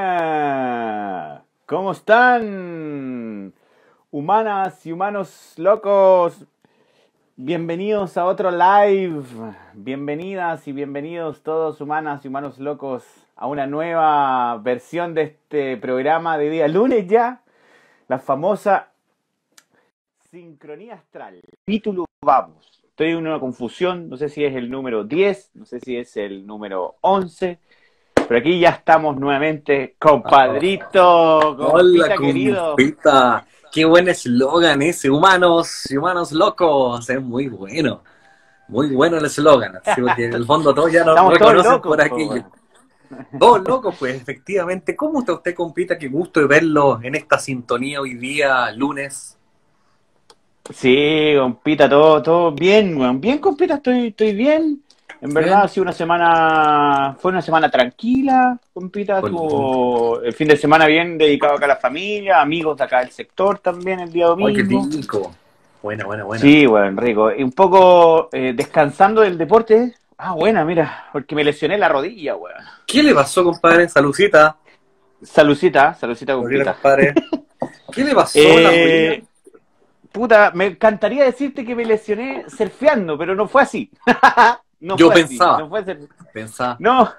Buena. ¿Cómo están? Humanas y humanos locos. Bienvenidos a otro live. Bienvenidas y bienvenidos todos, humanas y humanos locos, a una nueva versión de este programa de día lunes ya. La famosa sincronía astral. Capítulo vamos. Estoy en una confusión. No sé si es el número 10, no sé si es el número 11. Pero aquí ya estamos nuevamente, compadrito, Hola, querido. compita. Qué buen eslogan ese, humanos y humanos locos. Es muy bueno el eslogan. Así porque en el fondo todos ya nos Estamos todos reconocen locos, por aquello. Todos locos, pues, efectivamente. ¿Cómo está usted, compita? Qué gusto de verlo en esta sintonía hoy día, lunes. Sí, compita, todo bien, weón. Bien, compita, estoy bien. En verdad Bien. ha sido fue una semana tranquila, compita. Tuvo el fin de semana bien dedicado acá a la familia, amigos de acá del sector también el día Ay, qué domingo. rico. Buena. Sí, bueno, rico. Y un poco descansando del deporte. Ah, buena, mira, porque me lesioné la rodilla, weón. ¿Qué le pasó, compadre? Salucita. Salucita, Rodríguez, compita. compadre. ¿Qué le pasó a la rodilla? Puta, me encantaría decirte que me lesioné surfeando, pero no fue así. No Yo fue así. pensaba. No fue así. Pensaba. No.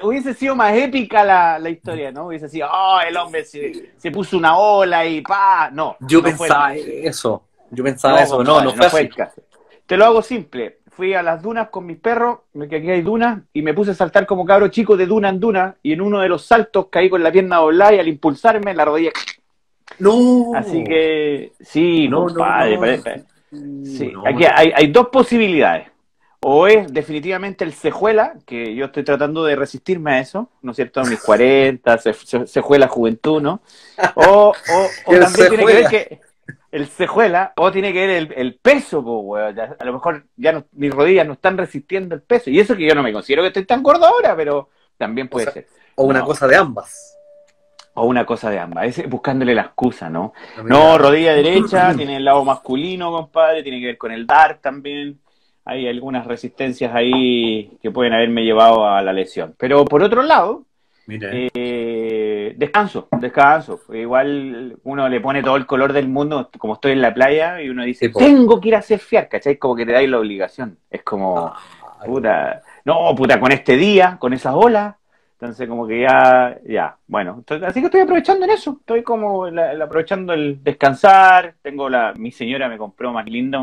Hubiese sido más épica la historia, ¿no? Hubiese sido, oh, el hombre se puso una ola y pa. No, Yo no fue el pensaba caso. eso. No, No compadre, fue no fue así. el caso. Te lo hago simple. Fui a las dunas con mis perros, que aquí hay dunas, y me puse a saltar como cabro chico de duna en duna, y en uno de los saltos caí con la pierna doblada y al impulsarme la rodilla. Así No, que, sí, no, no, compadre. no. Sí, No, aquí hay dos posibilidades. O es definitivamente el cejuela, que yo estoy tratando de resistirme a eso, ¿no es cierto? A mis 40, cejuela juventud, ¿no? O él también se tiene que ver juega. que el cejuela, o tiene que ver el peso, po, weón. A lo mejor ya mis rodillas no están resistiendo el peso. Y eso que yo no me considero que estoy tan gordo ahora, pero también O puede sea, ser. o una No, cosa de ambas. o una cosa de ambas, es buscándole la excusa, ¿no? No, No, mira. rodilla derecha, tiene el lado masculino, compadre, tiene que ver con el DART también. Hay algunas resistencias ahí que pueden haberme llevado a la lesión. Pero por otro lado, Mire. descanso. Igual uno le pone todo el color del mundo, como estoy en la playa, y uno dice, Tipo. tengo que ir a surfear, ¿cachai? Como que te dais la obligación. Es como, Ah, puta, no, puta, con este día, con esas olas. Entonces como que ya, bueno. Así que estoy aprovechando en eso. Estoy como aprovechando el descansar. Mi señora me compró más linda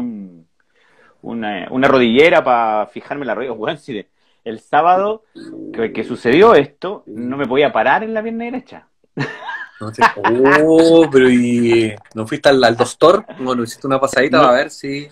una rodillera para fijarme la rodilla. Bueno, si el sábado que sucedió esto, no me podía parar en la pierna derecha. no sé. Oh, pero ¿y no fuiste al doctor? Bueno, hiciste una pasadita No, para ver si.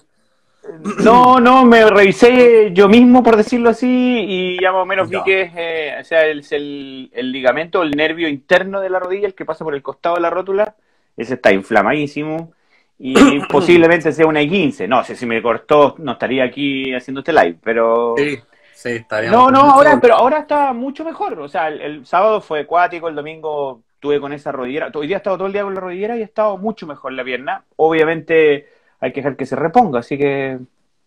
no, me revisé yo mismo, por decirlo así, y ya más o menos vi Ya. que o sea, es el ligamento, el nervio interno de la rodilla, el que pasa por el costado de la rótula, ese está inflamadísimo y posiblemente sea una I-15. No sé si me cortó, no estaría aquí haciendo este live, pero Sí, sí, estaríamos no, con mucho pero dolor. ahora está mucho mejor. O sea, el sábado fue acuático, el domingo tuve con esa rodillera. Hoy día he estado todo el día con la rodillera y he estado mucho mejor la pierna. Obviamente hay que dejar que se reponga, así que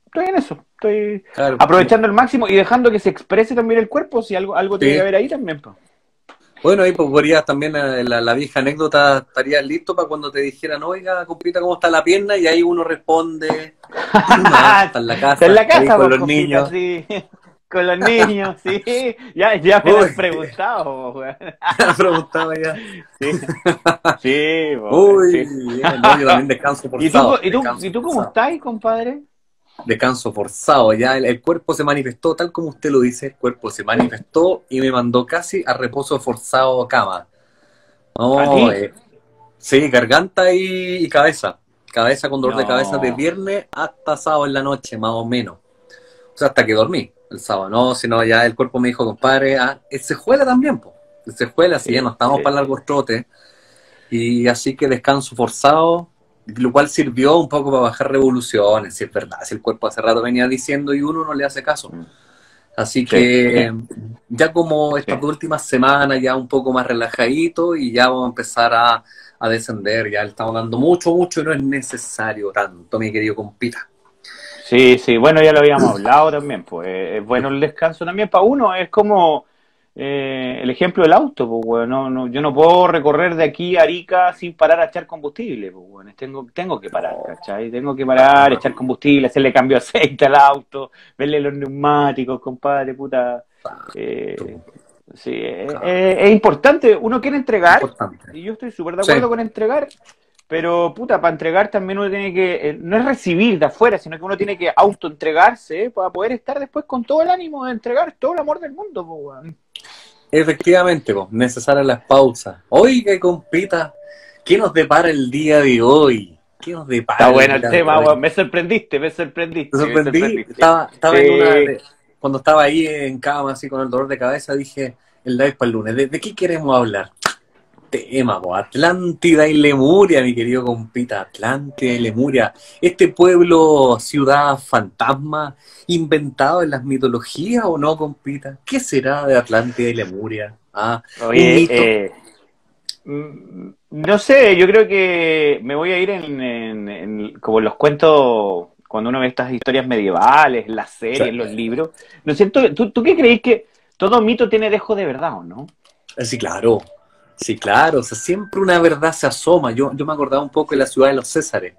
estoy en eso. Estoy Claro. aprovechando el máximo y dejando que se exprese también el cuerpo, si algo tiene que Sí. haber ahí también, po. Bueno, ahí pues podrías también, la vieja anécdota, estarías listo para cuando te dijeran, oiga, compita, ¿cómo está la pierna? Y ahí uno responde, ah, está en la Está en casa, la ahí casa, con pues, los compita, niños. sí. Con los niños, sí. Ya me lo Uy, han preguntado, po, weón. preguntaba ya. Sí, sí, po, weón, Uy, sí. bien, no, yo también descanso ¿Y tú, forzado, y tú, y descanso tú cómo forzado. estás, compadre? Descanso forzado, ya el cuerpo se manifestó, tal como usted lo dice, el cuerpo se manifestó y me mandó casi a reposo forzado a cama. ¿A No, ti? sí, garganta y cabeza. Cabeza con dolor de cabeza de No. viernes hasta sábado en la noche, más o menos. O sea, hasta que dormí el sábado, ¿no? Si no, ya el cuerpo me dijo, compadre, se juega también, pues. Se juega, si ya no estamos para Sí. largos trotes. Y así que descanso forzado, lo cual sirvió un poco para bajar revoluciones, si es verdad, si el cuerpo hace rato venía diciendo y uno no le hace caso. Así Sí, sí, que ya como sí. estas últimas semanas ya un poco más relajadito y ya vamos a empezar a descender, ya le estamos dando mucho y no es necesario tanto, mi querido compita. Sí, sí, bueno, ya lo habíamos hablado también, pues es bueno el descanso también para uno, es como, el ejemplo del auto, pues, weón. Yo no puedo recorrer de aquí a Arica sin parar a echar combustible, pues, weón. Tengo que parar, No, ¿cachai? Tengo que parar, echar combustible, hacerle cambio de aceite al auto, verle los neumáticos, compadre, puta. Eh, exacto, sí, claro, es importante. Uno quiere entregar, importante. y yo estoy súper de Sí, acuerdo con entregar, pero, puta, para entregar también uno tiene que, no es recibir de afuera, sino que uno tiene que autoentregarse para poder estar después con todo el ánimo de entregar todo el amor del mundo, pues, weón. efectivamente, pues, necesarias las pausas. Oiga, compita, ¿qué nos depara el día de hoy? ¿Qué nos Está depara el bueno el día de tema, weón. hoy? Me sorprendiste, me Me sorprendiste, me sorprendí, sorprendiste. estaba en Sí. cuando estaba ahí en cama, así con el dolor de cabeza, dije, el live para el lunes, ¿de qué queremos hablar? Tema, po, Atlántida y Lemuria, mi querido compita, Atlántida y Lemuria, este pueblo, ciudad fantasma, inventado en las mitologías o no, compita, ¿qué será de Atlántida y Lemuria? Ah, un Oye, mito. no sé, yo creo que me voy a ir como en los cuentos, cuando uno ve estas historias medievales, las O series, los libros. ¿No es cierto? ¿Tú qué creéis que todo mito tiene dejo de verdad o no? sí, claro, sí, claro, o sea, siempre una verdad se asoma. Yo me acordaba un poco de la ciudad de los Césares.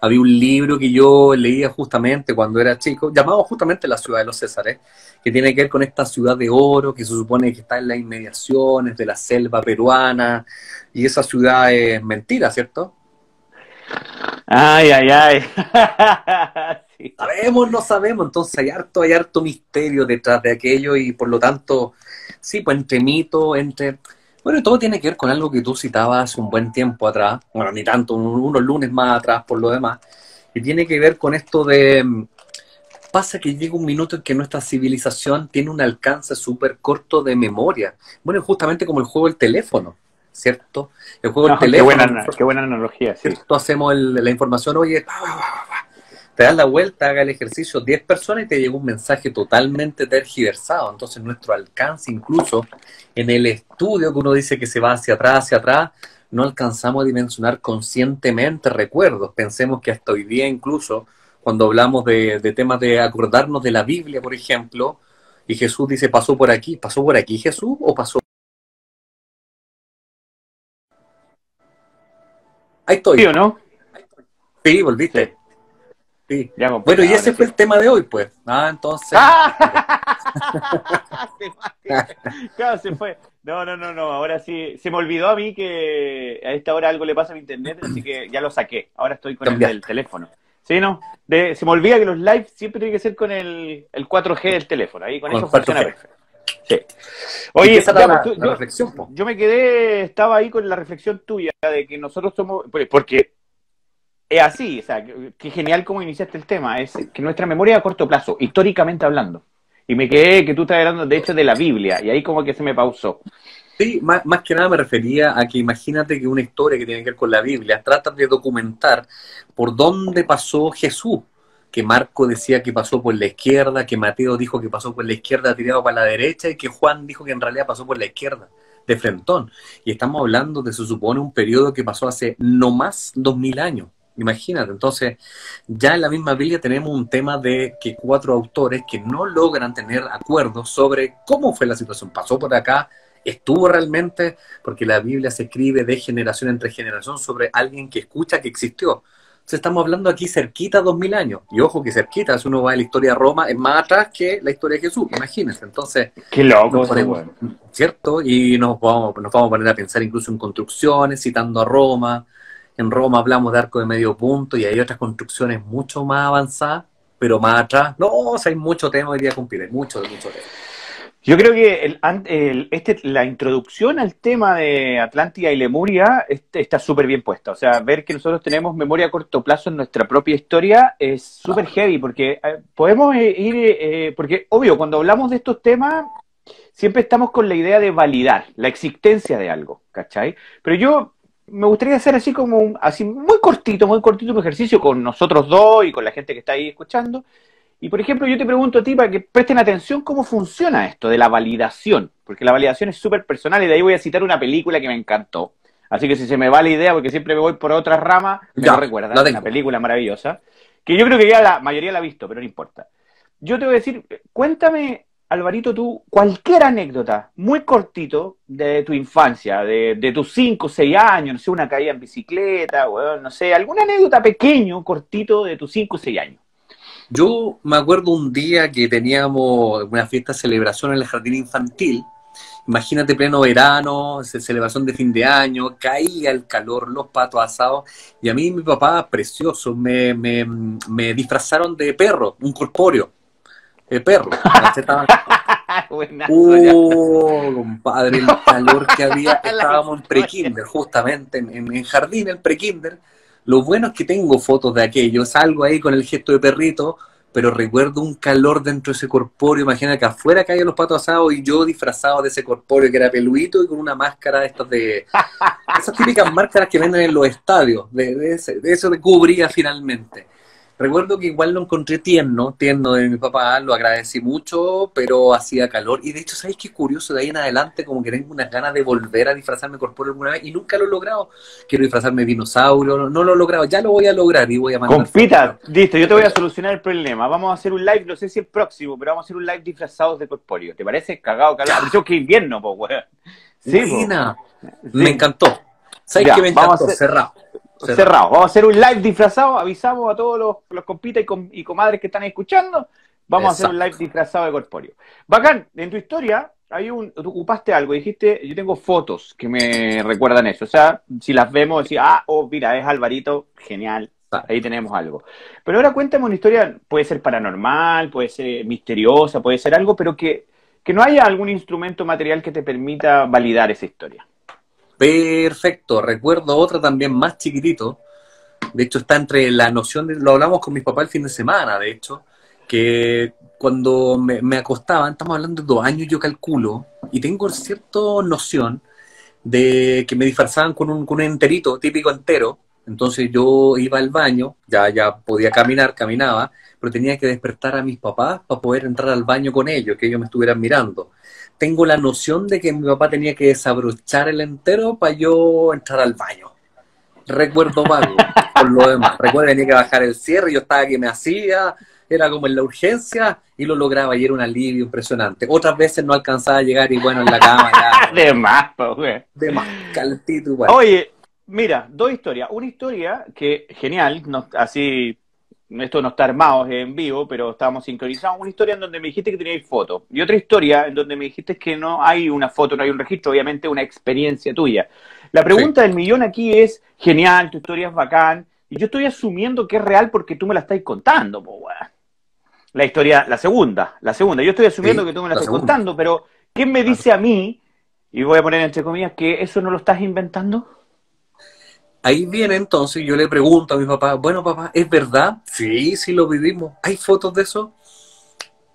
Había un libro que yo leía justamente cuando era chico, llamado justamente La ciudad de los Césares, que tiene que ver con esta ciudad de oro que se supone que está en las inmediaciones de la selva peruana, y esa ciudad es mentira, ¿cierto? Ay, ay, ay. Sí. Sabemos, no sabemos, entonces hay harto misterio detrás de aquello y por lo tanto, sí, pues entre mito, entre... Bueno, todo tiene que ver con algo que tú citabas hace un buen tiempo atrás, bueno, ni tanto, unos lunes más atrás por lo demás, y tiene que ver con esto de... Pasa que llega un minuto en que nuestra civilización tiene un alcance súper corto de memoria. Bueno, es justamente como el juego del teléfono, ¿cierto? El juego del No, teléfono, qué buena analogía, sí. ¿cierto? Hacemos la información, oye, te das la vuelta, haga el ejercicio 10 personas y te llega un mensaje totalmente tergiversado. Entonces nuestro alcance, incluso en el estudio que uno dice que se va hacia atrás, no alcanzamos a dimensionar conscientemente recuerdos. Pensemos que hasta hoy día incluso, cuando hablamos de temas de acordarnos de la Biblia, por ejemplo, y Jesús dice, ¿pasó por aquí Jesús o pasó? Ahí ¿Sí estoy. o no? Sí, Sí. volviste. Sí. Ya, Bueno, compita, y ahora ese fue sí. el tema de hoy, pues. Ah, entonces, ¡Ah! Claro, se fue. No. Ahora sí. Se me olvidó a mí que a esta hora algo le pasa a mi internet, así que ya lo saqué. Ahora estoy con el del cambiaste. teléfono. Sí, ¿no? Se me olvida que los lives siempre tienen que ser con el 4G del teléfono. Ahí con Con eso el funciona 4G. perfecto. Sí. ¿Y qué Oye, será ya, pues la reflexión, po? yo me quedé, estaba ahí con la reflexión tuya de que nosotros somos, porque es así, o sea, qué genial cómo iniciaste el tema, es que nuestra memoria a corto plazo, históricamente hablando. Y me quedé que tú estás hablando, de hecho, de la Biblia, y ahí como que se me pausó. Sí, más que nada me refería a que imagínate que una historia que tiene que ver con la Biblia trata de documentar por dónde pasó Jesús, que Marco decía que pasó por la izquierda, que Mateo dijo que pasó por la izquierda tirado para la derecha y que Juan dijo que en realidad pasó por la izquierda, de frentón. Y estamos hablando de, se supone, un periodo que pasó hace no más 2000 años. Imagínate, entonces ya en la misma Biblia tenemos un tema de que cuatro autores que no logran tener acuerdos sobre cómo fue la situación. Pasó por acá, estuvo realmente, porque la Biblia se escribe de generación entre generación sobre alguien que escucha que existió. Entonces estamos hablando aquí cerquita 2000 años. Y ojo que cerquita, si uno va a la historia de Roma, es más atrás que la historia de Jesús, imagínense. Entonces Qué nos loco eso, ponemos, weón. ¿cierto? Y nos vamos a poner a pensar incluso en construcciones, citando a Roma. En Roma hablamos de arco de medio punto y hay otras construcciones mucho más avanzadas, pero más atrás. No, o sea, hay mucho tema hoy día, compite, mucho tema. Yo creo que la introducción al tema de Atlántida y Lemuria está súper bien puesta. O sea, ver que nosotros tenemos memoria a corto plazo en nuestra propia historia es súper Claro. heavy, porque podemos ir, porque obvio, cuando hablamos de estos temas, siempre estamos con la idea de validar la existencia de algo, ¿cachai? Pero yo me gustaría hacer así como, así muy cortito un ejercicio con nosotros dos y con la gente que está ahí escuchando. Y por ejemplo, yo te pregunto a ti para que presten atención cómo funciona esto de la validación, porque la validación es súper personal y de ahí voy a citar una película que me encantó. Así que si se me va la idea, porque siempre me voy por otras ramas, me lo Ya, la recuerdan, una tengo. película maravillosa, que yo creo que ya la mayoría la ha visto, pero no importa. Yo te voy a decir, cuéntame Alvarito, tú, cualquier anécdota, muy cortito, de tu infancia, de tus 5 o 6 años, no sé, una caída en bicicleta, weón, no sé, alguna anécdota pequeño, cortito, de tus 5 o 6 años. Yo me acuerdo un día que teníamos una fiesta de celebración en el jardín infantil. Imagínate, pleno verano, celebración de fin de año, caía el calor, los patos asados, y a mí mi papá, precioso, me disfrazaron de perro, un corpóreo, de perro. Buenazo, ya. Compadre, el calor que había, La estábamos en historia. prekinder, justamente, en jardín, en prekinder. Lo bueno es que tengo fotos de aquello, salgo ahí con el gesto de perrito, pero recuerdo un calor dentro de ese corpóreo. Imagina que afuera caían los patos asados y yo disfrazado de ese corpóreo que era peluito y con una máscara de estas de... Esas típicas máscaras que venden en los estadios, de eso de cubría finalmente. Recuerdo que igual lo encontré tierno, tierno de mi papá, lo agradecí mucho, pero hacía calor. Y de hecho, ¿sabes qué curioso? De ahí en adelante como que tengo unas ganas de volver a disfrazarme corpóreo alguna vez y nunca lo he logrado. Quiero disfrazarme de dinosaurio, no lo he logrado, ya lo voy a lograr y voy a mandar Compita, fotos. listo, yo te voy a solucionar el problema. Vamos a hacer un live, no sé si es próximo, pero vamos a hacer un live disfrazados de corpóreo. ¿Te parece? Cagado, cagado. Atención que invierno, po, weón. Sí, po. Buena, me Sí. encantó. ¿Sabes Ya, qué me vamos a encantó? hacer Cerrado, cerrado. cerrado. Vamos a hacer un live disfrazado. Avisamos a todos los compitas y comadres que están escuchando. Vamos a hacer un live Exacto. disfrazado de corpóreo. Bacán, en tu historia tú ocupaste algo, dijiste, yo tengo fotos que me recuerdan eso. O sea, si las vemos, decís, oh, mira, es Alvarito, genial, ahí tenemos algo. Pero ahora cuéntame una historia, puede ser paranormal, puede ser misteriosa, puede ser algo, pero que no haya algún instrumento material que te permita validar esa historia. Perfecto. Recuerdo otra también más chiquitito. De hecho, está entre la noción de... Lo hablamos con mis papás el fin de semana, de hecho, que cuando me acostaban, estamos hablando de 2 años, yo calculo, y tengo cierta noción de que me disfrazaban con un enterito, típico entero. Entonces yo iba al baño, ya podía caminar, caminaba, pero tenía que despertar a mis papás para poder entrar al baño con ellos, que ellos me estuvieran mirando. Tengo la noción de que mi papá tenía que desabrochar el entero para yo entrar al baño. Recuerdo vago, por lo demás. Recuerdo que tenía que bajar el cierre, yo estaba que me hacía, era como en la urgencia y lo lograba y era un alivio impresionante. Otras veces no alcanzaba a llegar y bueno, en la cama ya De más, po, güey. de más calentito igual. Oye, mira, dos historias. Una historia que, genial, no, así, esto no está armado es en vivo, pero estábamos sincronizados. Una historia en donde me dijiste que teníais fotos. Y otra historia en donde me dijiste que no hay una foto, no hay un registro, obviamente una experiencia tuya. La Sí, pregunta del millón aquí es, genial, tu historia es bacán, y yo estoy asumiendo que es real porque tú me la estás contando, po, weón. La historia, la segunda. Yo estoy asumiendo sí, que tú me la la estás segunda. contando, pero ¿quién me Claro. dice a mí, y voy a poner entre comillas, que eso no lo estás inventando? Ahí viene entonces, yo le pregunto a mi papá, bueno papá, ¿es verdad? Sí, sí lo vivimos. ¿Hay fotos de eso?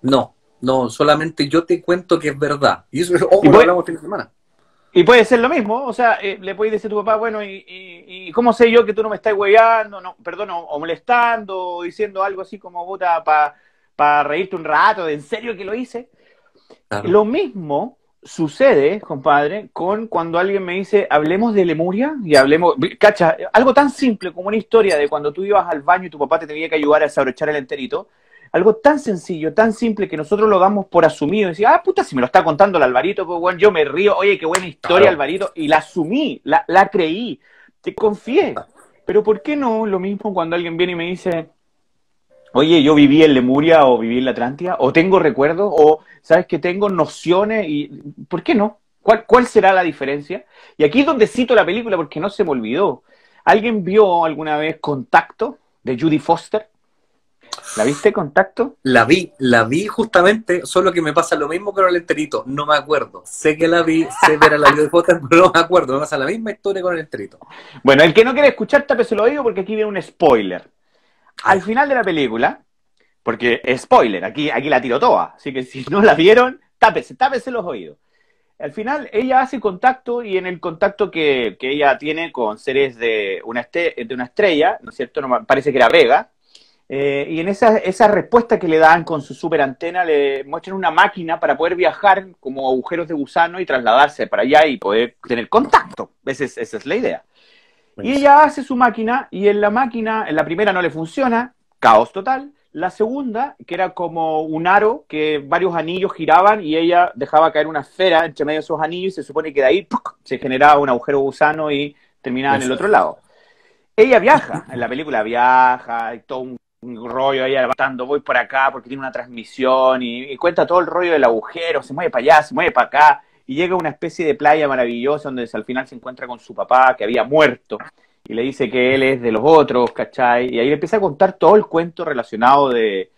No, no, solamente yo te cuento que es verdad. Y eso, Y ojo, lo puede, hablamos el fin de semana. y puede ser lo mismo, o sea, le puedes decir a tu papá, bueno, y ¿cómo sé yo que tú no me estás hueveando, no, perdón, o molestando, o diciendo algo así como puta para reírte un rato, ¿de en serio que lo hice? Claro. Lo mismo sucede, compadre, con cuando alguien me dice, hablemos de Lemuria y hablemos, cacha, algo tan simple como una historia de cuando tú ibas al baño y tu papá te tenía que ayudar a desabrochar el enterito, algo tan sencillo, tan simple que nosotros lo damos por asumido y decir, puta, si me lo está contando el Alvarito, pues bueno, yo me río, oye, qué buena historia, Claro. Alvarito, y la asumí, la creí, te confié. Pero ¿por qué no lo mismo cuando alguien viene y me dice, oye, yo viví en Lemuria o viví en la Atlántida, o tengo recuerdos, o sabes que tengo nociones, y ¿por qué no? ¿Cuál será la diferencia? Y aquí es donde cito la película porque no se me olvidó. ¿Alguien vio alguna vez Contacto de Judy Foster? ¿La viste, Contacto? La vi justamente, solo que me pasa lo mismo que con el enterito, no me acuerdo. Sé que la vi, sé ver a la de Potter, pero no me acuerdo, me pasa la misma historia con el enterito. Bueno, el que no quiere escuchar, tápese lo oído porque aquí viene un spoiler. Ah, Al ya. final de la película, porque spoiler, aquí la tiro toda, así que si no la vieron, tápese los oídos. Al final ella hace contacto y en el contacto que ella tiene con seres de una estrella, ¿no es cierto? No, parece que era Vega, y en esa respuesta que le dan con su super antena le muestran una máquina para poder viajar como agujeros de gusano y trasladarse para allá y poder tener contacto. Esa es la idea. Y Buenísimo. ella hace su máquina y en la máquina, en la primera no le funciona, caos total. La segunda, que era como un aro que varios anillos giraban y ella dejaba caer una esfera entre medio de esos anillos y se supone que de ahí ¡puc! Se generaba un agujero gusano y terminaba en el Eso. otro lado. Ella viaja, en la película viaja, y todo un rollo, ella levantando, voy por acá porque tiene una transmisión y cuenta todo el rollo del agujero, se mueve para allá, se mueve para acá y llega a una especie de playa maravillosa donde al final se encuentra con su papá que había muerto y le dice que él es de los otros, ¿cachai? Y ahí le empieza a contar todo el cuento relacionado de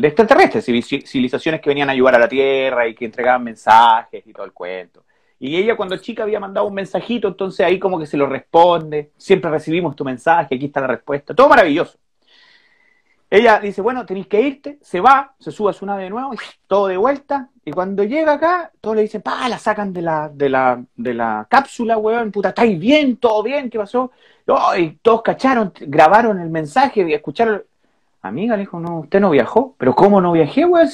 extraterrestres, civilizaciones que venían a ayudar a la Tierra y que entregaban mensajes y todo el cuento. Y ella cuando chica había mandado un mensajito, entonces ahí como que se lo responde, siempre recibimos tu mensaje, aquí está la respuesta, todo maravilloso. Ella dice, bueno, tenéis que irte, se va, se sube a su nave de nuevo, todo de vuelta, y cuando llega acá, todos le dicen, pa, la sacan de la cápsula, weón, puta, ¿estáis bien? ¿Todo bien? ¿Qué pasó? Oh, y todos cacharon, grabaron el mensaje, y escucharon. Amiga, le dijo, no, usted no viajó. ¿Pero cómo no viajé, weón?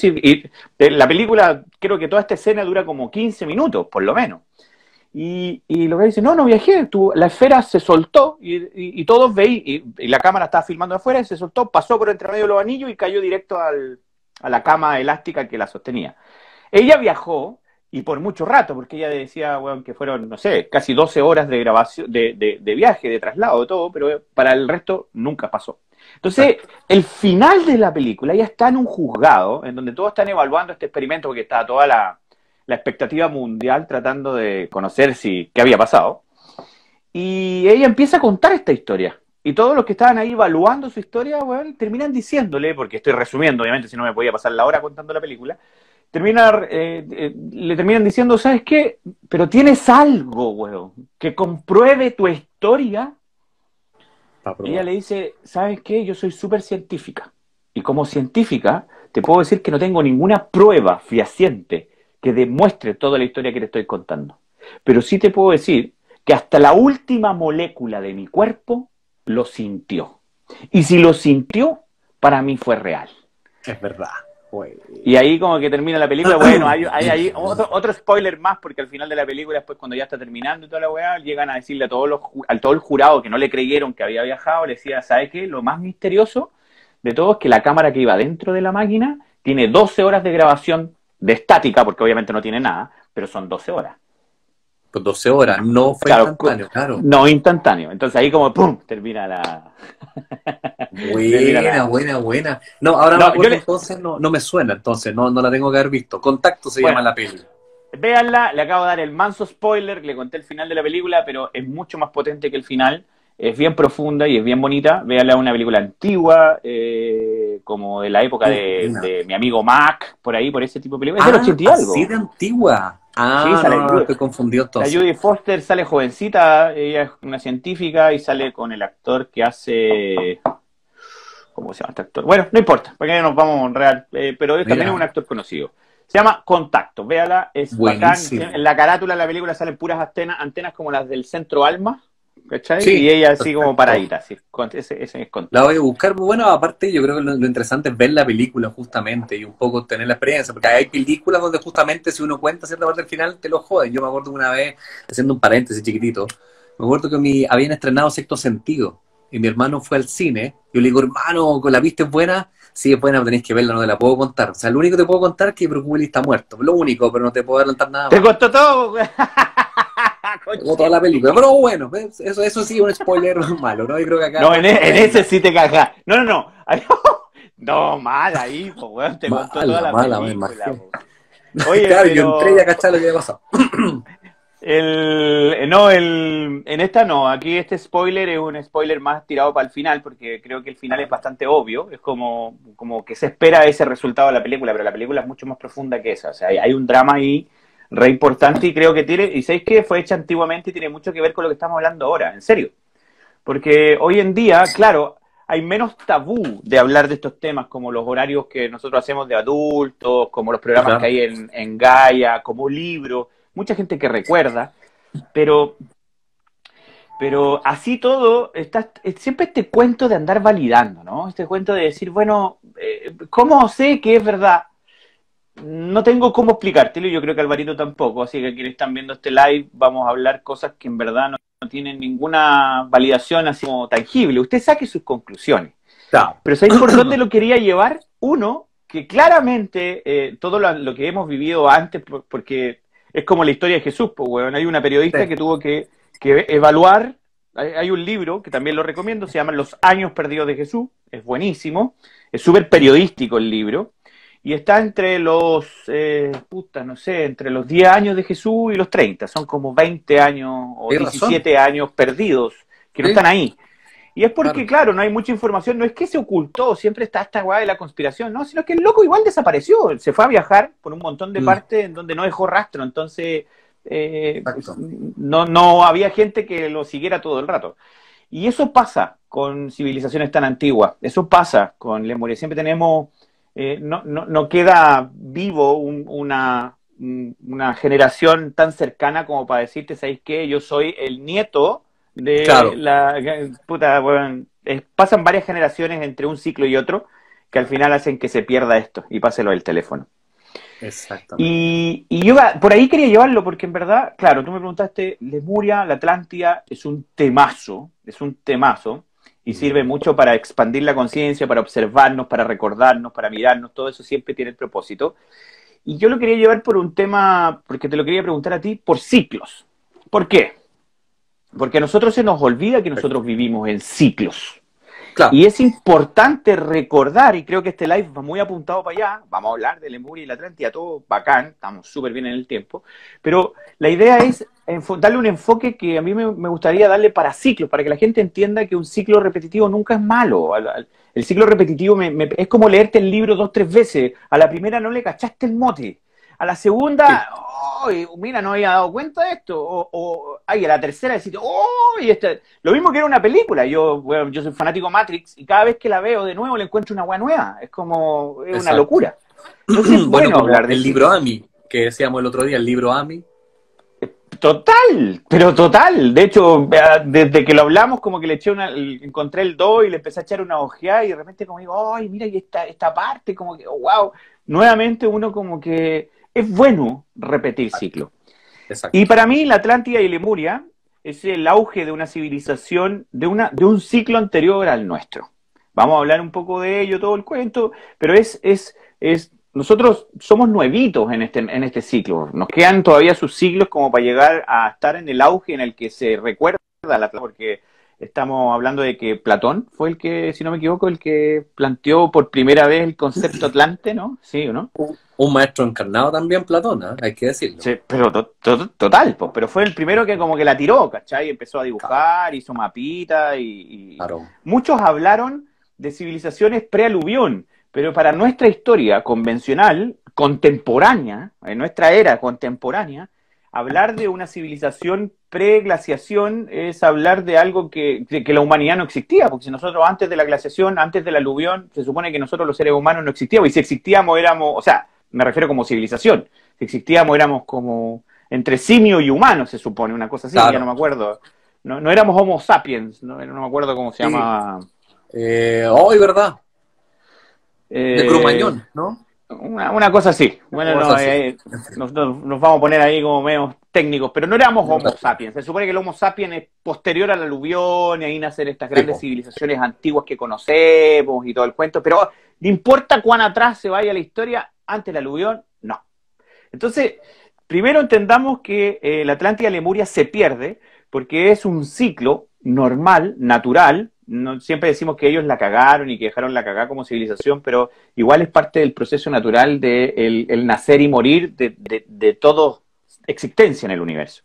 La película, creo que toda esta escena dura como 15 minutos, por lo menos. Y lo que dice, no, no viajé, la esfera se soltó y todos veis, y la cámara estaba filmando afuera, y se soltó, pasó por entre medio de los anillos y cayó directo a la cama elástica que la sostenía. Ella viajó, y por mucho rato, porque ella decía, bueno, que fueron, no sé, casi 12 horas de grabación, de viaje, de traslado, de todo, pero para el resto nunca pasó. Entonces, el final de la película ya está en un juzgado, en donde todos están evaluando este experimento, porque está toda la expectativa mundial tratando de conocer qué había pasado. Y ella empieza a contar esta historia. Y todos los que estaban ahí evaluando su historia, bueno, terminan diciéndole, porque estoy resumiendo, obviamente, si no me podía pasar la hora contando la película, le terminan diciendo, ¿sabes qué? Pero tienes algo, weón, que compruebe tu historia. Y ella le dice, ¿sabes qué? Yo soy súper científica. Y como científica, te puedo decir que no tengo ninguna prueba fehaciente que demuestre toda la historia que te estoy contando. Pero sí te puedo decir que hasta la última molécula de mi cuerpo lo sintió. Y si lo sintió, para mí fue real. Es verdad. Güey. Y ahí como que termina la película, bueno, hay ahí otro spoiler más, porque al final de la película, después cuando ya está terminando y toda la weá, llegan a decirle a todo el jurado que no le creyeron que había viajado, le decía, ¿sabes qué? Lo más misterioso de todo es que la cámara que iba dentro de la máquina tiene 12 horas de grabación de estática, porque obviamente no tiene nada, pero son 12 horas. Pues 12 horas, no fue Claro, instantáneo, claro. No instantáneo. Entonces ahí como ¡pum! Termina la... Buena. No, ahora no, entonces no me suena, entonces no la tengo que haber visto. Contacto se llama la peli. Véanla, le acabo de dar el manso spoiler, le conté el final de la película, pero es mucho más potente que el final. Es bien profunda y es bien bonita. Véanla, una película antigua, como de la época de mi amigo Mac, por ahí, por ese tipo de películas. Es del 80 y algo. Así de antigua. Sí, sale estoy confundido entonces. La Jodie Foster sale jovencita, ella es una científica y sale con el actor que hace... ¿Cómo se llama este actor? Bueno, no importa, porque nos vamos en real, pero también es un actor conocido. Se llama Contacto, véala, es buenísimo. Bacán. En la carátula de la película salen puras antenas como las del Centro Alma, ¿cachai? Sí, y ella así como paradita, así, ese es Contacto. La voy a buscar, bueno, aparte yo creo que lo interesante es ver la película justamente y un poco tener la experiencia, porque hay películas donde justamente si uno cuenta cierta parte del final te lo joden. Yo me acuerdo una vez, haciendo un paréntesis chiquitito, me acuerdo que habían estrenado Sexto Sentido y mi hermano fue al cine, yo le digo, hermano, ¿la viste es buena? Sí, es buena, pero tenés que verla, no te la puedo contar. O sea, lo único que te puedo contar es que Bruce Willis está muerto, lo único, pero no te puedo adelantar nada más. ¡Te contó todo! Como toda la película, pero bueno, eso sí es un spoiler malo, ¿no? Yo creo que acá... No, en ese sí te cagas. No. No, mala, hijo, weón, te contó toda la película. Oye, claro, pero... yo entré y a cachar lo que había pasado. En esta no, aquí este spoiler es un spoiler más tirado para el final, porque creo que el final es bastante obvio, es como que se espera ese resultado de la película, pero la película es mucho más profunda que esa, o sea, hay un drama ahí re importante y creo que y ¿sabéis qué? Fue hecha antiguamente y tiene mucho que ver con lo que estamos hablando ahora, en serio, porque hoy en día, claro, hay menos tabú de hablar de estos temas, como los horarios que nosotros hacemos de adultos, como los programas que hay en Gaia, como libros, mucha gente que recuerda, pero así todo, siempre este cuento de andar validando, ¿no? Este cuento de decir, bueno, ¿cómo sé que es verdad? No tengo cómo explicártelo, y yo creo que Alvarito tampoco, así que quienes están viendo este live, vamos a hablar cosas que en verdad no tienen ninguna validación así como tangible. Usted saque sus conclusiones. Claro. Pero ¿sabéis por dónde lo quería llevar? Uno, que claramente todo lo que hemos vivido antes, porque es como la historia de Jesús, pues, weón. Hay una periodista Sí. que tuvo que evaluar, hay un libro que también lo recomiendo, se llama Los años perdidos de Jesús, es buenísimo, es súper periodístico el libro, y está entre los, no sé, entre los 10 años de Jesús y los 30, son como 20 años o Tienes razón. 17 años perdidos, que no Sí, están ahí. Y es porque, claro. claro, no hay mucha información, no es que se ocultó, siempre está esta weá de la conspiración, no, sino que el loco igual desapareció, se fue a viajar por un montón de partes en donde no dejó rastro, entonces Exacto. no había gente que lo siguiera todo el rato. Y eso pasa con civilizaciones tan antiguas, eso pasa con Lemuria, siempre tenemos, no queda vivo una generación tan cercana como para decirte, ¿sabéis qué? Yo soy el nieto de Claro, la puta, bueno, pasan varias generaciones entre un ciclo y otro que al final hacen que se pierda esto y pase lo del teléfono. exactamente. Y yo por ahí quería llevarlo porque en verdad, claro, tú me preguntaste, Lemuria, la Atlántida es un temazo y sirve mucho para expandir la conciencia, para observarnos, para recordarnos, para mirarnos, todo eso siempre tiene el propósito. Y yo lo quería llevar por un tema, porque te lo quería preguntar a ti, por ciclos. ¿Por qué? Porque a nosotros se nos olvida que nosotros vivimos en ciclos. Claro. Y es importante recordar, y creo que este live va muy apuntado para allá, vamos a hablar de Lemuria y la Atlántida, todo bacán, estamos súper bien en el tiempo, pero la idea es darle un enfoque que a mí me gustaría darle para ciclos, para que la gente entienda que un ciclo repetitivo nunca es malo. El ciclo repetitivo es como leerte el libro 2, 3 veces, a la primera no le cachaste el mote, a la segunda, Sí, oh, mira, no había dado cuenta de esto. A la tercera decís, oh, lo mismo que era una película. Bueno, yo soy fanático de Matrix y cada vez que la veo de nuevo le encuentro una hueá nueva. Es como, es una exacto. locura. Entonces es Bueno, bueno como hablar de el libro ciclos. AMI, que decíamos el otro día, el libro AMI. Total, pero total. De hecho, desde que lo hablamos, como que encontré el 2 y le empecé a echar una ojeada y de repente como digo, ay, mira, y esta parte, como que, oh, wow. Nuevamente uno como que es bueno repetir ciclo. Y Exacto. para mí la Atlántida y Lemuria es el auge de una civilización, de un ciclo anterior al nuestro. Vamos a hablar un poco de ello, todo el cuento, pero nosotros somos nuevitos en este ciclo. Nos quedan todavía sus siglos como para llegar a estar en el auge en el que se recuerda la Atlántida, porque estamos hablando de que Platón fue el que, si no me equivoco, el que planteó por primera vez el concepto Atlante, ¿no? Sí, ¿o no? Un maestro encarnado también, Platón, ¿eh? Hay que decirlo. Sí, pero total, pues, pero fue el primero que como que la tiró, ¿cachai? Empezó a Claro, dibujar, hizo mapitas y claro. muchos hablaron de civilizaciones pre-aluvión, pero para nuestra historia convencional, contemporánea, en nuestra era contemporánea, hablar de una civilización pre-glaciación es hablar de algo que la humanidad no existía, porque si nosotros antes de la glaciación, antes del aluvión, se supone que nosotros los seres humanos no existíamos, y si existíamos éramos, o sea, me refiero como civilización, si existíamos éramos como entre simio y humano, se supone, una cosa así, ya no Claro. me acuerdo. No éramos Homo sapiens, no me acuerdo cómo se Sí. llama. Hoy, ¿verdad? De Eh, Cromañón, ¿no? una cosa así. Bueno, O no, sea, sí. nos vamos a poner ahí como medio técnicos, pero no éramos De Homo otra forma. sapiens. Se supone que el Homo sapiens es posterior al aluvión y ahí nacen estas Sí, grandes po. civilizaciones antiguas que conocemos y todo el cuento, pero ¿le importa cuán atrás se vaya la historia? Antes del aluvión, no. Entonces, primero entendamos que la Atlántida Lemuria se pierde porque es un ciclo normal, natural. No, siempre decimos que ellos la cagaron y que dejaron la cagada como civilización, pero igual es parte del proceso natural de el nacer y morir de toda existencia en el universo.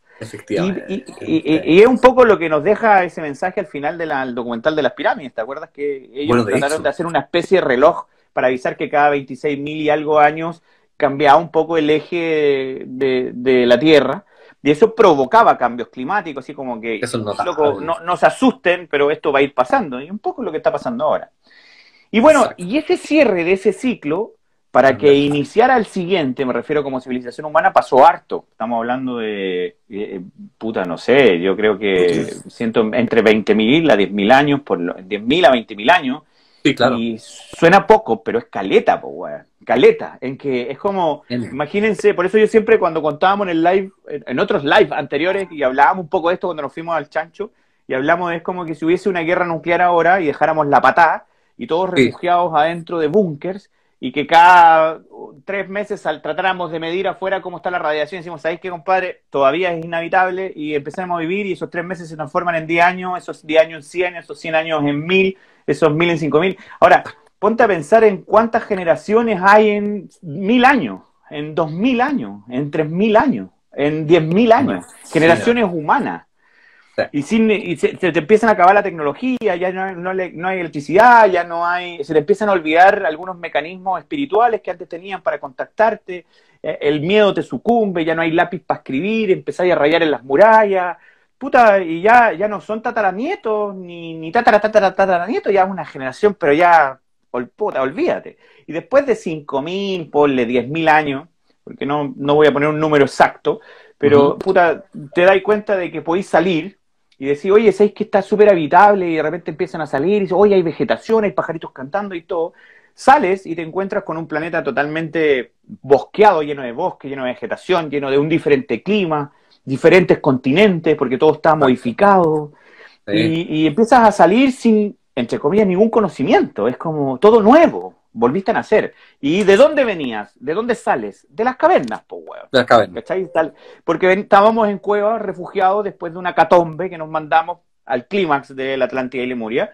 Y es un poco lo que nos deja ese mensaje al final del documental de las pirámides. ¿Te acuerdas que ellos Bueno, de trataron de hecho, hacer una especie de reloj para avisar que cada 26.000 y algo años cambiaba un poco el eje de la Tierra? Y eso provocaba cambios climáticos, así como que, eso es loco, notable. no se asusten, pero esto va a ir pasando. Y un poco lo que está pasando ahora. Y bueno, Exacto. y ese cierre de ese ciclo, para Es que verdad. iniciara el siguiente, me refiero como civilización humana, pasó harto. Estamos hablando de, no sé, yo creo que siento entre 20.000 a 10.000 años, 10.000 a 20.000 años, Sí, claro. y suena poco, pero es caleta, po, weón. Caleta, en que es como, N. imagínense, por eso yo siempre cuando contábamos en el live, en otros live anteriores, y hablábamos un poco de esto cuando nos fuimos al chancho, y hablamos de es como que si hubiese una guerra nuclear ahora y dejáramos la patada, y todos refugiados adentro de búnkers, y que cada 3 meses tratáramos de medir afuera cómo está la radiación, y decimos, ¿sabéis qué, compadre? Todavía es inhabitable, y empezamos a vivir, y esos 3 meses se transforman en 10 años, esos 10 años en 100, esos 100 años en 1000, esos 1000 en 5000. Ahora, ponte a pensar en cuántas generaciones hay en 1000 años, en 2000 años, en 3000 años, en 10.000 años, generaciones humanas. Y se te empiezan a acabar la tecnología, ya no hay electricidad, ya no hay, se te empiezan a olvidar algunos mecanismos espirituales que antes tenían para contactarte, el miedo te sucumbe, ya no hay lápiz para escribir, empezáis a rayar en las murallas, puta, y ya no son tataranietos, ni tataranietos, ya es una generación, pero ya, puta, olvídate. Y después de 5000, ponle 10.000 años, porque no voy a poner un número exacto, pero, puta, te das cuenta de que podéis salir y decir, oye, ¿sabéis que está súper habitable? Y de repente empiezan a salir y dices, oye, hay vegetación, hay pajaritos cantando y todo. Sales y te encuentras con un planeta totalmente bosqueado, lleno de bosque, lleno de vegetación, lleno de un diferente clima, diferentes continentes, porque todo está modificado. Y empiezas a salir sin, entre comillas, ningún conocimiento. Es como todo nuevo. Volviste a nacer. ¿Y de dónde venías? ¿De dónde sales? De las cavernas, po, weón. De las cavernas. ¿Cachai? Porque estábamos en cuevas, refugiados, después de una catombe que nos mandamos al clímax de la Atlántida y Lemuria.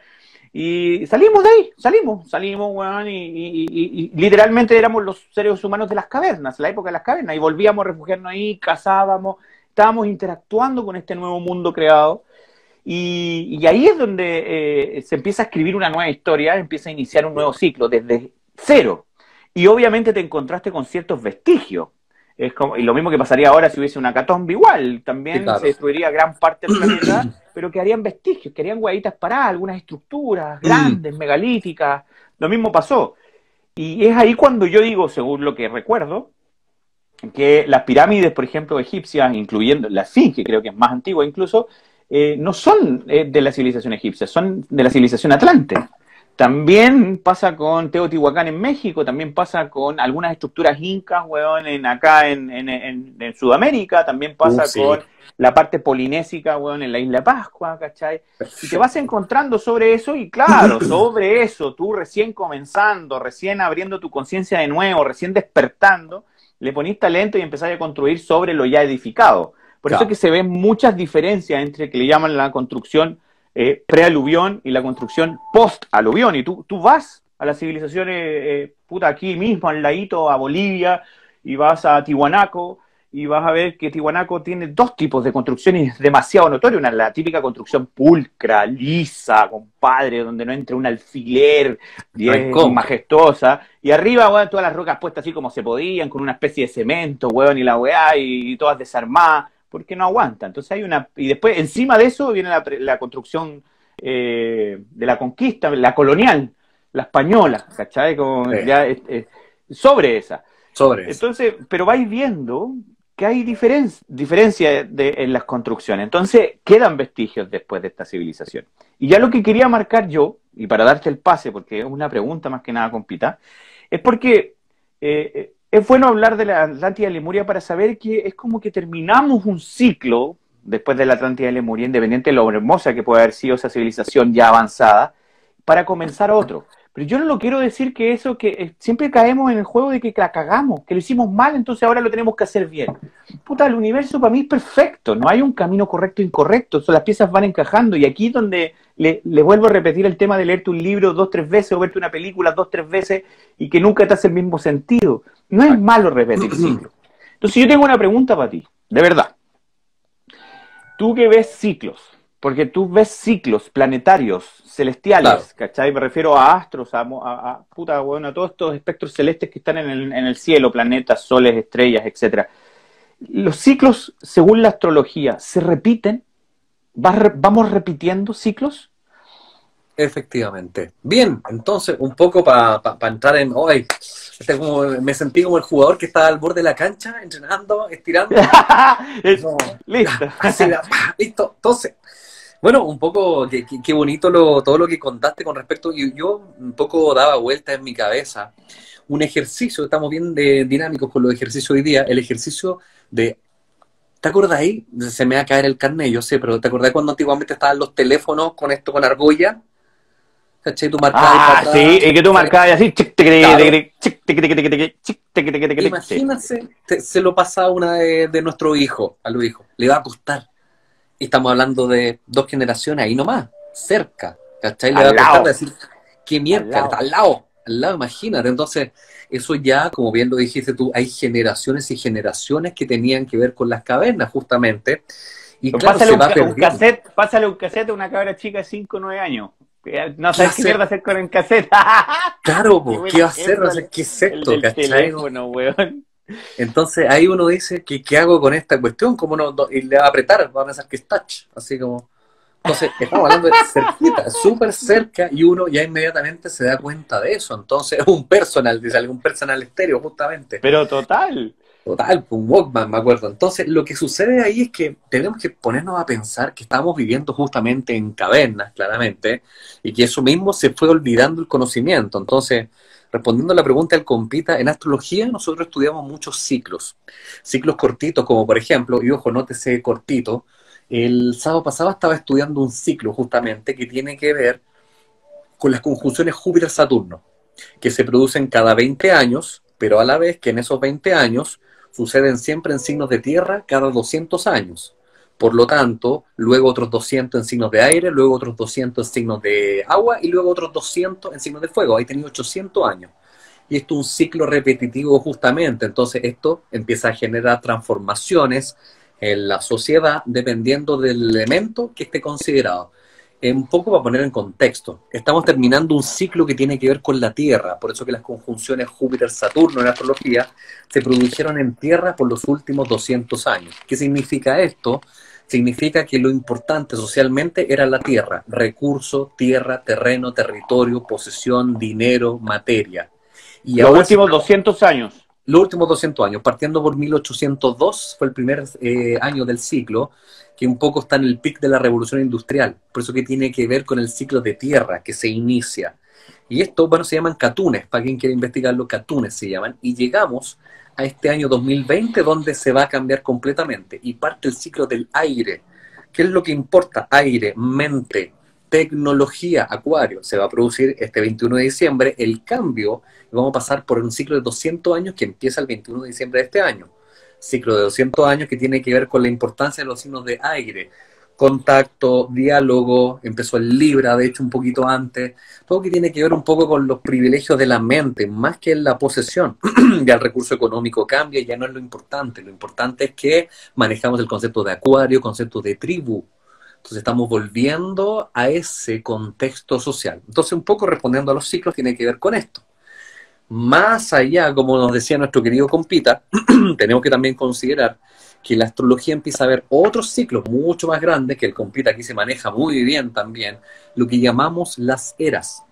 Y salimos de ahí, salimos, weón, y literalmente éramos los seres humanos de las cavernas, la época de las cavernas, y volvíamos a refugiarnos ahí, cazábamos, estábamos interactuando con este nuevo mundo creado. Y ahí es donde se empieza a escribir una nueva historia, empieza a iniciar un nuevo ciclo desde cero. Y obviamente te encontraste con ciertos vestigios. Y lo mismo que pasaría ahora si hubiese una hecatombe igual. También sí, claro, se destruiría gran parte del planeta, pero quedarían vestigios, quedarían hueaditas paradas, algunas estructuras grandes, megalíticas. Lo mismo pasó. Y es ahí cuando yo digo, según lo que recuerdo, que las pirámides, por ejemplo, egipcias, incluyendo la Esfinge, creo que es más antigua incluso, no son de la civilización egipcia, son de la civilización atlante. También pasa con Teotihuacán en México, también pasa con algunas estructuras incas, weón, acá en Sudamérica, también pasa con la parte polinésica, weón, en la isla de Pascua, ¿cachai? Y te vas encontrando sobre eso, y claro, sobre eso, tú recién comenzando, recién abriendo tu conciencia de nuevo, recién despertando, le ponís talento y empezás a construir sobre lo ya edificado. Por eso es que se ven muchas diferencias entre que le llaman la construcción pre-aluvión y la construcción post-aluvión. Y tú vas a las civilizaciones, puta, aquí mismo, al ladito, a Bolivia, y vas a Tiwanaku, y vas a ver que Tiwanaku tiene dos tipos de construcciones demasiado notorias. Una, la típica construcción pulcra, lisa, compadre, donde no entra un alfiler, majestuosa. Y arriba, weón, todas las rocas puestas así como se podían, con una especie de cemento, weón, y la weá, y todas desarmadas, porque no aguanta. Entonces hay una... Y después, encima de eso, viene la construcción de la conquista, la colonial, la española, ¿cachai? Como ya, sobre esa. Entonces, pero vais viendo que hay diferencia en las construcciones. Entonces, quedan vestigios después de esta civilización. Y ya lo que quería marcar yo, y para darte el pase, porque es una pregunta más que nada, compita, es porque es bueno hablar de la Atlántida y Lemuria para saber que es como que terminamos un ciclo después de la Atlántida y Lemuria, independiente de lo hermosa que puede haber sido esa civilización ya avanzada, para comenzar otro. Pero yo no lo quiero decir que eso, que siempre caemos en el juego de que la cagamos, que lo hicimos mal, entonces ahora lo tenemos que hacer bien. Puta, el universo para mí es perfecto, no hay un camino correcto e incorrecto, las piezas van encajando, y aquí donde le vuelvo a repetir el tema de leerte un libro 2 o 3 veces, o verte una película 2 o 3 veces, y que nunca te hace el mismo sentido. No es malo repetir ciclos. Entonces yo tengo una pregunta para ti, de verdad. Tú que ves ciclos, porque tú ves ciclos planetarios, celestiales, claro, ¿cachai? Me refiero a astros, puta, bueno, a todos estos espectros celestes que están en el cielo, planetas, soles, estrellas, etc. Los ciclos, según la astrología, ¿se repiten? ¿Vamos repitiendo ciclos? Efectivamente. Bien, entonces, un poco para entrar en hoy, me sentí como el jugador que estaba al borde de la cancha, entrenando, estirando. Listo. Así, listo. Entonces, bueno, un poco, qué bonito todo lo que contaste con respecto, yo un poco daba vuelta en mi cabeza un ejercicio, estamos bien dinámicos con los ejercicios hoy día, el ejercicio de, ¿te acuerdas ahí? Se me va a caer el carnet, yo sé, pero ¿te acordás cuando antiguamente estaban los teléfonos con esto, con argolla? ¿cachai? Tú marcabas para atrás. Sí, y que tú marcabas así. Claro. Sí. Imagínate, se lo pasa a una de nuestros hijos, a los hijos. Le va a costar. Y estamos hablando de 2 generaciones ahí nomás, cerca, ¿cachai? Le va Al a costar lado. decir, qué Al mierda, lado. está al lado, imagínate. Entonces, eso ya, como bien lo dijiste tú, hay generaciones y generaciones que tenían que ver con las cavernas, justamente, y claro, Pásale se va perdiendo. pásale un cassette a una cabra chica de 5 o 9 años. No ¿Qué sabes qué mierda hacer? hacer con el cassette. Claro, Qué po, buen ¿qué va a hacer? No ejemplo sé qué es el esto, del ¿cachai? teléfono, weón. Entonces ahí uno dice, ¿qué hago con esta cuestión? ¿Cómo no? Y le va a apretar, va a pensar que es touch, así como... Entonces, estamos hablando de cerquita, súper cerca, y uno ya inmediatamente se da cuenta de eso. Entonces, un personal, dice algún personal estéreo, justamente. Pero total. Total, un Walkman, me acuerdo. Entonces, lo que sucede ahí es que tenemos que ponernos a pensar que estamos viviendo justamente en cavernas, claramente, y que eso mismo se fue olvidando el conocimiento. Entonces, respondiendo a la pregunta del compita, en astrología nosotros estudiamos muchos ciclos. Ciclos cortitos, como por ejemplo, y ojo, nótese cortito, el sábado pasado estaba estudiando un ciclo justamente que tiene que ver con las conjunciones Júpiter-Saturno, que se producen cada 20 años, pero a la vez que en esos 20 años suceden siempre en signos de tierra cada 200 años. Por lo tanto, luego otros 200 en signos de aire, luego otros 200 en signos de agua y luego otros 200 en signos de fuego. Ahí tenía 800 años. Y esto es un ciclo repetitivo justamente. Entonces esto empieza a generar transformaciones en la sociedad dependiendo del elemento que esté considerado. Un poco para poner en contexto, estamos terminando un ciclo que tiene que ver con la Tierra, por eso que las conjunciones Júpiter-Saturno en astrología se produjeron en Tierra por los últimos 200 años. ¿Qué significa esto? Significa que lo importante socialmente era la Tierra, recurso, tierra, terreno, territorio, posesión, dinero, materia. Y Los ahora sí últimos estamos 200 años. los últimos 200 años, partiendo por 1802, fue el primer año del ciclo, que un poco está en el pic de la revolución industrial, por eso que tiene que ver con el ciclo de tierra que se inicia. Y esto, bueno, se llaman catunes, para quien quiera investigarlo, catunes se llaman, y llegamos a este año 2020 donde se va a cambiar completamente y parte el ciclo del aire. ¿Qué es lo que importa? Aire, mente, tecnología, acuario. Se va a producir este 21 de diciembre el cambio. Vamos a pasar por un ciclo de 200 años que empieza el 21 de diciembre de este año. Ciclo de 200 años que tiene que ver con la importancia de los signos de aire. Contacto, diálogo, empezó el Libra, de hecho un poquito antes. Todo que tiene que ver un poco con los privilegios de la mente, más que en la posesión. Ya el recurso económico cambia, ya no es lo importante. Lo importante es que manejamos el concepto de acuario, concepto de tribu. Entonces estamos volviendo a ese contexto social. Entonces un poco respondiendo a los ciclos tiene que ver con esto. Más allá, como nos decía nuestro querido compita, tenemos que también considerar que la astrología empieza a ver otros ciclos mucho más grandes, que el compita aquí se maneja muy bien también, lo que llamamos las eras.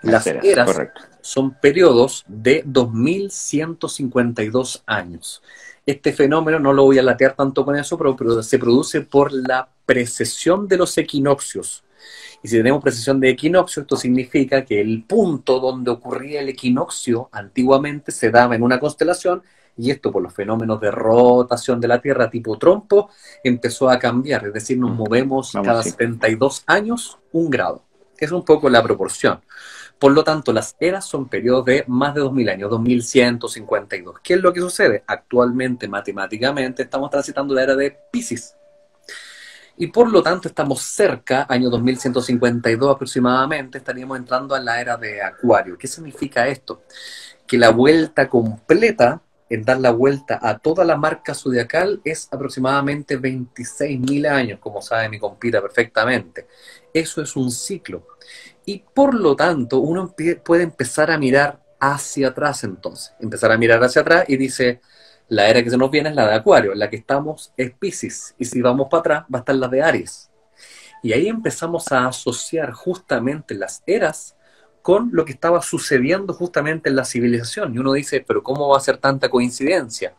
Las Las eras, eras correcto. son periodos de 2152 años. Este fenómeno, no lo voy a latear tanto con eso, pero se produce por la precesión de los equinoccios. Y si tenemos precesión de equinoccio, esto significa que el punto donde ocurría el equinoccio antiguamente se daba en una constelación, y esto por los fenómenos de rotación de la Tierra tipo trompo empezó a cambiar, es decir, nos movemos Vamos, cada sí. 72 años un grado. Es un poco la proporción. Por lo tanto, las eras son periodos de más de 2000 años, 2152. ¿Qué es lo que sucede? Actualmente, matemáticamente, estamos transitando la era de Piscis. Y por lo tanto estamos cerca, año 2152 aproximadamente, estaríamos entrando a la era de Acuario. ¿Qué significa esto? Que la vuelta completa, en dar la vuelta a toda la marca zodiacal, es aproximadamente 26.000 años, como sabe mi compita perfectamente. Eso es un ciclo. Y por lo tanto, uno puede empezar a mirar hacia atrás entonces. Empezar a mirar hacia atrás y dice, la era que se nos viene es la de Acuario, en la que estamos es Piscis. Y si vamos para atrás, va a estar la de Aries. Y ahí empezamos a asociar justamente las eras con lo que estaba sucediendo justamente en la civilización. Y uno dice, pero ¿cómo va a ser tanta coincidencia?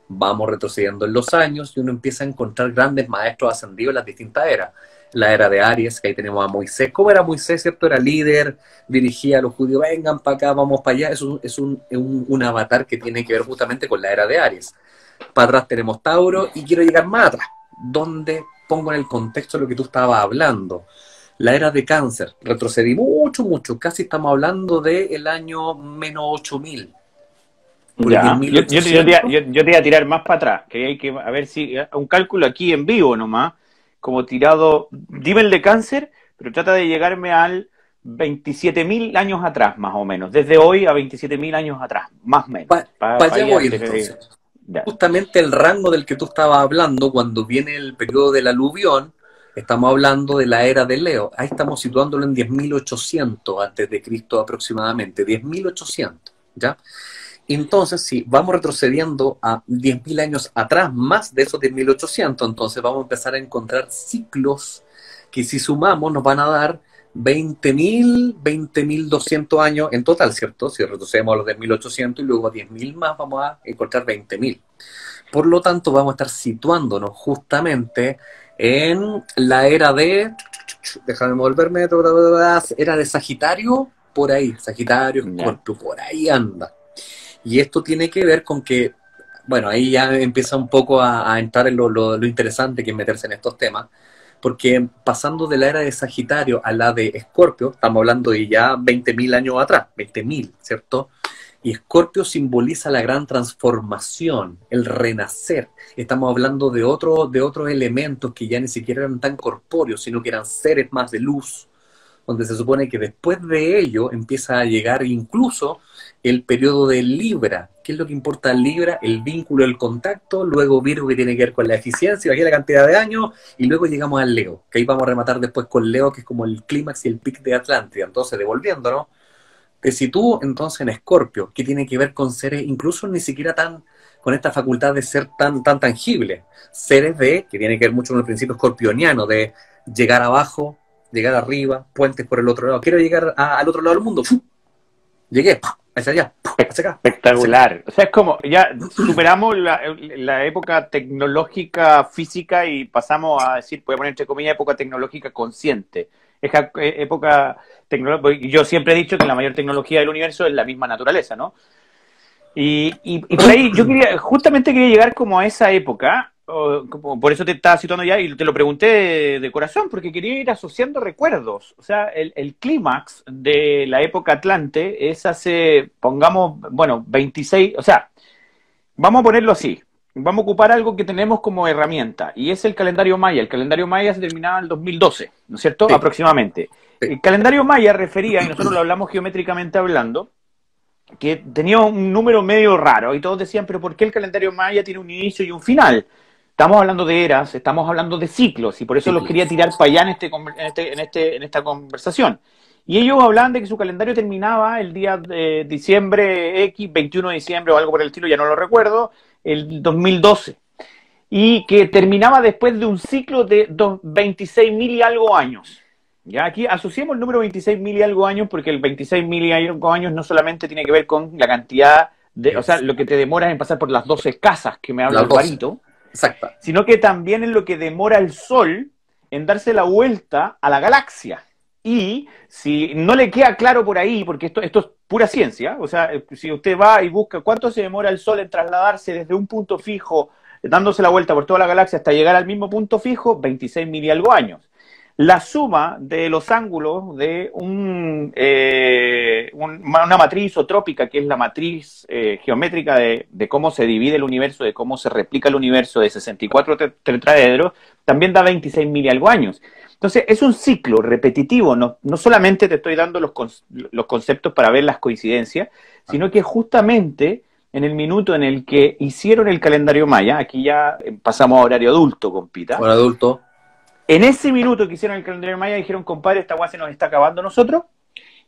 Vamos retrocediendo en los años y uno empieza a encontrar grandes maestros ascendidos en las distintas eras. La era de Aries, que ahí tenemos a Moisés. ¿Cómo era Moisés, cierto? Era líder, dirigía a los judíos, vengan para acá, vamos para allá. Eso es un avatar que tiene que ver justamente con la era de Aries. Para atrás tenemos Tauro y quiero llegar más atrás, donde pongo en el contexto lo que tú estabas hablando. la era de Cáncer. Retrocedí mucho, mucho. Casi estamos hablando del año menos 8000. Porque Ya, en 1800... yo te iba a tirar más para atrás, que hay que, a ver si, un cálculo aquí en vivo nomás, como tirado, dime el de Cáncer, pero trata de llegarme al 27.000 años atrás, más o menos, desde hoy a 27.000 años atrás, más o menos. Para allá voy entonces. Ya. Justamente el rango del que tú estabas hablando, cuando viene el periodo del aluvión, estamos hablando de la era de Leo. Ahí estamos situándolo en 10.800 antes de Cristo aproximadamente, 10.800, ¿ya? Entonces, si vamos retrocediendo a 10.000 años atrás, más de esos 10.800, entonces vamos a empezar a encontrar ciclos que si sumamos nos van a dar 20.000, 20.200 años en total, ¿cierto? Si retrocedemos a los 10.800 y luego a 10.000 más, vamos a encontrar 20.000. Por lo tanto, vamos a estar situándonos justamente en la era de... Déjame volverme, era de Sagitario, por ahí, Sagitario, Escorpio, por ahí anda. Y esto tiene que ver con que, bueno, ahí ya empieza un poco a entrar en lo interesante que es meterse en estos temas, porque pasando de la era de Sagitario a la de Escorpio, estamos hablando de ya 20.000 años atrás, 20.000, ¿cierto? Y Escorpio simboliza la gran transformación, el renacer. Estamos hablando de otros elementos que ya ni siquiera eran tan corpóreos, sino que eran seres más de luz, donde se supone que después de ello empieza a llegar incluso el periodo de Libra. ¿Qué es lo que importa en Libra? El vínculo, el contacto, luego Virgo, que tiene que ver con la eficiencia, bajé la cantidad de años, y luego llegamos al Leo, que ahí vamos a rematar después con Leo, que es como el clímax y el pic de Atlántida. Entonces, devolviéndonos, te sitúo entonces en Escorpio, que tiene que ver con seres incluso ni siquiera tan con esta facultad de ser tan tangible. Seres que tiene que ver mucho con el principio escorpioniano, de llegar abajo, llegar arriba, puentes por el otro lado. Quiero llegar al otro lado del mundo. ¡Fum! Llegué, hacia allá, hacia acá. Espectacular. O sea, es como, ya superamos la época tecnológica física y pasamos a decir, voy a poner entre comillas, época tecnológica consciente. Esa época tecnológica, yo siempre he dicho que la mayor tecnología del universo es la misma naturaleza, ¿no? Y por ahí yo justamente quería llegar como a esa época, por eso te estaba citando ya y te lo pregunté de corazón, porque quería ir asociando recuerdos. O sea, el clímax de la época Atlante es hace, pongamos, bueno, 26, o sea, vamos a ponerlo así, vamos a ocupar algo que tenemos como herramienta, y es el calendario maya. El calendario maya se terminaba en el 2012, ¿no es cierto? Sí. Aproximadamente. Sí. El calendario maya refería, y nosotros lo hablamos geométricamente hablando, que tenía un número medio raro, y todos decían, pero ¿por qué el calendario maya tiene un inicio y un final? Estamos hablando de eras, estamos hablando de ciclos, y por eso los quería tirar para allá en esta conversación. Y ellos hablaban de que su calendario terminaba el día de diciembre X, 21 de diciembre o algo por el estilo, ya no lo recuerdo, el 2012. Y que terminaba después de un ciclo de 26.000 y algo años. Ya aquí asociamos el número 26.000 y algo años, porque el 26.000 y algo años no solamente tiene que ver con la cantidad de, o sea, lo que te demoras en pasar por las 12 casas que me habla Alvarito, exacto, sino que también es lo que demora el Sol en darse la vuelta a la galaxia. Y si no le queda claro por ahí, porque esto es pura ciencia, o sea, si usted va y busca cuánto se demora el Sol en trasladarse desde un punto fijo, dándose la vuelta por toda la galaxia hasta llegar al mismo punto fijo, 26.000 y algo años. La suma de los ángulos de una matriz isotrópica, que es la matriz geométrica de cómo se divide el universo, de cómo se replica el universo de 64 tetraedros, también da 26.000 y algo años. Entonces, es un ciclo repetitivo, no solamente te estoy dando los conceptos para ver las coincidencias, sino que justamente en el minuto en el que hicieron el calendario maya, aquí ya pasamos a horario adulto, compita. Horario adulto. En ese minuto que hicieron el calendario maya dijeron, compadre, esta guay se nos está acabando nosotros,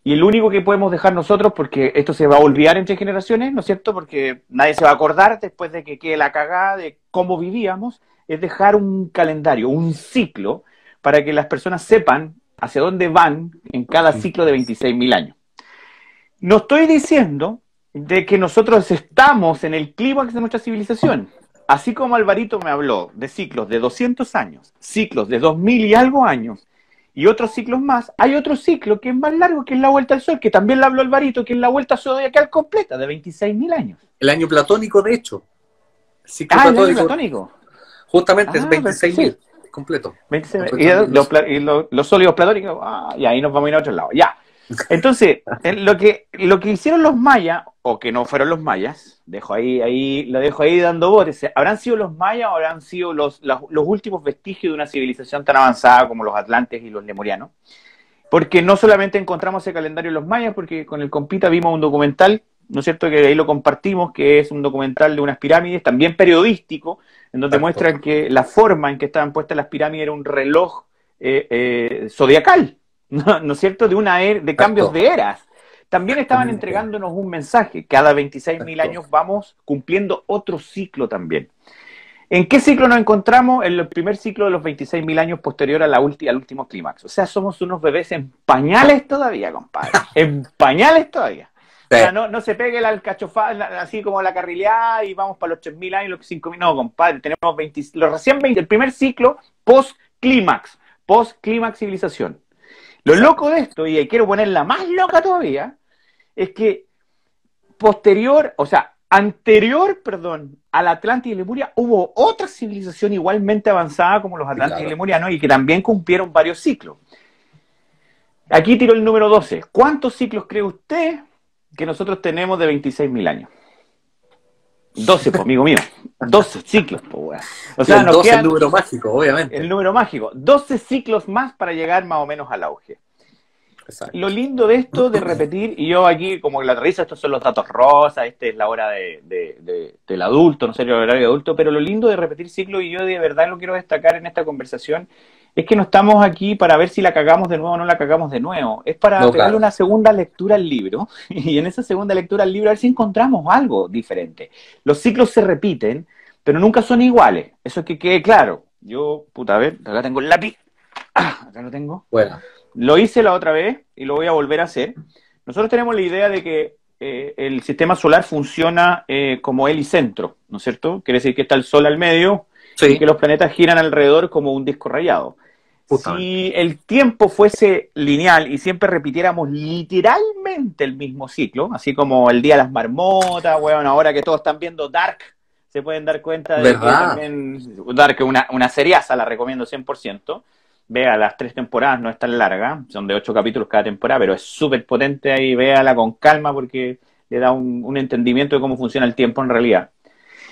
y el único que podemos dejar nosotros, porque esto se va a olvidar entre generaciones, ¿no es cierto? Porque nadie se va a acordar después de que quede la cagada de cómo vivíamos, es dejar un calendario, un ciclo, para que las personas sepan hacia dónde van en cada ciclo de 26.000 años. No estoy diciendo de que nosotros estamos en el clímax de nuestra civilización. Así como Alvarito me habló de ciclos de 200 años, ciclos de 2.000 y algo años, y otros ciclos más, hay otro ciclo que es más largo, que es la vuelta al Sol, que también le habló Alvarito, que es la vuelta zodiacal completa, de 26.000 años. El año platónico, de hecho. El año platónico. Justamente es 26.000. completo. 26, y Completamente. los sólidos platónicos, y ahí nos vamos a ir a otro lado. Ya. Entonces, lo que hicieron los mayas, o que no fueron los mayas, lo dejo ahí dando botes, ¿habrán sido los mayas o habrán sido los últimos vestigios de una civilización tan avanzada como los atlantes y los lemurianos? Porque no solamente encontramos ese calendario en los mayas, porque con el compita vimos un documental, ¿no es cierto?, que ahí lo compartimos, que es un documental de unas pirámides, también periodístico, en donde Exacto. muestran que la forma en que estaban puestas las pirámides era un reloj zodiacal, ¿no es cierto?, de cambios Exacto. de eras. También estaban Exactamente. entregándonos un mensaje. Cada 26.000 Exacto. años vamos cumpliendo otro ciclo también. ¿En qué ciclo nos encontramos? En el primer ciclo de los 26.000 años posterior al último clímax. O sea, somos unos bebés en pañales todavía, compadre. En pañales todavía. Sí. O sea, no se pegue la alcachofada, así como la carrileada y vamos para los 3.000 años, los 5.000. No, compadre, tenemos recién 20, el primer ciclo post-clímax civilización. Lo loco de esto, y quiero ponerla más loca todavía, es que anterior, al Atlántida y Lemuria, hubo otra civilización igualmente avanzada como los Atlantes y Claro. Lemurianos y que también cumplieron varios ciclos. Aquí tiro el número 12. ¿Cuántos ciclos cree usted que nosotros tenemos de 26.000 años? 12, pues, amigo mío. 12 ciclos, pues, weón. O sea, el nos 12 es quedan el número mágico, obviamente. el número mágico. 12 ciclos más para llegar más o menos al auge. Exacto. Lo lindo de esto, de repetir, y yo aquí, como la risa, estos son los datos rosas, es la hora del adulto, no sé, el horario de adulto, pero lo lindo de repetir ciclos, y yo de verdad lo quiero destacar en esta conversación, es que no estamos aquí para ver si la cagamos de nuevo o no la cagamos de nuevo, es para No, pegarle claro. una segunda lectura al libro, y en esa segunda lectura al libro a ver si encontramos algo diferente. Los ciclos se repiten, pero nunca son iguales, eso es que quede claro. Yo, puta, a ver, acá tengo el lápiz, acá lo tengo. Bueno. Lo hice la otra vez y lo voy a volver a hacer. Nosotros tenemos la idea de que el sistema solar funciona como helicentro, ¿no es cierto? Quiere decir que está el Sol al medio y Sí, que los planetas giran alrededor como un disco rayado. justamente. Si el tiempo fuese lineal y siempre repitiéramos literalmente el mismo ciclo, así como el Día de las Marmotas, bueno, ahora que todos están viendo Dark, se pueden dar cuenta de que ¿Verdad? también Dark es una seriaza, la recomiendo 100%. Vea las 3 temporadas, no es tan larga, son de 8 capítulos cada temporada, pero es súper potente ahí, véala con calma porque le da un entendimiento de cómo funciona el tiempo en realidad.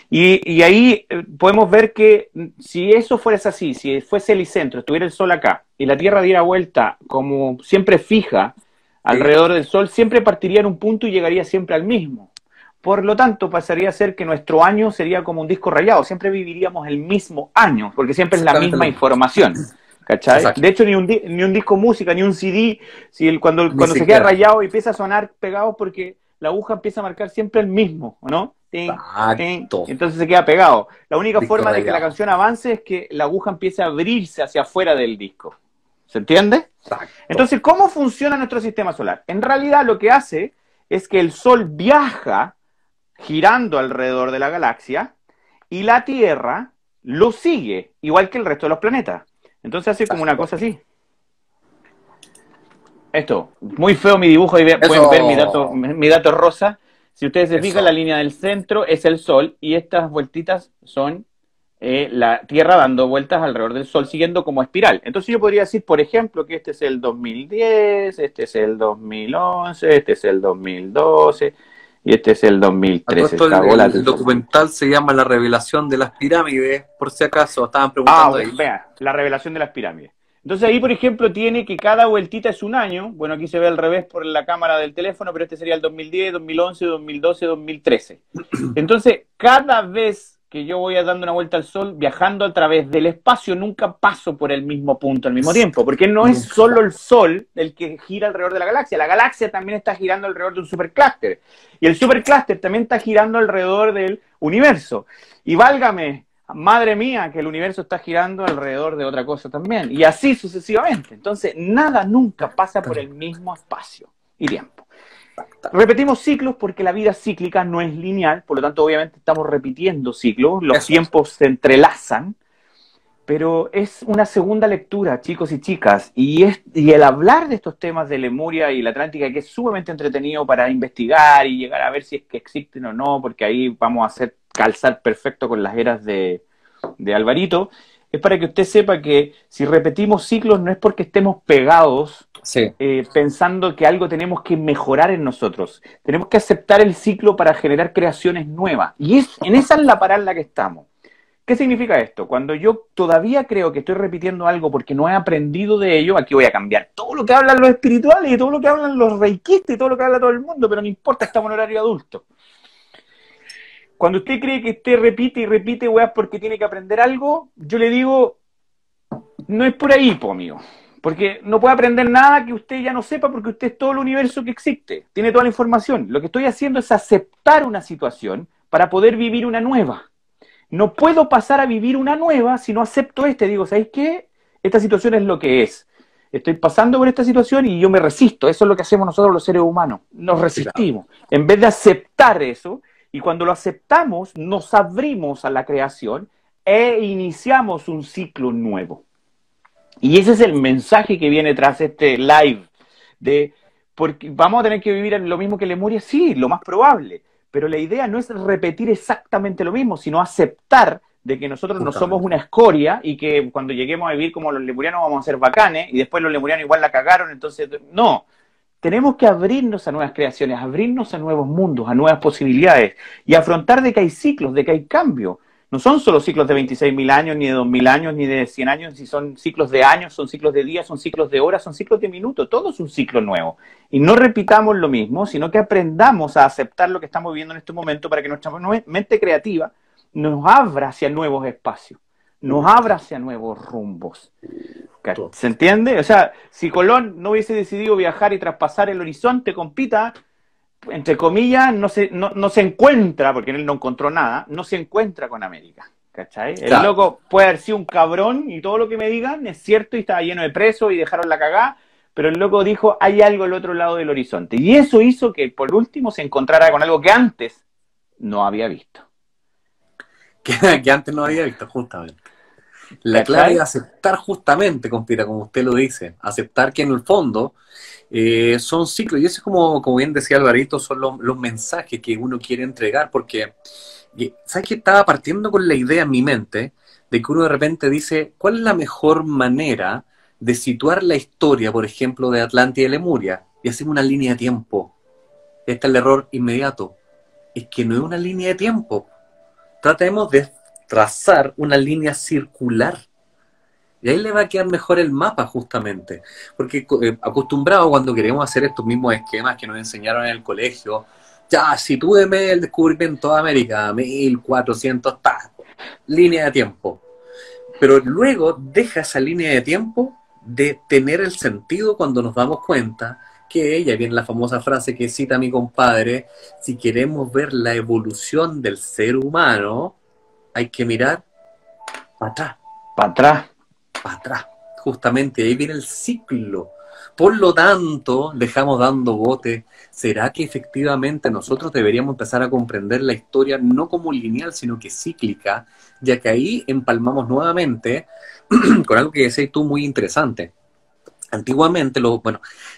Y ahí podemos ver que si eso fuese así, si fuese el centro, estuviera el Sol acá y la Tierra diera vuelta como siempre fija alrededor del Sol, siempre partiría en un punto y llegaría siempre al mismo. Por lo tanto, pasaría a ser que nuestro año sería como un disco rayado, siempre viviríamos el mismo año, porque siempre es la Exactamente misma lo mismo. información. ¿Cachai? Exacto. De hecho, ni un disco música, ni un CD, cuando Ni se queda siquiera. rayado y empieza a sonar pegado porque la aguja empieza a marcar siempre el mismo, ¿no? Ting, ting, Exacto. entonces se queda pegado. La única Disco forma de que la rayado. canción avance es que la aguja empiece a abrirse hacia afuera del disco. ¿Se entiende? Exacto. Entonces, ¿cómo funciona nuestro sistema solar? En realidad lo que hace es que el Sol viaja girando alrededor de la galaxia y la Tierra lo sigue, igual que el resto de los planetas. Entonces hace como una cosa así. Esto, muy feo mi dibujo, ahí pueden ver mi dato rosa. Si ustedes se fijan, la línea del centro es el Sol y estas vueltitas son la Tierra dando vueltas alrededor del Sol, siguiendo como espiral. Entonces yo podría decir, por ejemplo, que este es el 2010, este es el 2011, este es el 2012 y este es el 2013. El documental se llama La revelación de las pirámides, por si acaso estaban preguntando ahí. Vea, la revelación de las pirámides. Entonces ahí, por ejemplo, tiene que cada vueltita es un año. Bueno, aquí se ve al revés por la cámara del teléfono, pero este sería el 2010, 2011, 2012, 2013. Entonces, cada vez que yo voy dando una vuelta al Sol, viajando a través del espacio, nunca paso por el mismo punto al mismo tiempo, porque no es solo el Sol el que gira alrededor de la galaxia también está girando alrededor de un superclúster, y el superclúster también está girando alrededor del universo, y válgame, madre mía, que el universo está girando alrededor de otra cosa también, y así sucesivamente. Entonces, nada nunca pasa por el mismo espacio y tiempo. Repetimos ciclos porque la vida cíclica no es lineal, por lo tanto obviamente estamos repitiendo ciclos, los tiempos se entrelazan, pero es una segunda lectura, chicos y chicas, y el hablar de estos temas de Lemuria y la Atlántica, que es sumamente entretenido para investigar y llegar a ver si es que existen o no, porque ahí vamos a hacer calzar perfecto con las eras de Alvarito, es para que usted sepa que si repetimos ciclos no es porque estemos pegados Sí. pensando que algo tenemos que mejorar en nosotros. Tenemos que aceptar el ciclo para generar creaciones nuevas. Y en esa es la parada en la que estamos. ¿Qué significa esto? Cuando yo todavía creo que estoy repitiendo algo porque no he aprendido de ello, aquí voy a cambiar todo lo que hablan los espirituales y todo lo que hablan los reikistas y todo lo que habla todo el mundo, pero no importa, estamos en horario adulto. Cuando usted cree que usted repite y repite weas porque tiene que aprender algo, yo le digo, no es por ahí, po, amigo. Porque no puede aprender nada que usted ya no sepa porque usted es todo el universo que existe, tiene toda la información. Lo que estoy haciendo es aceptar una situación para poder vivir una nueva. No puedo pasar a vivir una nueva si no acepto digo, ¿sabéis qué? Esta situación es lo que es. Estoy pasando por esta situación y yo me resisto. Eso es lo que hacemos nosotros los seres humanos. Nos resistimos. En vez de aceptar eso, y cuando lo aceptamos, nos abrimos a la creación e iniciamos un ciclo nuevo. Y ese es el mensaje que viene tras este live. Porque vamos a tener que vivir lo mismo que Lemuria, sí, lo más probable. Pero la idea no es repetir exactamente lo mismo, sino aceptar de que nosotros no somos una escoria y que cuando lleguemos a vivir como los lemurianos vamos a ser bacanes y después los lemurianos igual la cagaron, entonces no. Tenemos que abrirnos a nuevas creaciones, abrirnos a nuevos mundos, a nuevas posibilidades y afrontar de que hay ciclos, de que hay cambio. No son solo ciclos de 26.000 años, ni de 2.000 años, ni de 100 años, si son ciclos de años, son ciclos de días, son ciclos de horas, son ciclos de minutos, todo es un ciclo nuevo. Y no repitamos lo mismo, sino que aprendamos a aceptar lo que estamos viviendo en este momento para que nuestra mente creativa nos abra hacia nuevos espacios, nos abra hacia nuevos rumbos. ¿Se entiende? O sea, si Colón no hubiese decidido viajar y traspasar el horizonte con Pita, entre comillas, no se encuentra, porque él no encontró nada, no se encuentra con América, ¿cachai? Claro. El loco puede haber sido un cabrón y todo lo que me digan es cierto y estaba lleno de presos y dejaron la cagada, pero el loco dijo, hay algo al otro lado del horizonte. Y eso hizo que por último se encontrara con algo que antes no había visto. Que antes no había visto, justamente. La clave es aceptar justamente, compita, como usted lo dice, aceptar que en el fondo son ciclos, y eso es como bien decía Alvarito, son los mensajes que uno quiere entregar, porque, ¿sabes qué? Estaba partiendo con la idea en mi mente de que uno de repente dice, ¿cuál es la mejor manera de situar la historia, por ejemplo, de Atlántida y Lemuria? Y hacemos una línea de tiempo. Este es el error inmediato. Es que no es una línea de tiempo. Tratemos de trazar una línea circular. Y ahí le va a quedar mejor el mapa, justamente. Porque acostumbrado cuando queremos hacer estos mismos esquemas que nos enseñaron en el colegio, ya, sitúeme el descubrimiento de América, 1400, línea de tiempo. Pero luego deja esa línea de tiempo de tener el sentido cuando nos damos cuenta que, ya viene la famosa frase que cita mi compadre, si queremos ver la evolución del ser humano, hay que mirar para atrás. Para atrás. Para atrás. Justamente ahí viene el ciclo. Por lo tanto, dejamos dando bote. ¿Será que efectivamente nosotros deberíamos empezar a comprender la historia no como lineal, sino que cíclica? Ya que ahí empalmamos nuevamente con algo que decías tú muy interesante. Antiguamente,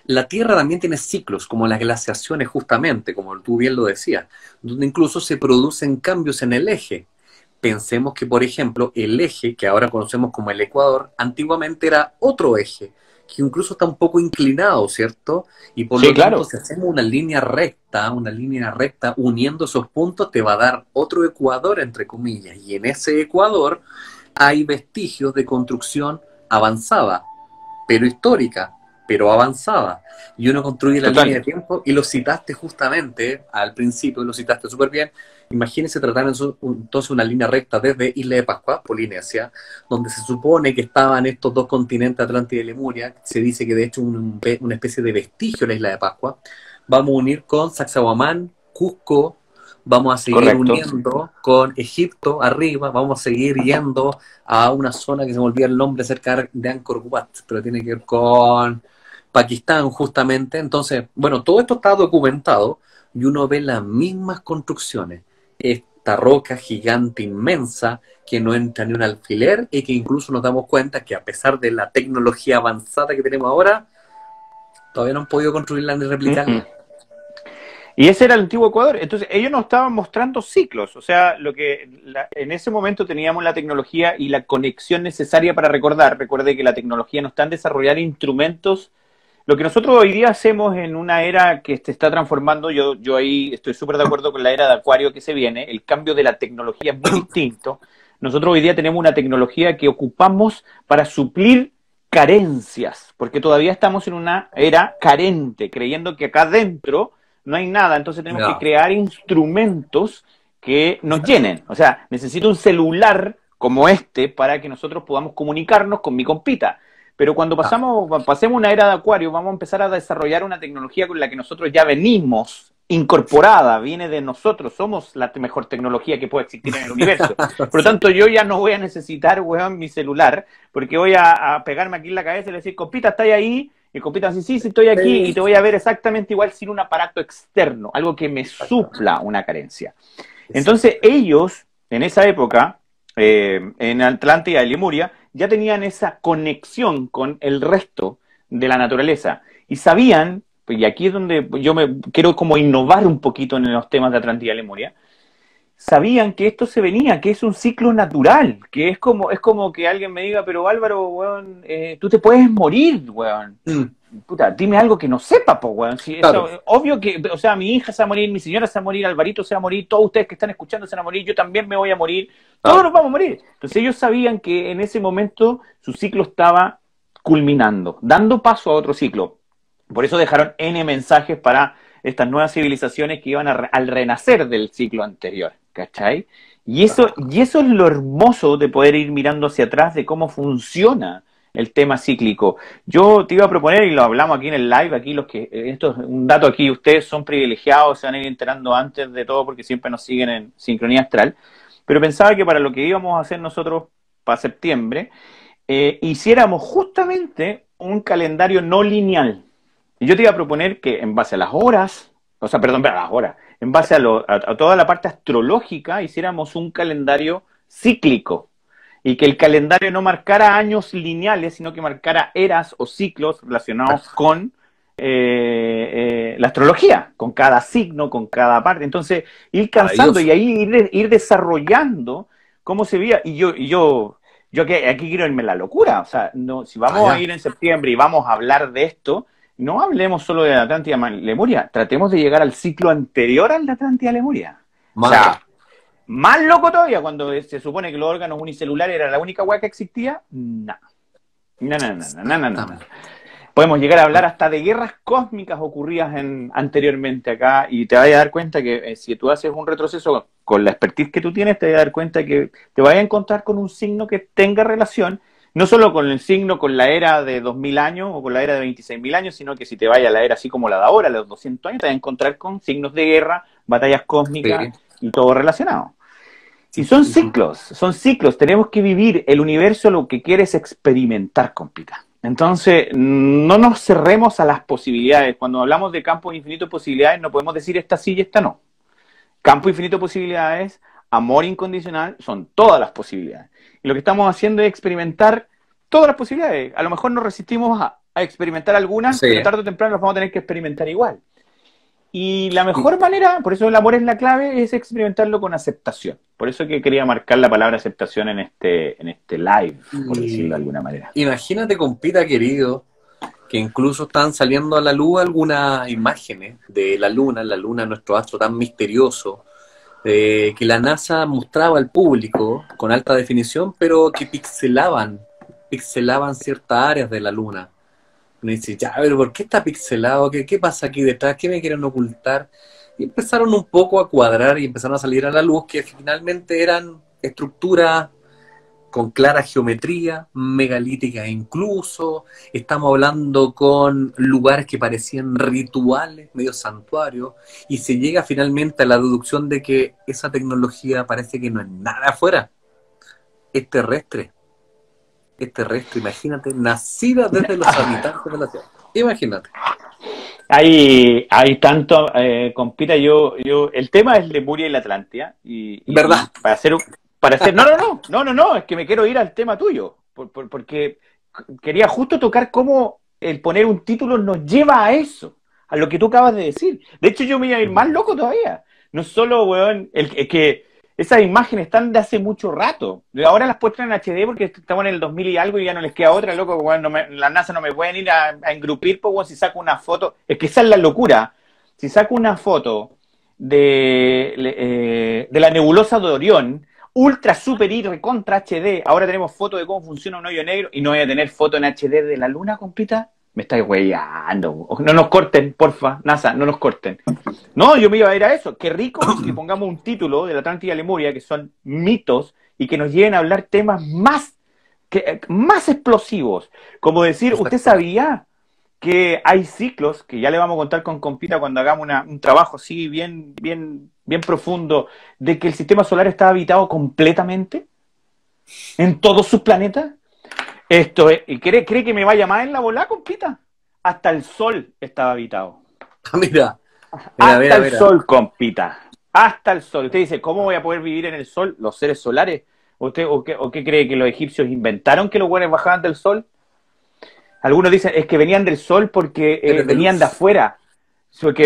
la Tierra también tiene ciclos, como las glaciaciones justamente, como tú bien lo decías, donde incluso se producen cambios en el eje. Pensemos que, por ejemplo, el eje que ahora conocemos como el Ecuador, antiguamente era otro eje, que incluso está un poco inclinado, ¿cierto? Y por lo tanto, si hacemos una línea recta uniendo esos puntos, te va a dar otro Ecuador, entre comillas. Y en ese Ecuador hay vestigios de construcción avanzada, pero histórica, pero avanzada. Y uno construye la línea de tiempo, y lo citaste justamente al principio, lo citaste súper bien. Imagínense tratar entonces una línea recta desde Isla de Pascua, Polinesia, donde se supone que estaban estos dos continentes, Atlántida y Lemuria. Se dice que de hecho una especie de vestigio de la Isla de Pascua. Vamos a unir con Sacsayhuamán, Cusco, vamos a seguir uniendo con Egipto arriba, vamos a seguir yendo a una zona que se me olvida el nombre, cerca de Angkor Wat, pero tiene que ver con Pakistán justamente. Entonces, bueno, todo esto está documentado y uno ve las mismas construcciones. Esta roca gigante inmensa que no entra ni un alfiler y que incluso nos damos cuenta que a pesar de la tecnología avanzada que tenemos ahora, todavía no han podido construirla ni replicarla. Y ese era el antiguo Ecuador. Entonces, ellos nos estaban mostrando ciclos. O sea, en ese momento teníamos la tecnología y la conexión necesaria para recordar. Recuerde que la tecnología no está en desarrollar instrumentos. Lo que nosotros hoy día hacemos en una era que se está transformando, yo ahí estoy súper de acuerdo con la era de Acuario que se viene, el cambio de la tecnología es muy distinto. Nosotros hoy día tenemos una tecnología que ocupamos para suplir carencias, porque todavía estamos en una era carente, creyendo que acá adentro no hay nada, entonces tenemos que crear instrumentos que nos llenen. O sea, necesito un celular como este para que nosotros podamos comunicarnos con mi compita. Pero cuando pasemos una era de Acuario, vamos a empezar a desarrollar una tecnología con la que nosotros ya venimos incorporada, viene de nosotros, somos la mejor tecnología que puede existir en el universo. Por lo tanto, yo ya no voy a necesitar, weón, mi celular, porque voy a pegarme aquí en la cabeza y decir, compita, ¿estás ahí? Y el compita dice, sí, estoy aquí, y te voy a ver exactamente igual sin un aparato externo, algo que me supla una carencia. Entonces, ellos, en esa época, en Atlántida y Lemuria, ya tenían esa conexión con el resto de la naturaleza. Y sabían, y aquí es donde yo me quiero como innovar un poquito en los temas de Atlántida y Lemuria, sabían que esto se venía, que es un ciclo natural, que es como que alguien me diga, pero Álvaro, weón, tú te puedes morir, weón. Puta, dime algo que no sepa, po, weón. Si claro. Eso, obvio que, o sea, mi hija se va a morir, mi señora se va a morir, Alvarito se va a morir, todos ustedes que están escuchando se van a morir, yo también me voy a morir, todos nos vamos a morir. Entonces ellos sabían que en ese momento su ciclo estaba culminando, dando paso a otro ciclo. Por eso dejaron N mensajes para estas nuevas civilizaciones que iban al renacer del ciclo anterior, ¿cachai? Y eso es lo hermoso de poder ir mirando hacia atrás de cómo funciona el tema cíclico. Yo te iba a proponer, y lo hablamos aquí en el live, aquí esto es un dato aquí, ustedes son privilegiados, se van a ir enterando antes de todo porque siempre nos siguen en Sincronía Astral, pero pensaba que para lo que íbamos a hacer nosotros para septiembre, hiciéramos justamente un calendario no lineal. Y yo te iba a proponer que en base a las horas, o sea, perdón, a las horas, en base a toda la parte astrológica, hiciéramos un calendario cíclico. Y que el calendario no marcara años lineales, sino que marcara eras o ciclos relacionados con la astrología, con cada signo, con cada parte. Entonces, ir cansando y ahí ir desarrollando cómo se veía. Y yo aquí quiero irme la locura. O sea, no, si vamos a ir en septiembre y vamos a hablar de esto, no hablemos solo de la Atlántida Lemuria, tratemos de llegar al ciclo anterior al de Atlántida Lemuria. O sea, más loco todavía, cuando se supone que los órganos unicelulares era la única hueá que existía. No. Podemos llegar a hablar hasta de guerras cósmicas ocurridas anteriormente acá, y te vas a dar cuenta que si tú haces un retroceso con la expertise que tú tienes, te vas a dar cuenta que te vas a encontrar con un signo que tenga relación, no solo con el signo, con la era de 2000 años o con la era de 26.000 años, sino que si te vayas a la era así como la de ahora, los 200 años, te vas a encontrar con signos de guerra, batallas cósmicas y todo relacionado. Y son ciclos, tenemos que vivir el universo, lo que quieres experimentar, compita. Entonces, no nos cerremos a las posibilidades. Cuando hablamos de campo infinito de posibilidades, no podemos decir esta sí y esta no. Campo infinito de posibilidades, amor incondicional, son todas las posibilidades. Y lo que estamos haciendo es experimentar todas las posibilidades. A lo mejor nos resistimos a experimentar algunas, pero tarde o temprano las vamos a tener que experimentar igual. Y la mejor manera, por eso el amor es la clave, es experimentarlo con aceptación. Por eso que quería marcar la palabra aceptación en este live, por decirlo de alguna manera. Imagínate, compita querido, que incluso están saliendo a la luz algunas imágenes de la luna, nuestro astro tan misterioso, que la NASA mostraba al público con alta definición, pero que pixelaban ciertas áreas de la luna. Me dice, ya, pero ¿por qué está pixelado? ¿Qué pasa aquí detrás? ¿Qué me quieren ocultar? Y empezaron un poco a cuadrar y empezaron a salir a la luz que finalmente eran estructuras con clara geometría, megalíticas incluso. Estamos hablando con lugares que parecían rituales, medio santuarios, y se llega finalmente a la deducción de que esa tecnología parece que no es nada afuera. Es terrestre, imagínate, nacida desde los habitantes de la Tierra. Imagínate. Hay tanto, compita, el tema es Lemuria y la Atlántida. ¿Verdad? No, es que me quiero ir al tema tuyo, porque quería justo tocar cómo el poner un título nos lleva a eso, a lo que tú acabas de decir. De hecho, yo me iba a ir más loco todavía. No solo, weón, es que esas imágenes están de hace mucho rato. Ahora las puestan en HD porque estamos en el 2000 y algo y ya no les queda otra, loco. Weón, la NASA no me pueden ir a engrupir, pues, weón, si saco una foto. Es que esa es la locura. Si saco una foto de la nebulosa de Orión, ultra, super, y recontra HD, ahora tenemos foto de cómo funciona un hoyo negro y no voy a tener foto en HD de la luna, compita. Me estáis weyando. No nos corten, porfa, NASA, no nos corten. No, yo me iba a ir a eso. Qué rico que pongamos un título de la Atlántida y la Lemuria, que son mitos, y que nos lleven a hablar temas más explosivos. Como decir, ¿usted sabía que hay ciclos, que ya le vamos a contar con compita cuando hagamos un trabajo así bien profundo, de que el sistema solar está habitado completamente en todos sus planetas? Esto es, ¿y cree que me vaya más en la bola, compita? Hasta el Sol estaba habitado. Mira, Hasta el Sol, compita. Hasta el Sol. Usted dice, ¿cómo voy a poder vivir en el Sol? ¿Los seres solares? ¿O qué cree que los egipcios inventaron que los buenos bajaban del Sol? Algunos dicen, es que venían del Sol porque venían de afuera. Porque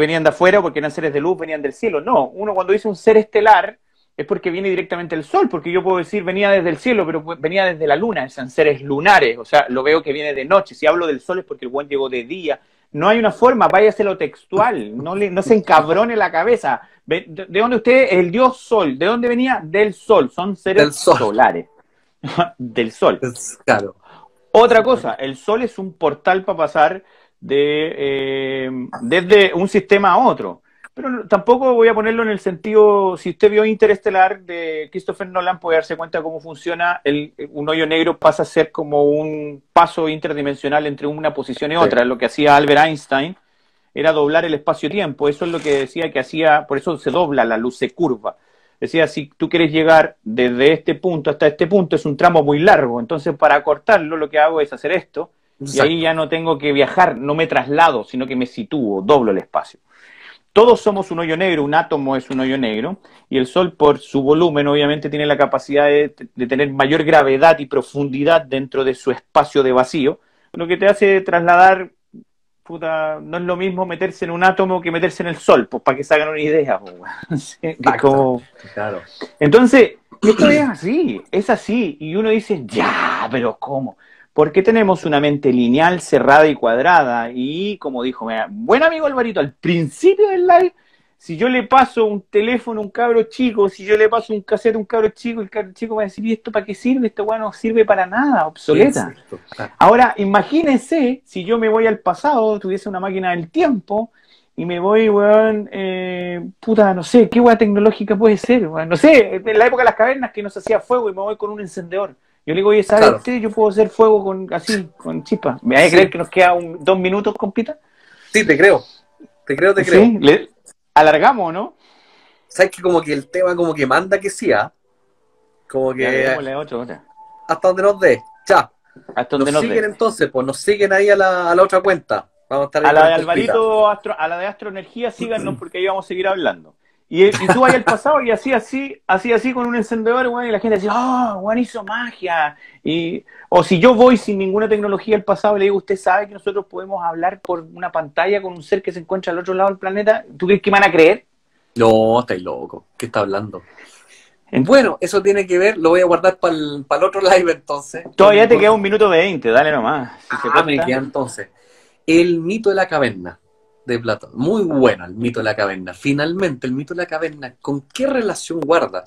venían de afuera o porque eran seres de luz, venían del cielo. No, uno cuando dice un ser estelar es porque viene directamente del Sol, porque yo puedo decir venía desde el cielo, pero venía desde la luna, son seres lunares, o sea, lo veo que viene de noche. Si hablo del Sol es porque el buen llegó de día. No hay una forma, váyase lo textual, no se encabrone la cabeza. ¿De dónde usted, el dios Sol, de dónde venía? Del Sol, son seres solares. Del Sol. Claro. Otra cosa, el Sol es un portal para pasar desde un sistema a otro. Pero tampoco voy a ponerlo en el sentido, si usted vio Interestelar de Christopher Nolan, puede darse cuenta de cómo funciona, un hoyo negro pasa a ser como un paso interdimensional entre una posición y otra. Sí. Lo que hacía Albert Einstein era doblar el espacio-tiempo, eso es lo que decía que hacía, por eso se dobla, la luz se curva. Decía, si tú quieres llegar desde este punto hasta este punto, es un tramo muy largo, entonces para acortarlo lo que hago es hacer esto, exacto, y ahí ya no tengo que viajar, no me traslado, sino que me sitúo, doblo el espacio. Todos somos un hoyo negro, un átomo es un hoyo negro, y el Sol, por su volumen, obviamente tiene la capacidad de tener mayor gravedad y profundidad dentro de su espacio de vacío, lo que te hace trasladar, puta, no es lo mismo meterse en un átomo que meterse en el Sol, pues para que se hagan una idea. Pues, como... Claro. Entonces, esto es así, y uno dice, ya, pero ¿cómo? Porque tenemos una mente lineal, cerrada y cuadrada. Y como dijo mi buen amigo Alvarito al principio del live, si yo le paso un teléfono a un cabro chico, si yo le paso un cassette a un cabro chico, el cabro chico va a decir, ¿y esto para qué sirve? Esto no sirve para nada, obsoleta. Ahora, imagínense si yo me voy al pasado, tuviese una máquina del tiempo, y me voy, weón, puta, no sé, ¿qué weá tecnológica puede ser? Weón? No sé, en la época de las cavernas que no se hacía fuego y me voy con un encendedor. Yo le digo, oye, ¿sabes usted? Yo puedo hacer fuego con chispa. ¿Me vas a creer que nos queda 2 minutos, compita? Sí, te creo. ¿Sí? ¿Alargamos, no? ¿Sabes que como que el tema como que manda que sí, como que... Ya, otra. Hasta donde nos dé. Ya. Hasta donde nos siguen entonces, pues nos siguen ahí a la otra cuenta. Vamos a estar ahí a la de Alvarito, a la de Astroenergía, síganos porque ahí vamos a seguir hablando. Y tú vas al pasado y así con un encendedor, güey, y la gente decía, Juan hizo magia. O si yo voy sin ninguna tecnología al pasado y le digo, ¿usted sabe que nosotros podemos hablar por una pantalla con un ser que se encuentra al otro lado del planeta? ¿Tú crees que me van a creer? No, estáis loco. ¿Qué está hablando? Bueno, eso tiene que ver, lo voy a guardar para el otro live entonces. Todavía te queda 1 minuto 20, dale nomás. Si me queda entonces. El mito de la caverna de Platón. Muy bueno el mito de la caverna. Finalmente, el mito de la caverna, ¿con qué relación guarda?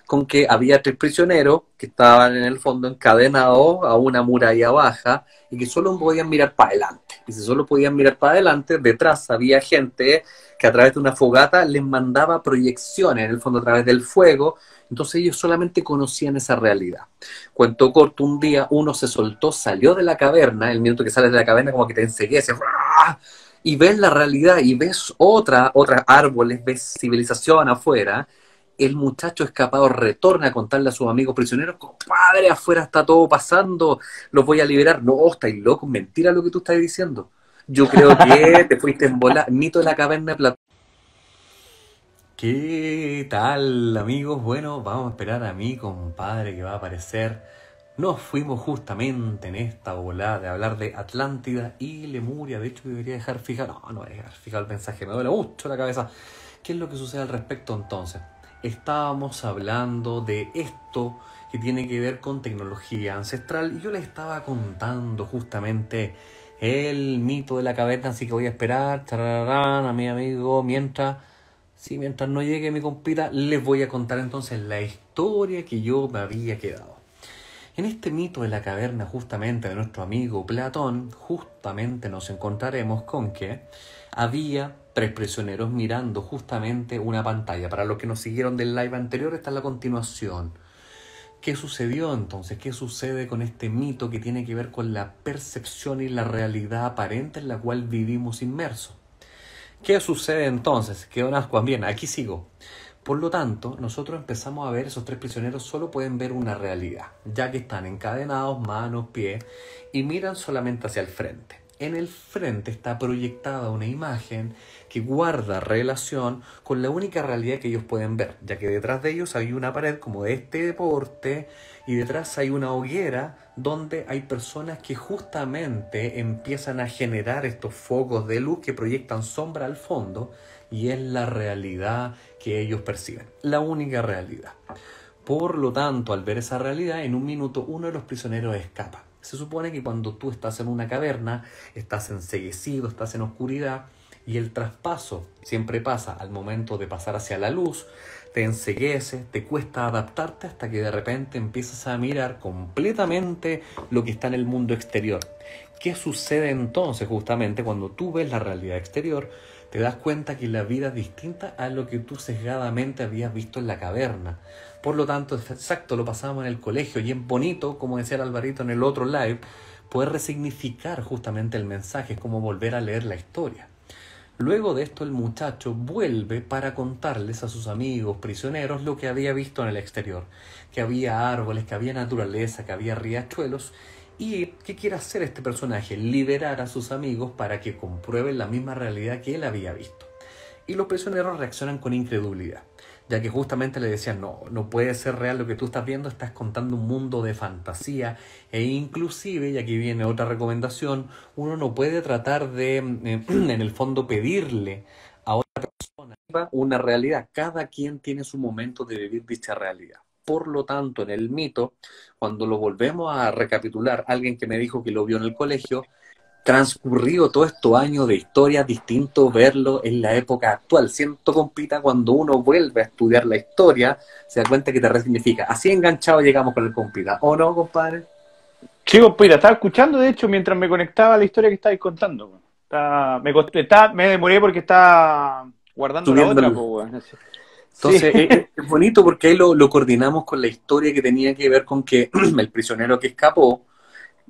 Con que había 3 prisioneros que estaban en el fondo encadenados a una muralla baja y que solo podían mirar para adelante. Y si solo podían mirar para adelante, detrás había gente que a través de una fogata les mandaba proyecciones, en el fondo a través del fuego. Entonces ellos solamente conocían esa realidad. Cuento corto, un día uno se soltó, salió de la caverna, el minuto que sales de la caverna como que te enseguece, y ves la realidad, y ves otros árboles, ves civilización afuera. El muchacho escapado retorna a contarle a sus amigos prisioneros, compadre, afuera está todo pasando, los voy a liberar. No, estáis locos, mentira lo que tú estás diciendo. Yo creo que te fuiste en bola. Mito de la caverna de Platón. ¿Qué tal, amigos? Bueno, vamos a esperar a mi compadre que va a aparecer nos fuimos justamente en esta volada de hablar de Atlántida y Lemuria. De hecho, debería dejar fijado, no voy a dejar fijado el mensaje, me duele mucho la cabeza. ¿Qué es lo que sucede al respecto entonces? Estábamos hablando de esto que tiene que ver con tecnología ancestral y yo les estaba contando justamente el mito de la caverna, así que voy a esperar tararán, a mi amigo mientras no llegue mi compita, les voy a contar entonces la historia que yo me había quedado. En este mito de la caverna justamente de nuestro amigo Platón, justamente nos encontraremos con que había 3 prisioneros mirando justamente una pantalla. Para los que nos siguieron del live anterior, esta es la continuación. ¿Qué sucedió entonces? ¿Qué sucede con este mito que tiene que ver con la percepción y la realidad aparente en la cual vivimos inmersos? ¿Qué sucede entonces? ¿Qué don Ascuas? Bien, aquí sigo. Por lo tanto, nosotros empezamos a ver, esos 3 prisioneros solo pueden ver una realidad, ya que están encadenados, manos, pies, y miran solamente hacia el frente. En el frente está proyectada una imagen que guarda relación con la única realidad que ellos pueden ver, ya que detrás de ellos hay una pared como de este deporte y detrás hay una hoguera donde hay personas que justamente empiezan a generar estos focos de luz que proyectan sombra al fondo y es la realidad que ellos perciben, la única realidad. Por lo tanto, al ver esa realidad, en un minuto uno de los prisioneros escapa. Se supone que cuando tú estás en una caverna, estás enceguecido, estás en oscuridad, y el traspaso siempre pasa al momento de pasar hacia la luz, te encegueces, te cuesta adaptarte hasta que de repente empiezas a mirar completamente lo que está en el mundo exterior. ¿Qué sucede entonces justamente cuando tú ves la realidad exterior? Te das cuenta que la vida es distinta a lo que tú sesgadamente habías visto en la caverna. Por lo tanto, exacto, lo pasábamos en el colegio y es bonito, como decía el Alvarito en el otro live, poder resignificar justamente el mensaje, es como volver a leer la historia. Luego de esto el muchacho vuelve para contarles a sus amigos prisioneros lo que había visto en el exterior, que había árboles, que había naturaleza, que había riachuelos. ¿Y qué quiere hacer este personaje? Liberar a sus amigos para que comprueben la misma realidad que él había visto. Y los prisioneros reaccionan con incredulidad, ya que justamente le decían, no puede ser real lo que tú estás viendo, estás contando un mundo de fantasía, e inclusive, y aquí viene otra recomendación, uno no puede tratar de, en el fondo, pedirle a otra persona una realidad. Cada quien tiene su momento de vivir dicha realidad. Por lo tanto, en el mito, cuando lo volvemos a recapitular, alguien que me dijo que lo vio en el colegio, transcurrido todos estos años de historia, distinto verlo en la época actual. Siento, compita, cuando uno vuelve a estudiar la historia, se da cuenta que te resignifica. Así enganchado llegamos con el compita. ¿O no, compadre? Sí, compita, estaba escuchando, de hecho, mientras me conectaba a la historia que estabais contando. Me demoré porque estaba guardando la Subiendo otra, el... pues, bueno. Entonces, Sí. es bonito porque ahí lo coordinamos con la historia que tenía que ver con que el prisionero que escapó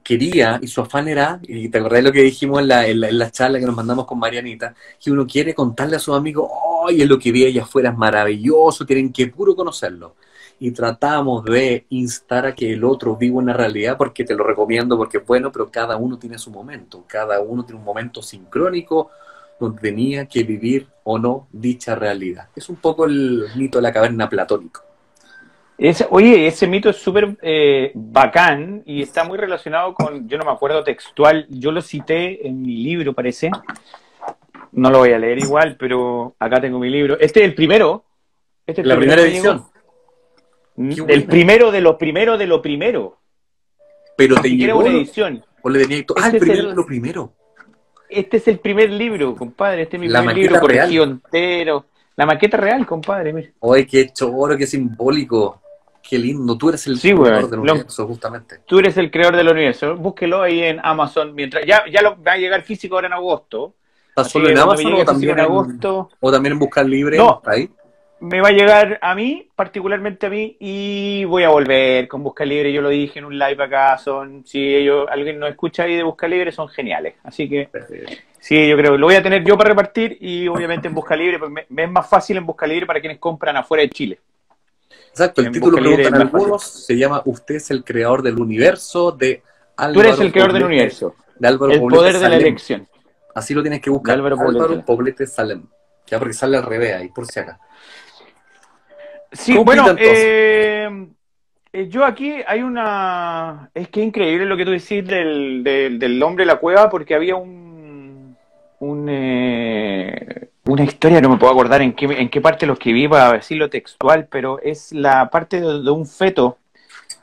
quería, y su afán era, y te acordás de lo que dijimos en la charla que nos mandamos con Marianita, que uno quiere contarle a sus amigos, oye, lo que vi allá afuera es maravilloso, tienen que puro conocerlo. Y tratamos de instar a que el otro viva una realidad, porque te lo recomiendo, porque es bueno, pero cada uno tiene su momento, cada uno tiene un momento sincrónico donde tenía que vivir o no dicha realidad. Es un poco el mito de la caverna platónico. Oye, ese mito es súper bacán y está muy relacionado con, yo no me acuerdo textual, yo lo cité en mi libro, parece. No lo voy a leer igual, pero acá tengo mi libro. Este es el primero. Este es el La primero primera que me edición. llegó. El primero de lo primero de lo primero. Pero Ni te siquiera llegó, una edición. o le tenía todo. Ah, el Este es primero de lo primero. Este es el primer libro, compadre. Este es mi La primer libro, maqueta corregido real. entero. La maqueta real, compadre. Mira. Oye, qué choro, qué simbólico. Qué lindo. Tú eres el Sí, creador del weón. universo, justamente. Tú eres el creador del universo. Búsquelo ahí en Amazon. Mientras ya va a llegar físico ahora en agosto. ¿Estás Así solo que en cuando me Amazon llegue físico en agosto. o también en Buscar Libre? No, Ahí. me va a llegar a mí, particularmente a mí, y voy a volver con Busca Libre. Yo lo dije en un live acá. Si alguien nos escucha ahí de Busca Libre, son geniales. Así que sí, yo creo que lo voy a tener yo para repartir y obviamente en Busca Libre, pues me es más fácil en Busca Libre para quienes compran afuera de Chile. Exacto, el En título, Busca Libre es preguntan más fácil. algunos, se llama Usted es el creador del universo, de Tú eres el Álvaro creador del Poblete, universo. de Álvaro El Poblete poder de la Salem. elección. Así lo tienes que De buscar, Álvaro Álvaro Poblete. Poblete Salem. Ya, porque sale al revés ahí, por si acá. Sí, Compita bueno, entonces. Yo aquí hay una... Es que es increíble lo que tú decís del hombre de la cueva, porque había una historia, no me puedo acordar en qué parte lo escribí para decirlo textual, pero es la parte de un feto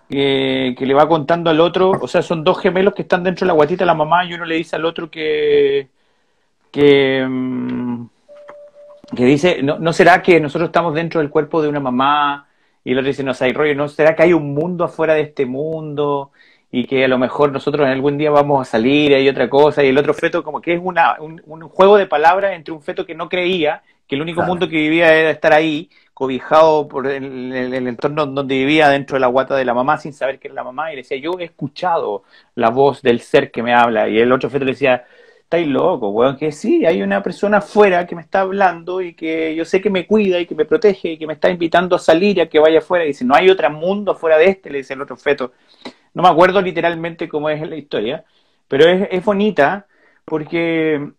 que le va contando al otro, o sea, son dos gemelos que están dentro de la guatita de la mamá y uno le dice al otro que, mm, que dice, ¿no será que nosotros estamos dentro del cuerpo de una mamá? Y el otro dice, no sé, rollo, ¿no será que hay un mundo afuera de este mundo? Y que a lo mejor nosotros en algún día vamos a salir y hay otra cosa. Y el otro feto como que es un juego de palabras entre un feto que no creía que el único Claro. mundo que vivía era estar ahí, cobijado por el entorno donde vivía, dentro de la guata de la mamá, sin saber que era la mamá. Y le decía, yo he escuchado la voz del ser que me habla. Y el otro feto le decía, estáis loco, weón, que sí, hay una persona afuera que me está hablando y que yo sé que me cuida y que me protege y que me está invitando a salir y a que vaya afuera. Y dice, no hay otro mundo afuera de este, le dice el otro feto. No me acuerdo literalmente cómo es la historia, pero es bonita porque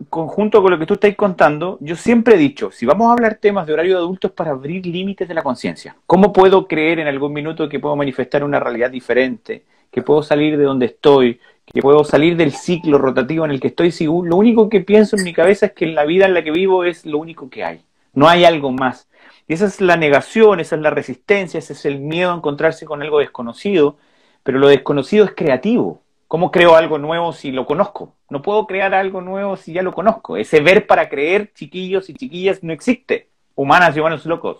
conjunto con lo que tú estás contando, yo siempre he dicho, si vamos a hablar temas de horario de adultos para abrir límites de la conciencia, ¿cómo puedo creer en algún minuto que puedo manifestar una realidad diferente, que puedo salir de donde estoy, que puedo salir del ciclo rotativo en el que estoy? Si lo único que pienso en mi cabeza es que la vida en la que vivo es lo único que hay, no hay algo más. Y esa es la negación, esa es la resistencia, ese es el miedo a encontrarse con algo desconocido, pero lo desconocido es creativo. ¿Cómo creo algo nuevo si lo conozco? No puedo crear algo nuevo si ya lo conozco. Ese ver para creer, chiquillos y chiquillas, no existe. Humanas y humanos locos.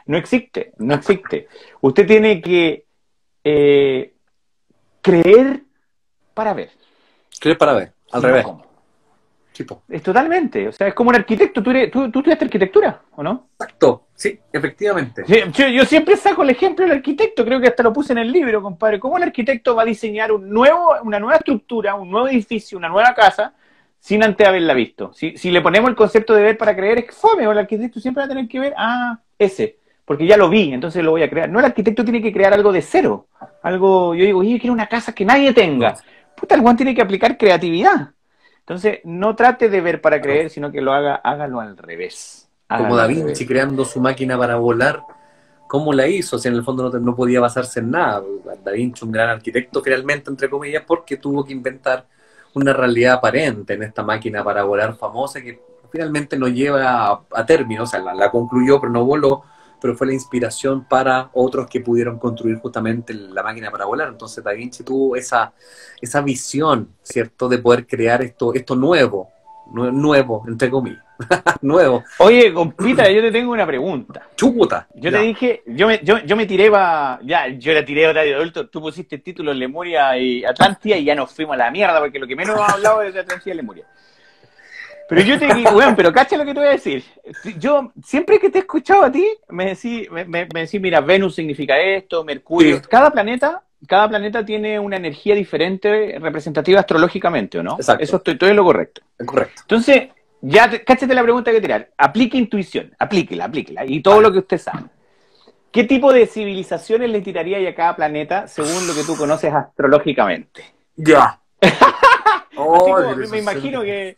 No existe, no existe. Usted tiene que eh, creer para ver, ¿Qué para ver? Al no revés. cómo. Tipo. Es totalmente, o sea, es como un arquitecto. ¿Tú estudiaste arquitectura, o no? Exacto. Sí, efectivamente. Sí, yo siempre saco el ejemplo del arquitecto, creo que hasta lo puse en el libro, compadre. ¿Cómo el arquitecto va a diseñar una nueva estructura, un nuevo edificio, una nueva casa, sin antes haberla visto? Si le ponemos el concepto de ver para creer, es que fome, o el arquitecto siempre va a tener que ver, ese, porque ya lo vi, entonces lo voy a crear. No, el arquitecto tiene que crear algo de cero. Algo, yo digo, yo quiero una casa que nadie tenga. Puta, el Juan tiene que aplicar creatividad. Entonces, no trate de ver para Claro. creer, sino que hágalo al revés. Como Hágalo Da al revés. Vinci creando su máquina para volar, ¿cómo la hizo? Si en el fondo no podía basarse en nada. Da Vinci, un gran arquitecto, finalmente, entre comillas, porque tuvo que inventar una realidad aparente en esta máquina para volar famosa que finalmente no lleva a término, o sea, la concluyó, pero no voló, pero fue la inspiración para otros que pudieron construir justamente la máquina para volar. Entonces Da Vinci tuvo esa visión, ¿cierto?, de poder crear esto nuevo, entre comillas, nuevo. Oye, compita, yo te tengo una pregunta. Chuputa, Yo te ya. dije, yo me tiré para. Ya, yo la tiré a horario adulto. Tú pusiste el título Lemuria y Atlántida y ya nos fuimos a la mierda porque lo que menos hemos hablado es de Atlántida y Lemuria. Pero yo te digo, bueno, pero cacha lo que te voy a decir. Yo, siempre que te he escuchado a ti, me decís, mira, Venus significa esto, Mercurio. Sí, Cada planeta tiene una energía diferente representativa astrológicamente, ¿o no? exacto, Eso estoy en lo correcto. es correcto. Entonces, cáchate la pregunta que tirar. Aplique intuición, aplíquela. Y todo Vale. lo que usted sabe. ¿Qué tipo de civilizaciones le tiraría a cada planeta según lo que tú conoces astrológicamente? Ya. Así Oh, como pero eso me imagino que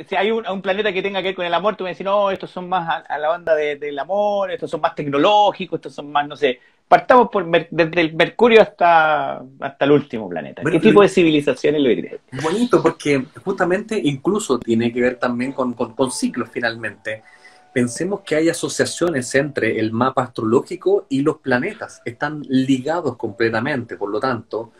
si hay un planeta que tenga que ver con el amor, tú me decís, no, estos son más a la banda del amor, estos son más tecnológicos, estos son más, no sé. Partamos desde el Mercurio hasta el último planeta. bueno, ¿Qué tipo de civilizaciones le dirías? bonito porque justamente incluso tiene que ver también con ciclos finalmente. Pensemos que hay asociaciones entre el mapa astrológico y los planetas, están ligados completamente, por lo tanto,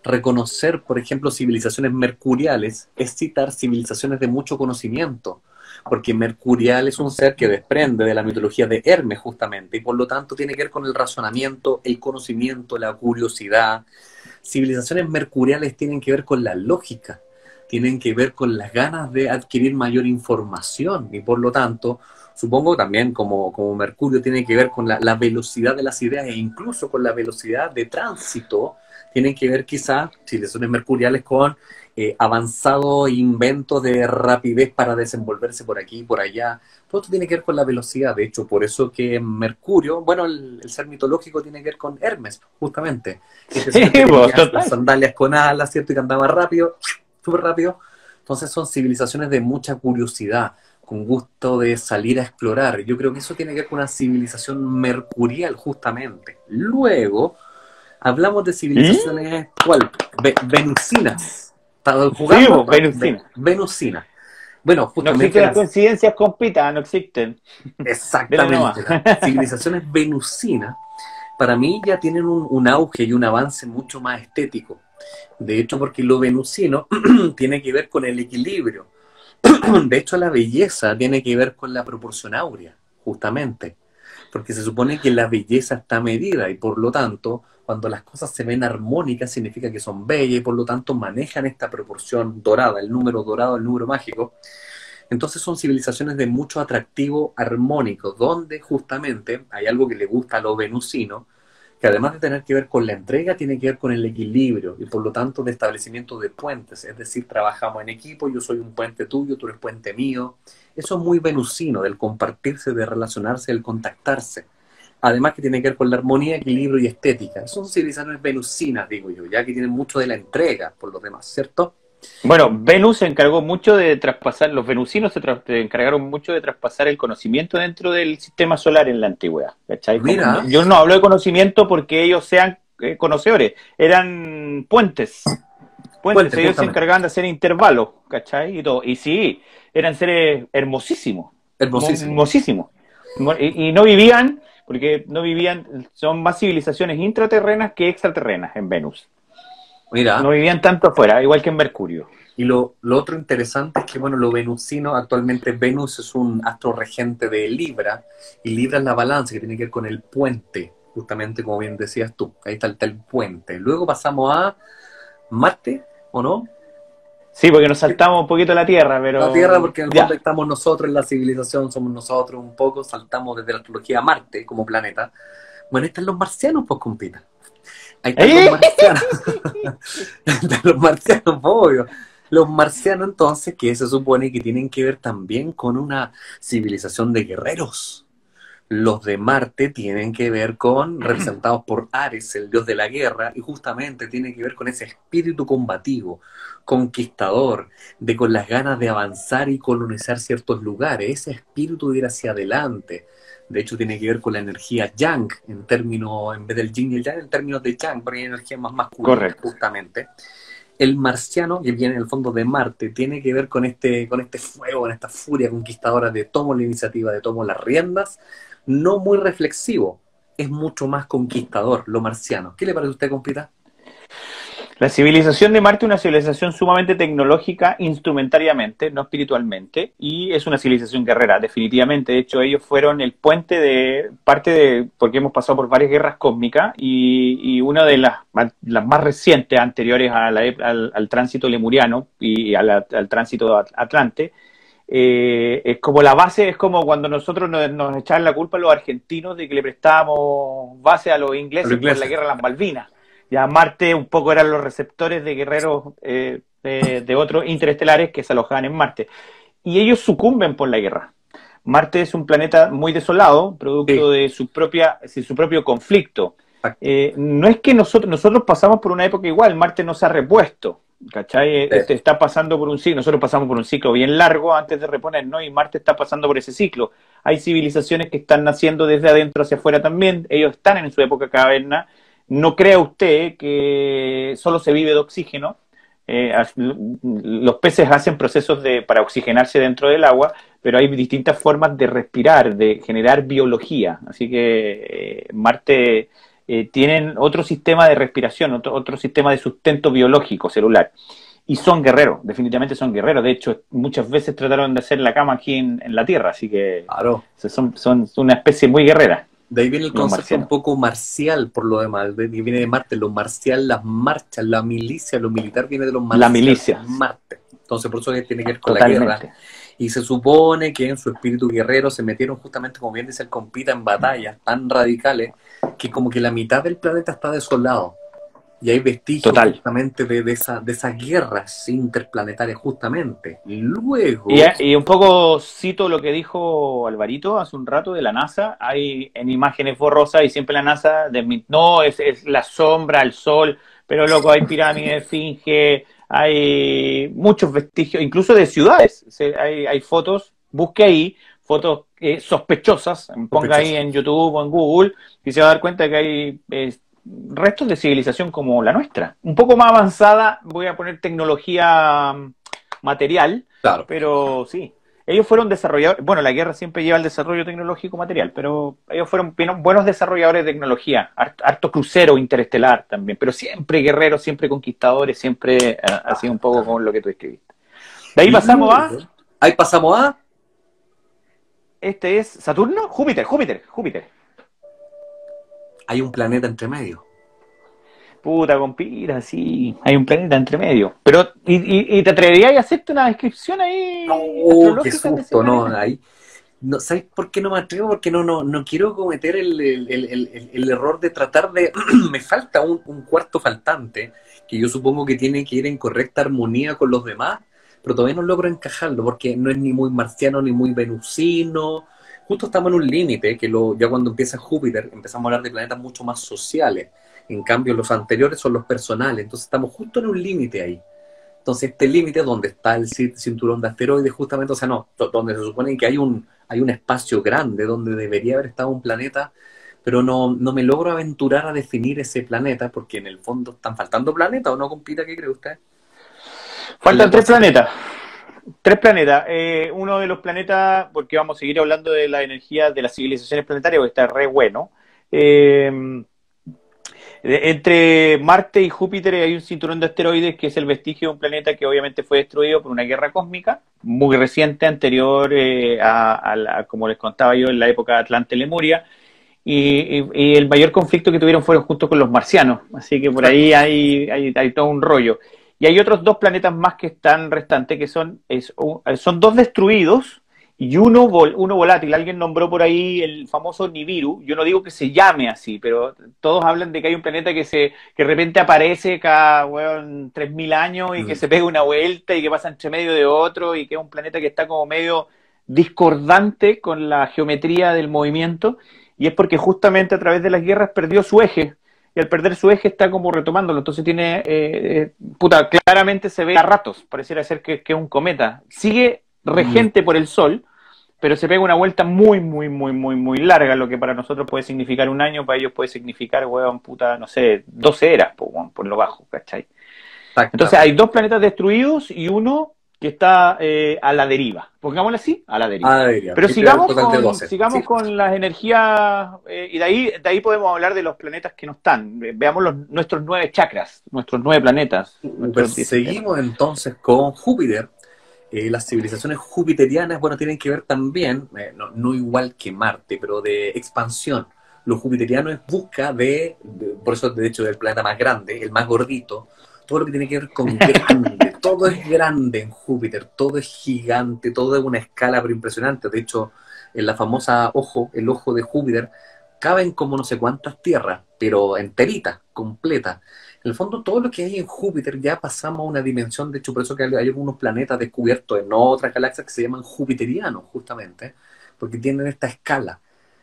reconocer, por ejemplo, civilizaciones mercuriales es citar civilizaciones de mucho conocimiento, porque Mercurial es un ser que desprende de la mitología de Hermes justamente, y por lo tanto tiene que ver con el razonamiento, el conocimiento, la curiosidad. Civilizaciones mercuriales tienen que ver con la lógica, tienen que ver con las ganas de adquirir mayor información, y por lo tanto, supongo también como Mercurio tiene que ver con la velocidad de las ideas e incluso con la velocidad de tránsito, tienen que ver quizás civilizaciones mercuriales con avanzados inventos de rapidez para desenvolverse por aquí y por allá. Todo esto tiene que ver con la velocidad. De hecho, por eso que Mercurio, bueno, el ser mitológico tiene que ver con Hermes, justamente. Ese ser que tenía las sandalias con alas, ¿cierto? Y que andaba rápido, súper rápido. Entonces son civilizaciones de mucha curiosidad, con gusto de salir a explorar. Yo creo que eso tiene que ver con una civilización mercurial, justamente. Luego Hablamos de civilizaciones, ¿cuál? Venusinas. ¿Estás Sí, jugando? Venusina. Venusinas. Bueno, No justamente existen las coincidencias, compita, no existen. Dele nomás. exactamente, las civilizaciones venusinas, para mí ya tienen un auge y un avance mucho más estético. De hecho, porque lo venusino tiene que ver con el equilibrio. De hecho, la belleza tiene que ver con la proporción áurea, justamente. Porque se supone que la belleza está medida y por lo tanto, cuando las cosas se ven armónicas, significa que son bellas y por lo tanto manejan esta proporción dorada, el número dorado, el número mágico. Entonces son civilizaciones de mucho atractivo armónico, donde justamente hay algo que le gusta a los venusinos, que además de tener que ver con la entrega, tiene que ver con el equilibrio y por lo tanto de establecimiento de puentes, es decir, trabajamos en equipo, yo soy un puente tuyo, tú eres puente mío. Eso es muy venusino, del compartirse, de relacionarse, del contactarse. Además que tiene que ver con la armonía, equilibrio y estética. Son civilizaciones venusinas, digo yo, ya que tienen mucho de la entrega por los demás, ¿cierto? Bueno, Venus se encargó mucho de traspasar, los venusinos se encargaron mucho de traspasar el conocimiento dentro del sistema solar en la antigüedad, ¿cachai? Mira, Yo no hablo de conocimiento porque ellos sean conocedores, eran puentes, puente, ellos se justamente. encargaban de hacer intervalos, ¿cachai? Y todo, y sí, eran seres hermosísimos, Hermosísimo. hermosísimos, y no vivían, porque no vivían, son más civilizaciones intraterrenas que extraterrenas en Venus. No Mira, vivían tanto afuera, igual que en Mercurio. y lo otro interesante es que, bueno, lo venusino, actualmente Venus es un astro regente de Libra, y Libra es la balanza que tiene que ver con el puente, justamente como bien decías tú, ahí está el puente. Luego pasamos a Marte, ¿o no? Sí, porque nos saltamos un poquito la Tierra, La Tierra, pero porque en el fondo ya. estamos nosotros, en la civilización somos nosotros un poco, saltamos desde la astrología a Marte como planeta. Bueno, ahí están los marcianos, pues, compita. Ahí están los ¡Eh! marcianos. Ahí están los marcianos, obvio. Los marcianos, entonces, que se supone que tienen que ver también con una civilización de guerreros. Los de Marte tienen que ver con, representados por Ares, el dios de la guerra, y justamente tiene que ver con ese espíritu combativo, conquistador, de con las ganas de avanzar y colonizar ciertos lugares, ese espíritu de ir hacia adelante. De hecho, tiene que ver con la energía yang, en términos, en vez del yin y el yang, en términos de yang, porque hay energía más masculina, Correcto. justamente. El marciano, que viene en el fondo de Marte, tiene que ver con este fuego, con esta furia conquistadora de tomo la iniciativa, de tomo las riendas, no muy reflexivo, es mucho más conquistador, lo marciano. ¿Qué le parece a usted, compita? La civilización de Marte es una civilización sumamente tecnológica, instrumentariamente, no espiritualmente, y es una civilización guerrera, definitivamente. De hecho, ellos fueron el puente de parte de, porque hemos pasado por varias guerras cósmicas, y una de las más recientes, anteriores a al tránsito lemuriano y al tránsito atlante, es como la base, es como cuando nosotros nos echaban la culpa a los argentinos de que le prestábamos base a los A lo ingleses por la inglés. guerra de las Malvinas. Ya Marte un poco eran los receptores de guerreros de otros interestelares que se alojaban en Marte. Y ellos sucumben por la guerra. Marte es un planeta muy desolado, producto Sí, de su propio conflicto. exacto. No es que nosotros pasamos por una época igual, Marte no se ha repuesto, ¿cachai? Sí. Está pasando por un ciclo, nosotros pasamos por un ciclo bien largo antes de reponernos y Marte está pasando por ese ciclo. Hay civilizaciones que están naciendo desde adentro hacia afuera también, ellos están en su época caverna. No crea usted que solo se vive de oxígeno. Los peces hacen procesos para oxigenarse dentro del agua, pero hay distintas formas de respirar, de generar biología. Así que Marte tienen otro sistema de respiración, otro sistema de sustento biológico celular. Y son guerreros, definitivamente son guerreros. De hecho, muchas veces trataron de hacer la cama aquí en la Tierra, así que Claro. son una especie muy guerrera, De ahí viene el los concepto un marcianos. poco marcial, por lo demás, que viene de Marte, lo marcial, las marchas, la milicia, lo militar viene de los La marciales, milicia, Marte. Entonces, por eso que tiene que ver con la guerra. totalmente. Y se supone que en su espíritu guerrero se metieron justamente, como bien dice el compita, en batallas tan radicales que como que la mitad del planeta está desolado. Y hay vestigios Total. justamente de esas guerras interplanetarias justamente. Y luego, Y un poco cito lo que dijo Alvarito hace un rato de la NASA. Hay en imágenes borrosas y siempre la NASA no, es la sombra, el sol, pero loco, hay pirámides, esfinge, hay muchos vestigios, incluso de ciudades. Hay fotos, busque ahí, fotos sospechosas, ponga ahí sospechoso. en YouTube o en Google y se va a dar cuenta que hay restos de civilización como la nuestra. Un poco más avanzada, voy a poner tecnología material, Claro. pero sí. Ellos fueron desarrolladores, bueno, la guerra siempre lleva al desarrollo tecnológico material, pero ellos fueron buenos desarrolladores de tecnología, harto crucero interestelar también, pero siempre guerreros, siempre conquistadores, siempre ha sido un poco con lo que tú escribiste. De ahí pasamos a... Ahí pasamos a... Este es Saturno, Júpiter. Hay un planeta entre medio. Puta, compira, sí, hay un planeta entre medio. Pero, ¿y te atreverías a hacerte una descripción ahí ¡Oh, qué astrológica de ese susto! No, planeta? ahí... No, ¿sabes por qué no me atrevo? Porque no quiero cometer el error de tratar de... Me falta un cuarto faltante, que yo supongo que tiene que ir en correcta armonía con los demás, pero todavía no logro encajarlo, porque no es ni muy marciano ni muy venusino. Justo estamos en un límite, que ya cuando empieza Júpiter empezamos a hablar de planetas mucho más sociales. En cambio, los anteriores son los personales, entonces estamos justo en un límite ahí. Entonces, este límite es donde está el cinturón de asteroides, justamente, o sea, no, donde se supone que hay un espacio grande donde debería haber estado un planeta, pero no me logro aventurar a definir ese planeta, porque en el fondo están faltando planetas, ¿o no, compita? ¿Qué cree usted? Faltan tres planetas. Tres planetas. Uno de los planetas, porque vamos a seguir hablando de la energía de las civilizaciones planetarias, porque está re bueno. Entre Marte y Júpiter hay un cinturón de asteroides que es el vestigio de un planeta que obviamente fue destruido por una guerra cósmica muy reciente, anterior como les contaba yo, en la época de Atlante-Lemuria. Y el mayor conflicto que tuvieron fueron justo con los marcianos. Así que por ahí hay todo un rollo. Y hay otros dos planetas más que están restantes, que son dos destruidos y uno volátil. Alguien nombró por ahí el famoso Nibiru. Yo no digo que se llame así, pero todos hablan de que hay un planeta que de repente aparece cada 3.000 años y que se pega una vuelta y que pasa entre medio de otro y que es un planeta que está como medio discordante con la geometría del movimiento. Y es porque justamente a través de las guerras perdió su eje. Y al perder su eje está como retomándolo. Entonces claramente se ve a ratos. Pareciera ser que es un cometa. Sigue regente por el Sol, pero se pega una vuelta muy, muy, muy, muy, muy larga. Lo que para nosotros puede significar un año, para ellos puede significar, no sé, 12 eras, por lo bajo, ¿cachai? Entonces hay dos planetas destruidos y uno que está a la deriva. Pongámoslo así, a la deriva. Pero sigamos con las energías, y de ahí podemos hablar de los planetas que no están. Veamos nuestros 9 chakras, nuestros 9 planetas. Seguimos entonces con Júpiter. Las civilizaciones jupiterianas, bueno, tienen que ver también, no igual que Marte, pero de expansión. Lo jupiteriano es busca por eso de hecho del planeta más grande, el más gordito, todo lo que tiene que ver con grande, todo es grande en Júpiter, todo es gigante, todo es una escala pero impresionante. De hecho, en la famosa el ojo de Júpiter, caben como no sé cuántas tierras, pero enteritas, completas. En el fondo, todo lo que hay en Júpiter ya pasamos a una dimensión, de hecho, por eso que hay algunos planetas descubiertos en otras galaxias que se llaman jupiterianos, justamente, porque tienen esta escala.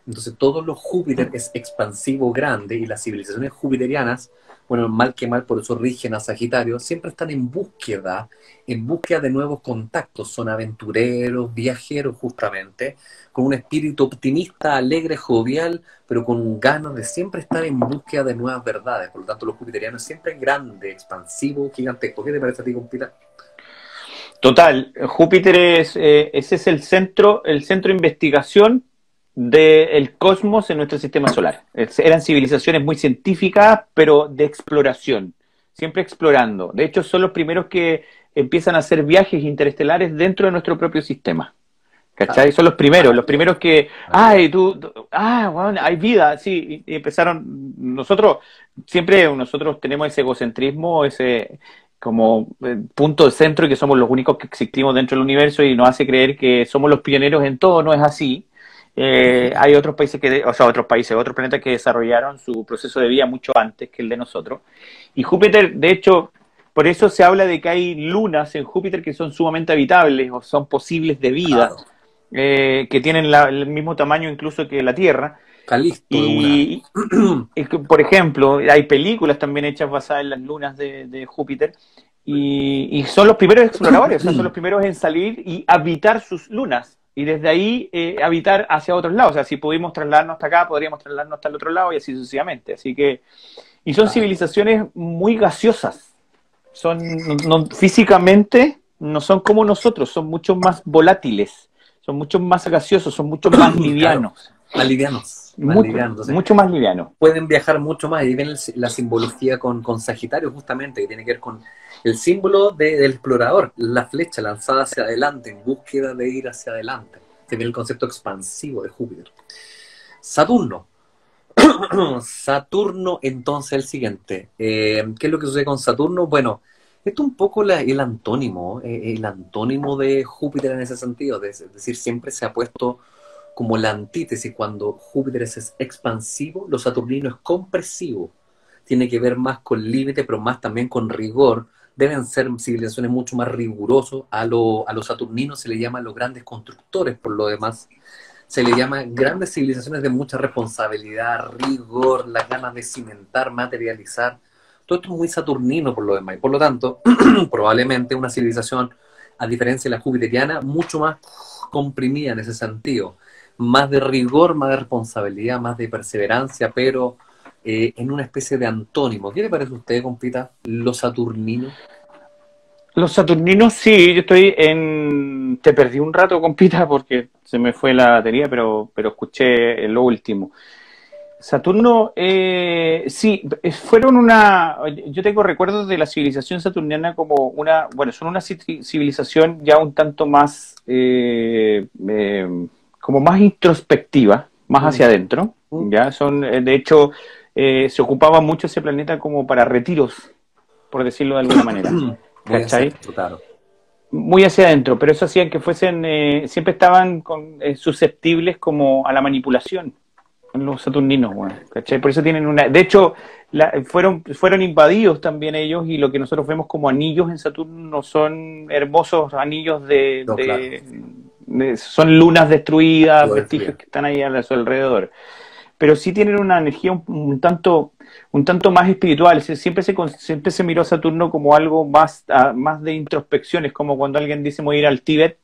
Entonces, todo lo Júpiter es expansivo, grande, y las civilizaciones jupiterianas, bueno, mal que mal, por eso rigen a Sagitario, siempre están en búsqueda de nuevos contactos, son aventureros, viajeros justamente, con un espíritu optimista, alegre, jovial, pero con ganas de siempre estar en búsqueda de nuevas verdades. Por lo tanto, los jupiterianos siempre grande, expansivo, gigantesco. ¿Qué te parece a ti, compita? Total, Júpiter ese es el centro de investigación del cosmos en nuestro sistema solar. Eran civilizaciones muy científicas, pero de exploración, siempre explorando. De hecho, son los primeros que empiezan a hacer viajes interestelares dentro de nuestro propio sistema. ¿Cachai? Son los primeros que, bueno, hay vida, sí, y empezaron, nosotros tenemos ese egocentrismo, ese como punto de centro y que somos los únicos que existimos dentro del universo y nos hace creer que somos los pioneros en todo, no es así. Hay otros otros planetas que desarrollaron su proceso de vida mucho antes que el de nosotros. Y Júpiter, de hecho, por eso se habla de que hay lunas en Júpiter que son sumamente habitables o son posibles de vida. Claro. Que tienen el mismo tamaño incluso que la Tierra. Calisto y, por ejemplo, hay películas también hechas basadas en las lunas de Júpiter y son los primeros exploradores, o sea, son los primeros en salir y habitar sus lunas y desde ahí habitar hacia otros lados. O sea, si pudimos trasladarnos hasta acá, podríamos trasladarnos hasta el otro lado y así sucesivamente. Así que Y son civilizaciones muy gaseosas. Físicamente no son como nosotros, son mucho más volátiles, son mucho más gaseosos, son mucho más Claro, livianos. más livianos, más livianos. Entonces, Mucho más livianos. pueden viajar mucho más. Y ven la simbología con Sagitario, justamente, que tiene que ver con el símbolo del explorador, la flecha lanzada hacia adelante, en búsqueda de ir hacia adelante. Se viene el concepto expansivo de Júpiter. Saturno. Saturno, entonces, el siguiente. ¿Qué es lo que sucede con Saturno? Bueno, esto es un poco el antónimo de Júpiter en ese sentido. Es decir, siempre se ha puesto como la antítesis. Cuando Júpiter es expansivo, lo saturnino es compresivo. Tiene que ver más con límite, pero más también con rigor. Deben ser civilizaciones mucho más rigurosos. A los saturninos se le llaman los grandes constructores, por lo demás. Se le llama grandes civilizaciones de mucha responsabilidad, rigor, las ganas de cimentar, materializar. Todo esto es muy saturnino por lo demás. Y por lo tanto, probablemente una civilización, a diferencia de la jupiteriana, mucho más comprimida en ese sentido. Más de rigor, más de responsabilidad, más de perseverancia, pero en una especie de antónimo. ¿Qué le parece a usted, compita, los saturninos? Los saturninos, sí, yo estoy en... Te perdí un rato, compita, porque se me fue la batería, pero escuché lo último. Saturno, sí, fueron una... Yo tengo recuerdos de la civilización saturniana como una... Bueno, son una civilización ya un tanto más... como más introspectiva, más hacia adentro, ¿ya? Son, de hecho, se ocupaba mucho ese planeta como para retiros, por decirlo de alguna manera. ¿Cachai? Claro. Muy hacia adentro, pero eso hacían que fuesen, siempre estaban susceptibles como a la manipulación, los saturninos, bueno, ¿cachai? Por eso tienen una... De hecho, fueron invadidos también ellos, y lo que nosotros vemos como anillos en Saturno son hermosos anillos No, claro. son lunas destruidas, vestigios que están ahí a su alrededor. Pero sí tienen una energía un tanto más espiritual. Siempre se miró a Saturno como algo más de introspección. Es como cuando alguien dice voy a ir al Tíbet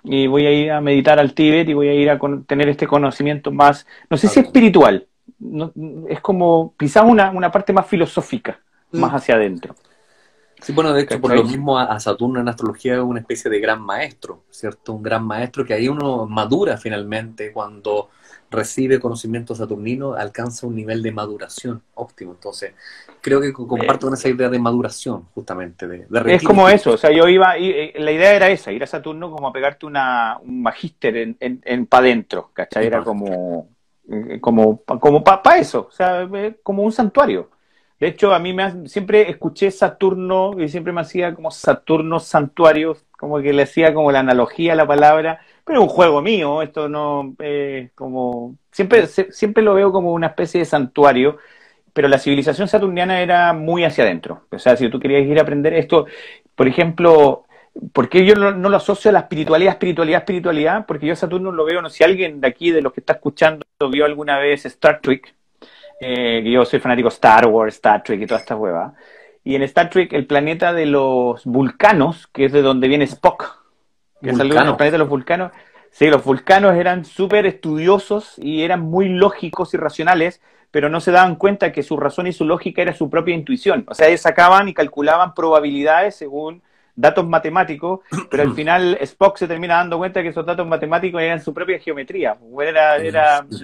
y voy a ir a meditar al Tíbet y voy a ir a tener este conocimiento más, no sé si espiritual, no, es como quizás una parte más filosófica, más hacia adentro. Sí, bueno, de hecho, por lo mismo a Saturno en astrología es una especie de gran maestro, ¿cierto? Un gran maestro que ahí uno madura finalmente cuando recibe conocimiento saturnino, alcanza un nivel de maduración óptimo. Entonces, creo que comparto con esa idea de maduración, justamente. Es como eso, o sea, yo iba, la idea era esa, ir a Saturno como a pegarte un magíster en pa' dentro, ¿cachai? Era como para eso, o sea, como un santuario. De hecho, a mí siempre escuché Saturno y siempre me hacía como Saturno santuario, como que le hacía como la analogía a la palabra, pero es un juego mío, esto no, como, siempre lo veo como una especie de santuario, pero la civilización saturniana era muy hacia adentro. O sea, si tú querías ir a aprender esto, por ejemplo, ¿por qué yo no lo asocio a la espiritualidad? Porque yo a Saturno lo veo, no sé si alguien de aquí, de los que está escuchando, vio alguna vez Star Trek. Que yo soy fanático de Star Wars, Star Trek y toda esta hueva. Y en Star Trek, el planeta de los vulcanos, que es de donde viene Spock, que salió en el planeta de los vulcanos. Sí, los vulcanos eran súper estudiosos y eran muy lógicos y racionales, pero no se daban cuenta que su razón y su lógica era su propia intuición. O sea, ellos sacaban y calculaban probabilidades según datos matemáticos, pero al final Spock se termina dando cuenta que esos datos matemáticos eran su propia geometría. No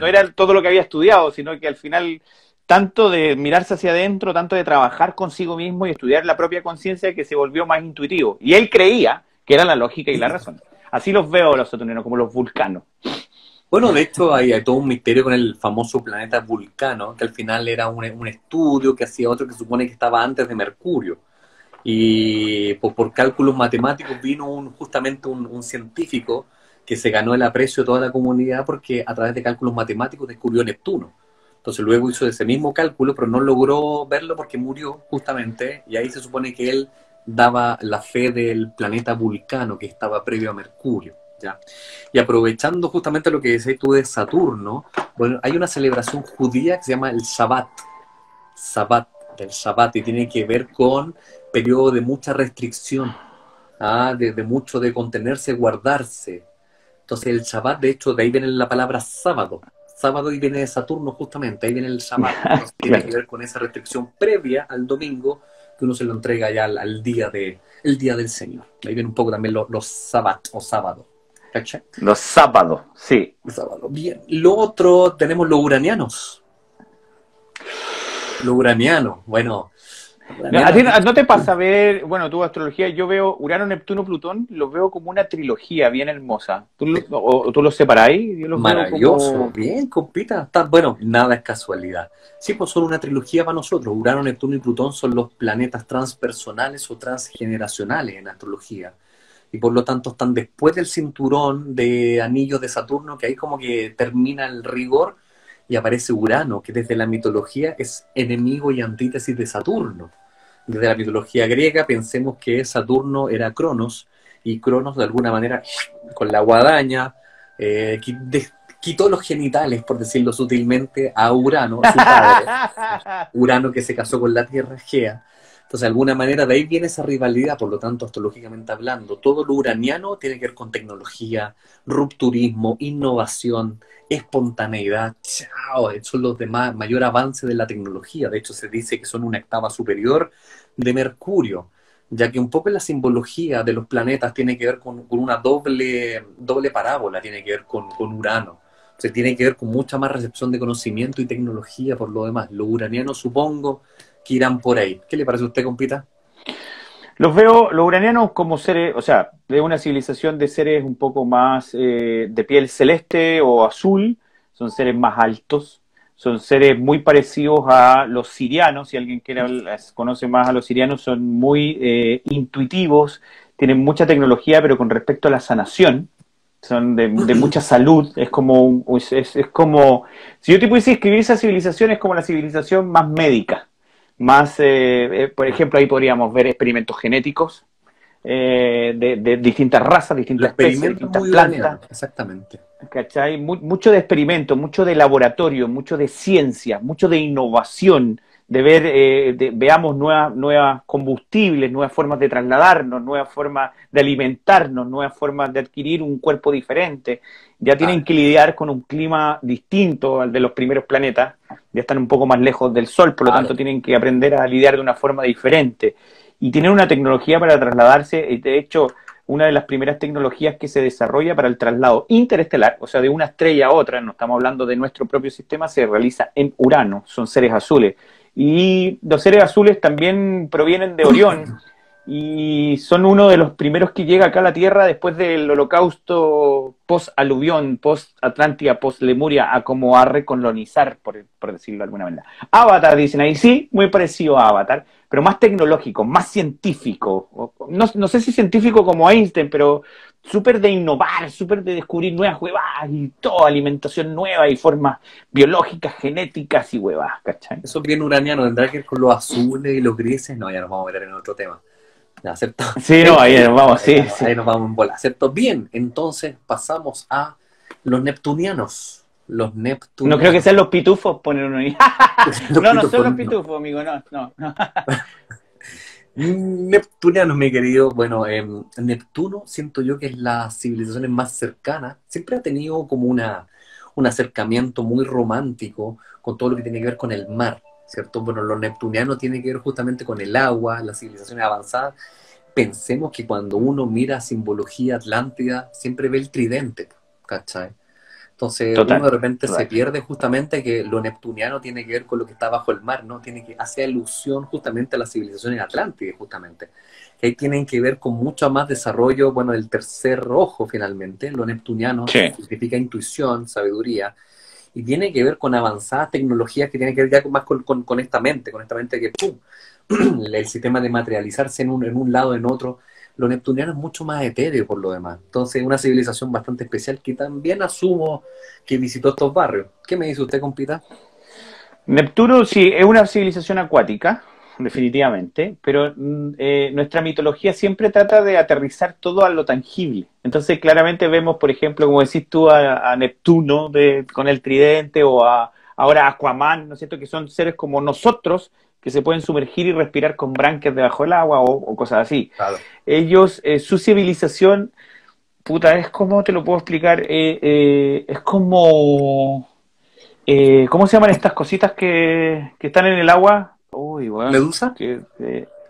era todo lo que había estudiado, sino que al final, tanto de mirarse hacia adentro, tanto de trabajar consigo mismo y estudiar la propia conciencia, que se volvió más intuitivo. Y él creía que era la lógica y la razón. Así los veo los saturninos, como los vulcanos. Bueno, de hecho hay todo un misterio con el famoso planeta Vulcano, que al final era un estudio que hacía otro que supone que estaba antes de Mercurio. Y por cálculos matemáticos vino justamente un científico que se ganó el aprecio de toda la comunidad porque a través de cálculos matemáticos descubrió Neptuno. Entonces luego hizo ese mismo cálculo, pero no logró verlo porque murió justamente, y ahí se supone que él daba la fe del planeta Vulcano que estaba previo a Mercurio. ¿Ya? Y aprovechando justamente lo que decías tú de Saturno, bueno, hay una celebración judía que se llama el Shabbat, del Shabbat, y tiene que ver con periodo de mucha restricción, de mucho de contenerse, guardarse. Entonces el Shabbat, de hecho, de ahí viene la palabra sábado. sábado y viene de Saturno justamente, ahí viene el sábado, entonces tiene que ver con esa restricción previa al domingo, que uno se lo entrega ya al día el día del Señor. Ahí viene un poco también los sábados o sábado. ¿Cachai? Los sábados, sí. Los sábados. Bien. Lo otro, tenemos los uranianos. Los uranianos, bueno. ¿A ti no te pasa ver, bueno, tu astrología, yo veo Urano, Neptuno, Plutón, los veo como una trilogía bien hermosa. ¿Tú los separáis? Yo los maravilloso, veo como... bien, compita. Bueno, nada es casualidad. Sí, pues son una trilogía para nosotros. Urano, Neptuno y Plutón son los planetas transpersonales o transgeneracionales en astrología. Y por lo tanto están después del cinturón de anillos de Saturno, que ahí como que termina el rigor, y aparece Urano, que desde la mitología es enemigo y antítesis de Saturno. Desde la mitología griega pensemos que Saturno era Cronos, y Cronos de alguna manera, con la guadaña, quitó los genitales, por decirlo sutilmente, a Urano, su padre. Urano que se casó con la Tierra, Gea. Entonces, de alguna manera, de ahí viene esa rivalidad, por lo tanto, astrológicamente hablando. Todo lo uraniano tiene que ver con tecnología, rupturismo, innovación, espontaneidad. ¡Chao! Son los demás, mayor avance de la tecnología. De hecho, se dice que son una octava superior de Mercurio, ya que un poco la simbología de los planetas tiene que ver con una doble parábola, tiene que ver con Urano. O sea, tiene que ver con mucha más recepción de conocimiento y tecnología por lo demás. Lo uraniano, supongo, que irán por ahí. ¿Qué le parece a usted, compita? Los veo, los uranianos como seres, o sea, de una civilización de seres un poco más de piel celeste o azul, son seres más altos, son seres muy parecidos a los sirianos, si alguien conoce más a los sirianos, son muy intuitivos, tienen mucha tecnología, pero con respecto a la sanación, son de mucha salud, es como, si yo te pudiese escribir esa civilización, es como la civilización más médica. Más, por ejemplo, ahí podríamos ver experimentos genéticos de distintas razas, distintas especies, distintas plantas. Exactamente. ¿Cachai? Mucho de experimento, mucho de laboratorio, mucho de ciencia, mucho de innovación, de ver, veamos nuevas combustibles, nuevas formas de trasladarnos, nuevas formas de alimentarnos, nuevas formas de adquirir un cuerpo diferente. Ya tienen que lidiar con un clima distinto al de los primeros planetas, ya están un poco más lejos del Sol, por lo tanto tienen que aprender a lidiar de una forma diferente. Y tienen una tecnología para trasladarse, de hecho, una de las primeras tecnologías que se desarrolla para el traslado interestelar, o sea, de una estrella a otra, no estamos hablando de nuestro propio sistema, se realiza en Urano, son seres azules. Y los seres azules también provienen de Orión y son uno de los primeros que llega acá a la Tierra después del holocausto post-aluvión, post-Atlántida, post-Lemuria, a como a recolonizar, por decirlo de alguna manera. Avatar, dicen ahí, sí, muy parecido a Avatar, pero más tecnológico, más científico. No sé si científico como Einstein, pero súper de innovar, súper de descubrir nuevas huevas y toda alimentación nueva y formas biológicas, genéticas y huevas, ¿cachai? Eso es bien uraniano, tendrá que ver con los azules y los grises. No, ya nos vamos a meter en otro tema. Ya, ¿cierto? Sí, no, ahí nos vamos, sí. Ahí nos vamos en bola, ¿cierto? Bien, entonces pasamos a los neptunianos. Los neptunianos. No creo que sean los pitufos, poner uno ahí. No son los pitufos, amigo, no. Neptunianos, mi querido. Bueno, Neptuno siento yo que es la civilización más cercana. Siempre ha tenido como un acercamiento muy romántico con todo lo que tiene que ver con el mar, ¿cierto? Bueno, los neptunianos tienen que ver justamente con el agua, las civilizaciones avanzadas. Pensemos que cuando uno mira simbología atlántida, siempre ve el tridente, ¿cachai? Entonces uno de repente se pierde justamente que lo neptuniano tiene que ver con lo que está bajo el mar, ¿no? Hace alusión justamente a las civilizaciones atlánticas, justamente. Que ahí tienen que ver con mucho más desarrollo, bueno, el tercer ojo finalmente, lo neptuniano, significa intuición, sabiduría, y tiene que ver con avanzadas tecnologías que tienen que ver ya más con esta mente que ¡pum! El sistema de materializarse en un lado, en otro. Lo neptuniano es mucho más etéreo por lo demás. Entonces, una civilización bastante especial que también asumo que visitó estos barrios. ¿Qué me dice usted, compita? Neptuno, sí, es una civilización acuática, definitivamente, pero nuestra mitología siempre trata de aterrizar todo a lo tangible. Entonces, claramente vemos, por ejemplo, como decís tú, a Neptuno con el tridente, o ahora Aquaman, ¿no es cierto?, que son seres como nosotros, que se pueden sumergir y respirar con branquias debajo del agua o cosas así. Claro. Ellos, su civilización, puta, es como, te lo puedo explicar, es como ¿Cómo se llaman estas cositas que están en el agua? Uy, bueno, ¿Medusa?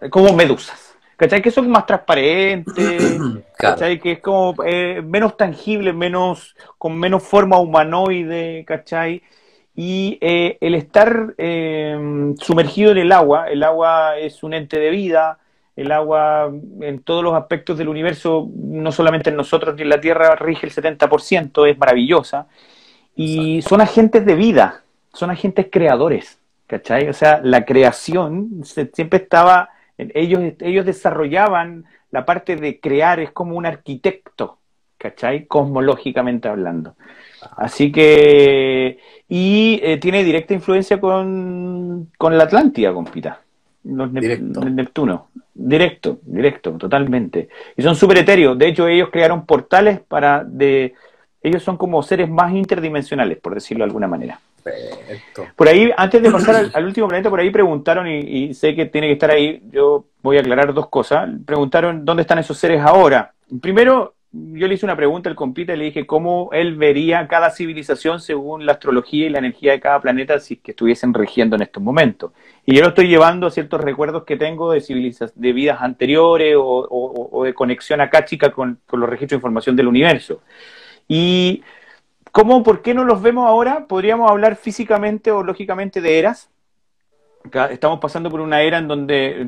como medusas. ¿Cachai? Que son más transparentes, Claro. ¿cachai? Que es como menos tangible, con menos forma humanoide, ¿cachai? Y el estar sumergido en el agua es un ente de vida, el agua en todos los aspectos del universo, no solamente en nosotros ni en la Tierra, rige el 70%, es maravillosa. Y Exacto. son agentes de vida, son agentes creadores, ¿cachai? O sea, la creación siempre estaba, ellos desarrollaban la parte de crear, es como un arquitecto, ¿cachai? Cosmológicamente hablando. Así que, y tiene directa influencia con la Atlántida, compita, Directo. Neptuno. Directo, directo, totalmente. Y son súper etéreos. De hecho, ellos crearon portales ellos son como seres más interdimensionales, por decirlo de alguna manera. Perfecto. Por ahí, antes de pasar al último planeta, por ahí preguntaron, y sé que tiene que estar ahí, yo voy a aclarar dos cosas. Preguntaron dónde están esos seres ahora. Primero, yo le hice una pregunta al compita y le dije cómo él vería cada civilización según la astrología y la energía de cada planeta si es que estuviesen rigiendo en estos momentos. Y yo lo estoy llevando a ciertos recuerdos que tengo de vidas anteriores o de conexión acá, chica, con los registros de información del universo. Y por qué no los vemos ahora? Podríamos hablar físicamente o lógicamente de eras. Estamos pasando por una era en donde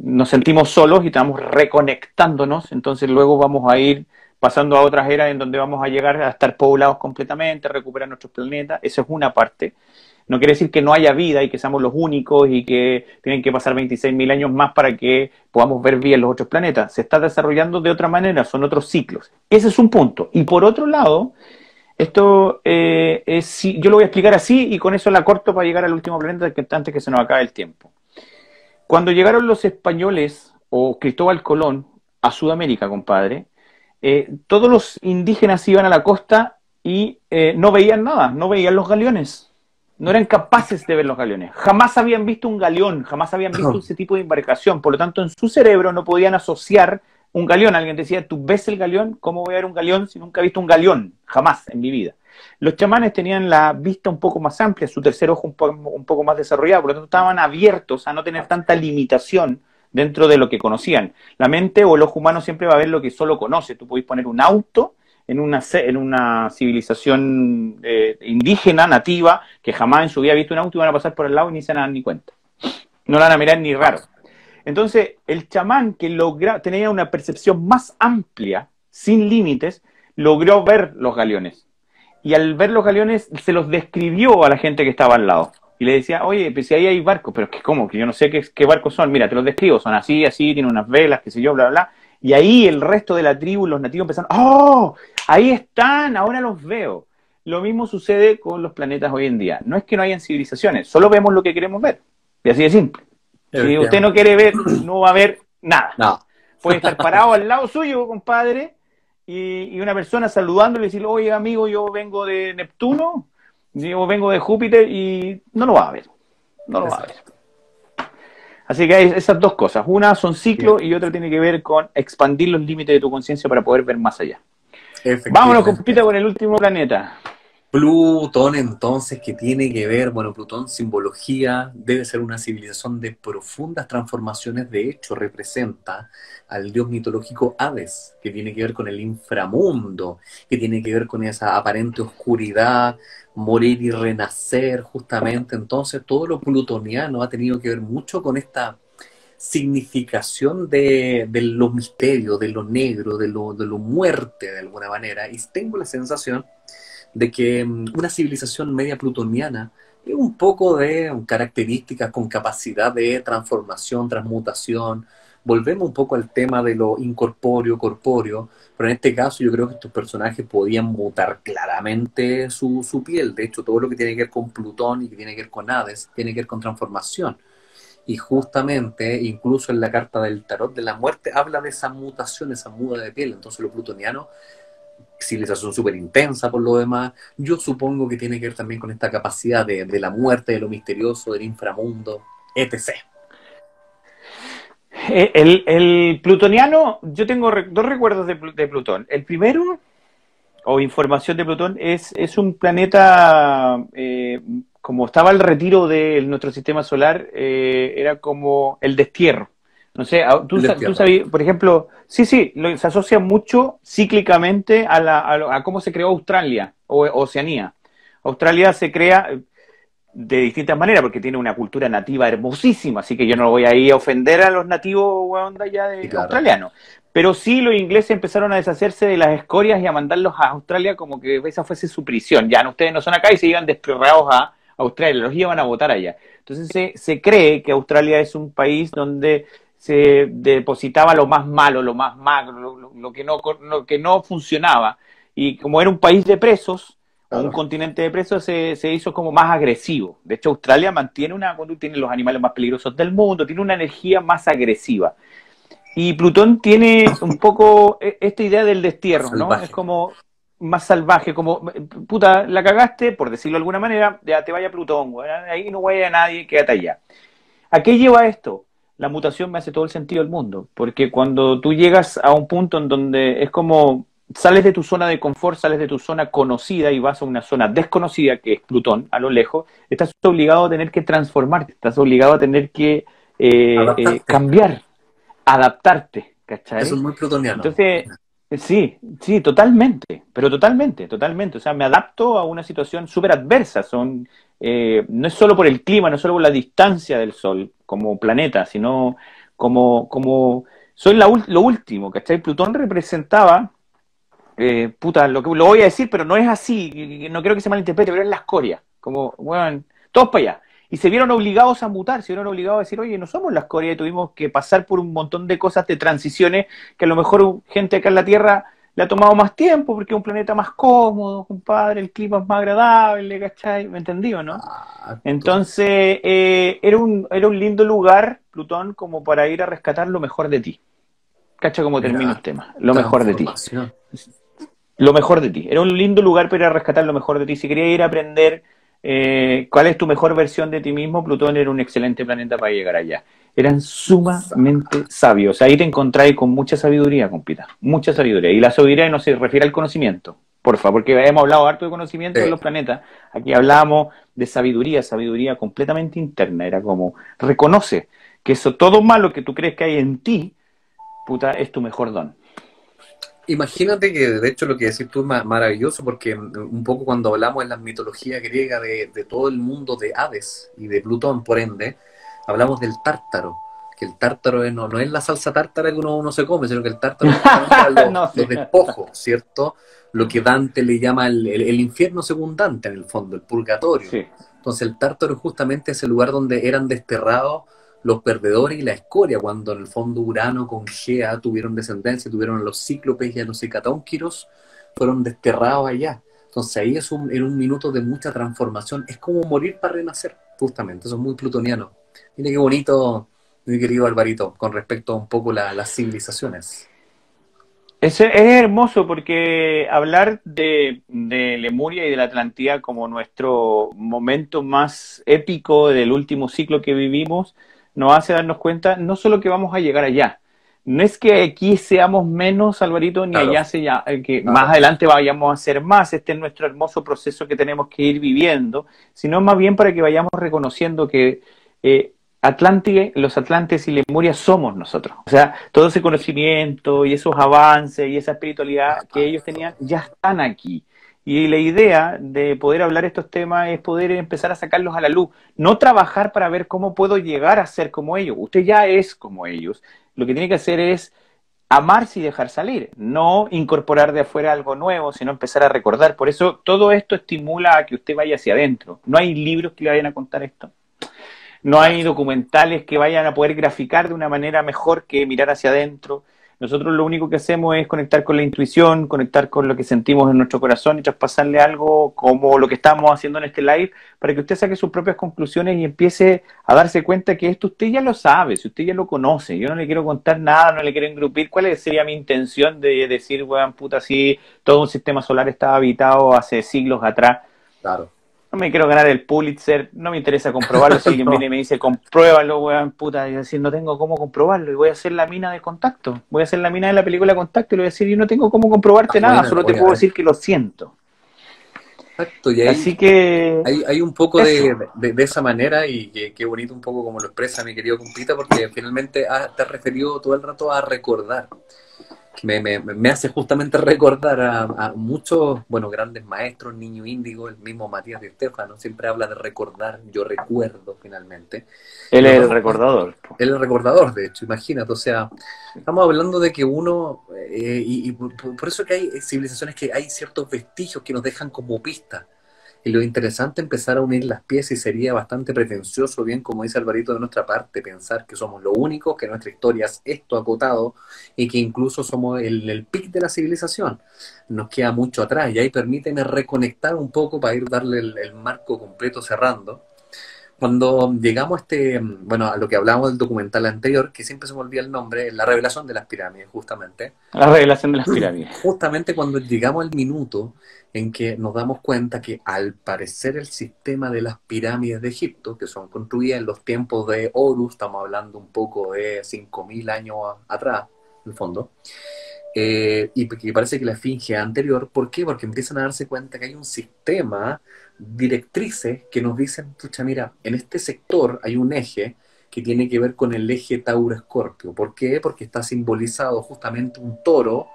nos sentimos solos y estamos reconectándonos, entonces luego vamos a ir pasando a otras eras en donde vamos a llegar a estar poblados completamente, recuperar nuestros planetas. Esa es una parte. No quiere decir que no haya vida y que seamos los únicos y que tienen que pasar 26.000 años más para que podamos ver bien los otros planetas. Se está desarrollando de otra manera, son otros ciclos. Ese es un punto. Y por otro lado, esto yo lo voy a explicar así y con eso la corto para llegar al último planeta antes que se nos acabe el tiempo. Cuando llegaron los españoles o Cristóbal Colón a Sudamérica, compadre, todos los indígenas iban a la costa y no veían nada, no veían los galeones. No eran capaces de ver los galeones. Jamás habían visto un galeón, jamás habían visto ese tipo de embarcación. Por lo tanto, en su cerebro no podían asociar un galeón. Alguien decía, ¿tú ves el galeón? ¿Cómo voy a ver un galeón si nunca he visto un galeón? Jamás en mi vida. Los chamanes tenían la vista un poco más amplia, su tercer ojo un poco más desarrollado, por lo tanto estaban abiertos a no tener tanta limitación dentro de lo que conocían. La mente o el ojo humano siempre va a ver lo que solo conoce. Tú podés poner un auto en una civilización indígena, nativa, que jamás en su vida ha visto un auto y van a pasar por el lado y ni se van a dar ni cuenta. No la van a mirar ni raro. Entonces, el chamán que tenía una percepción más amplia, sin límites, logró ver los galeones. Y al ver los galeones, se los describió a la gente que estaba al lado. Y le decía, oye, pues si ahí hay barcos, pero es que ¿cómo? Que yo no sé qué barcos son. Mira, te los describo, son así, así, tienen unas velas, qué sé yo, bla, bla, bla. Y ahí el resto de la tribu, los nativos empezaron, ¡oh! Ahí están, ahora los veo. Lo mismo sucede con los planetas hoy en día. No es que no hayan civilizaciones, solo vemos lo que queremos ver. Y así de simple. Si usted no quiere ver, no va a ver nada. No. Puede estar parado al lado suyo, compadre, y una persona saludándole y decirle, oye amigo, yo vengo de Neptuno, yo vengo de Júpiter, y no lo va a ver. No lo va a ver. Exacto. Así que hay esas dos cosas. Una son ciclos Bien. y otra tiene que ver con expandir los límites de tu conciencia para poder ver más allá. Vámonos, compita, Efectivamente. con el último planeta. Plutón, entonces, que tiene que ver, bueno, Plutón, simbología, debe ser una civilización de profundas transformaciones, de hecho, representa al dios mitológico Hades, que tiene que ver con el inframundo, que tiene que ver con esa aparente oscuridad, morir y renacer, justamente. Entonces, todo lo plutoniano ha tenido que ver mucho con esta significación de los misterios, de lo negro, de lo muerte, de alguna manera, y tengo la sensación de que una civilización media plutoniana es un poco de características con capacidad de transformación, transmutación. Volvemos un poco al tema de lo incorpóreo, corpóreo, pero en este caso yo creo que estos personajes podían mutar claramente su piel. De hecho, todo lo que tiene que ver con Plutón y que tiene que ver con Hades, tiene que ver con transformación. Y justamente, incluso en la carta del tarot de la muerte, habla de esa mutación, esa muda de piel. Entonces lo plutoniano, civilización súper intensa por lo demás, yo supongo que tiene que ver también con esta capacidad de la muerte, de lo misterioso, del inframundo, etc. El plutoniano, yo tengo dos recuerdos de Plutón. El primero o información de Plutón, es un planeta, como estaba al retiro de nuestro sistema solar, era como el destierro. No sé, El tú destierro. sabías, por ejemplo, sí, se asocia mucho cíclicamente a cómo se creó Australia o Oceanía. Australia se crea de distintas maneras, porque tiene una cultura nativa hermosísima, así que yo no voy a ir a ofender a los nativos, weón, de allá Y de claro, australianos. Pero sí los ingleses empezaron a deshacerse de las escorias y a mandarlos a Australia como que esa fuese su prisión. Ya no, ustedes no son acá y se iban desterrados a Australia, los iban a votar allá. Entonces se cree que Australia es un país donde se depositaba lo más malo, lo más magro, lo que no funcionaba. Y como era un país de presos, o un claro. continente de presos, se hizo como más agresivo. De hecho, Australia mantiene cuando tiene los animales más peligrosos del mundo, tiene una energía más agresiva. Y Plutón tiene un poco esta idea del Más destierro, ¿no? Es salvaje. como más salvaje, como, puta, la cagaste, por decirlo de alguna manera, ya te vaya Plutón, güey, ahí no vaya a nadie, quédate allá. ¿A qué lleva esto? La mutación me hace todo el sentido del mundo, porque cuando tú llegas a un punto en donde es como sales de tu zona de confort, sales de tu zona conocida y vas a una zona desconocida, que es Plutón, a lo lejos, estás obligado a tener que transformarte, estás obligado a tener que Adaptarte. cambiar, adaptarte, Eso ¿cachai? es muy plutoniano. Entonces, sí, totalmente, pero totalmente, totalmente. O sea, me adapto a una situación súper adversa. No es solo por el clima, no es solo por la distancia del Sol como planeta, sino soy lo último, ¿cachai? Plutón representaba, puta, lo voy a decir, pero no es así, y no creo que se malinterprete, pero es la escoria, como, bueno, todos para allá. Y se vieron obligados a mutar, se vieron obligados a decir, oye, no somos la escoria y tuvimos que pasar por un montón de cosas, de transiciones, que a lo mejor gente acá en la Tierra le ha tomado más tiempo, porque es un planeta más cómodo, compadre, el clima es más agradable, ¿cachai? ¿Me entendí o no? Exacto. Entonces, era un lindo lugar, Plutón, como para ir a rescatar lo mejor de ti. ¿Cacha cómo termina el Mira, tema? Lo mejor de ti. transformación. Lo mejor de ti. Era un lindo lugar para ir a rescatar lo mejor de ti. Si querías ir a aprender cuál es tu mejor versión de ti mismo, Plutón era un excelente planeta para llegar allá. Eran sumamente sabios. Ahí te encontráis con mucha sabiduría, compita. Mucha sabiduría. Y la sabiduría no se refiere al conocimiento, porfa, porque hemos hablado harto de conocimiento en Sí. los planetas. Aquí hablábamos de sabiduría, sabiduría completamente interna. Era como, reconoce que eso, todo malo que tú crees que hay en ti, puta, es tu mejor don. Imagínate que de hecho lo que decís tú es maravilloso porque un poco cuando hablamos en la mitología griega de todo el mundo de Hades y de Plutón, por ende, hablamos del tártaro, que el tártaro no es la salsa tártara que uno se come, sino que el tártaro justamente eran No los sé. despojos, ¿cierto? Lo que Dante le llama el infierno según Dante, en el fondo, el purgatorio. Sí. Entonces el tártaro es justamente ese lugar donde eran desterrados los perdedores y la escoria, cuando en el fondo Urano con Gea tuvieron descendencia, tuvieron a los cíclopes y a los hecatónquiros, fueron desterrados allá. Entonces ahí en un minuto de mucha transformación, es como morir para renacer, justamente, eso es muy plutoniano. Mira qué bonito, mi querido Alvarito, con respecto a un poco las civilizaciones. Es hermoso porque hablar de Lemuria y de la Atlantida como nuestro momento más épico del último ciclo que vivimos nos hace darnos cuenta no solo que vamos a llegar allá, no es que aquí seamos menos, Alvarito, ni Claro, allá que más claro, adelante vayamos a ser más, este es nuestro hermoso proceso que tenemos que ir viviendo, sino más bien para que vayamos reconociendo que los Atlantes y Lemuria somos nosotros. O sea, todo ese conocimiento y esos avances y esa espiritualidad que ellos tenían ya están aquí. Y la idea de poder hablar estos temas es poder empezar a sacarlos a la luz. No trabajar para ver cómo puedo llegar a ser como ellos. Usted ya es como ellos. Lo que tiene que hacer es amarse y dejar salir. No incorporar de afuera algo nuevo, sino empezar a recordar. Por eso todo esto estimula a que usted vaya hacia adentro. No hay libros que le vayan a contar esto. No hay claro. documentales que vayan a poder graficar de una manera mejor que mirar hacia adentro. Nosotros lo único que hacemos es conectar con la intuición, conectar con lo que sentimos en nuestro corazón y traspasarle algo como lo que estamos haciendo en este live para que usted saque sus propias conclusiones y empiece a darse cuenta que esto usted ya lo sabe, si usted ya lo conoce. Yo no le quiero contar nada, no le quiero engrupir. ¿Cuál sería mi intención de decir, weón, puta, si todo un sistema solar estaba habitado hace siglos atrás? Claro. No me quiero ganar el Pulitzer, no me interesa comprobarlo. Si alguien No. viene y me dice, compruébalo, weón, puta, y yo decir, no tengo cómo comprobarlo, y voy a hacer la mina de Contacto. Voy a hacer la mina de la película Contacto y le voy a decir, yo no tengo cómo comprobarte nada, Bueno, solo te puedo obviamente. decir que lo siento. Exacto, y ahí Así que, hay un poco eso. de esa manera, y qué bonito un poco como lo expresa mi querido compita, porque finalmente te has referido todo el rato a recordar. Que me hace justamente recordar a muchos, bueno, grandes maestros, Niño Índigo, el mismo Matías Di Stéfano, siempre habla de recordar, yo recuerdo finalmente. Y Él nos es el damos cuenta, recordador, po. él es el recordador, de hecho, imagínate, o sea, estamos hablando de que uno, y por eso que hay civilizaciones que hay ciertos vestigios que nos dejan como pistas. Y lo interesante es empezar a unir las piezas, y sería bastante pretencioso, bien como dice Alvarito, de nuestra parte, pensar que somos lo único, que nuestra historia es esto acotado y que incluso somos el pic de la civilización. Nos queda mucho atrás, y ahí permíteme reconectar un poco para ir darle el marco completo cerrando. Cuando llegamos a bueno, a lo que hablábamos del documental anterior, que siempre se me olvida el nombre, la revelación de las pirámides, justamente. La revelación de las pirámides. Justamente cuando llegamos al minuto en que nos damos cuenta que al parecer el sistema de las pirámides de Egipto, que son construidas en los tiempos de Horus, estamos hablando un poco de 5.000 años atrás, en el fondo, y que parece que la esfinge es anterior. ¿Por qué? Porque empiezan a darse cuenta que hay un sistema, directrices, que nos dicen, pucha, mira, en este sector hay un eje que tiene que ver con el eje Tauro-Escorpio. ¿Por qué? Porque está simbolizado justamente un toro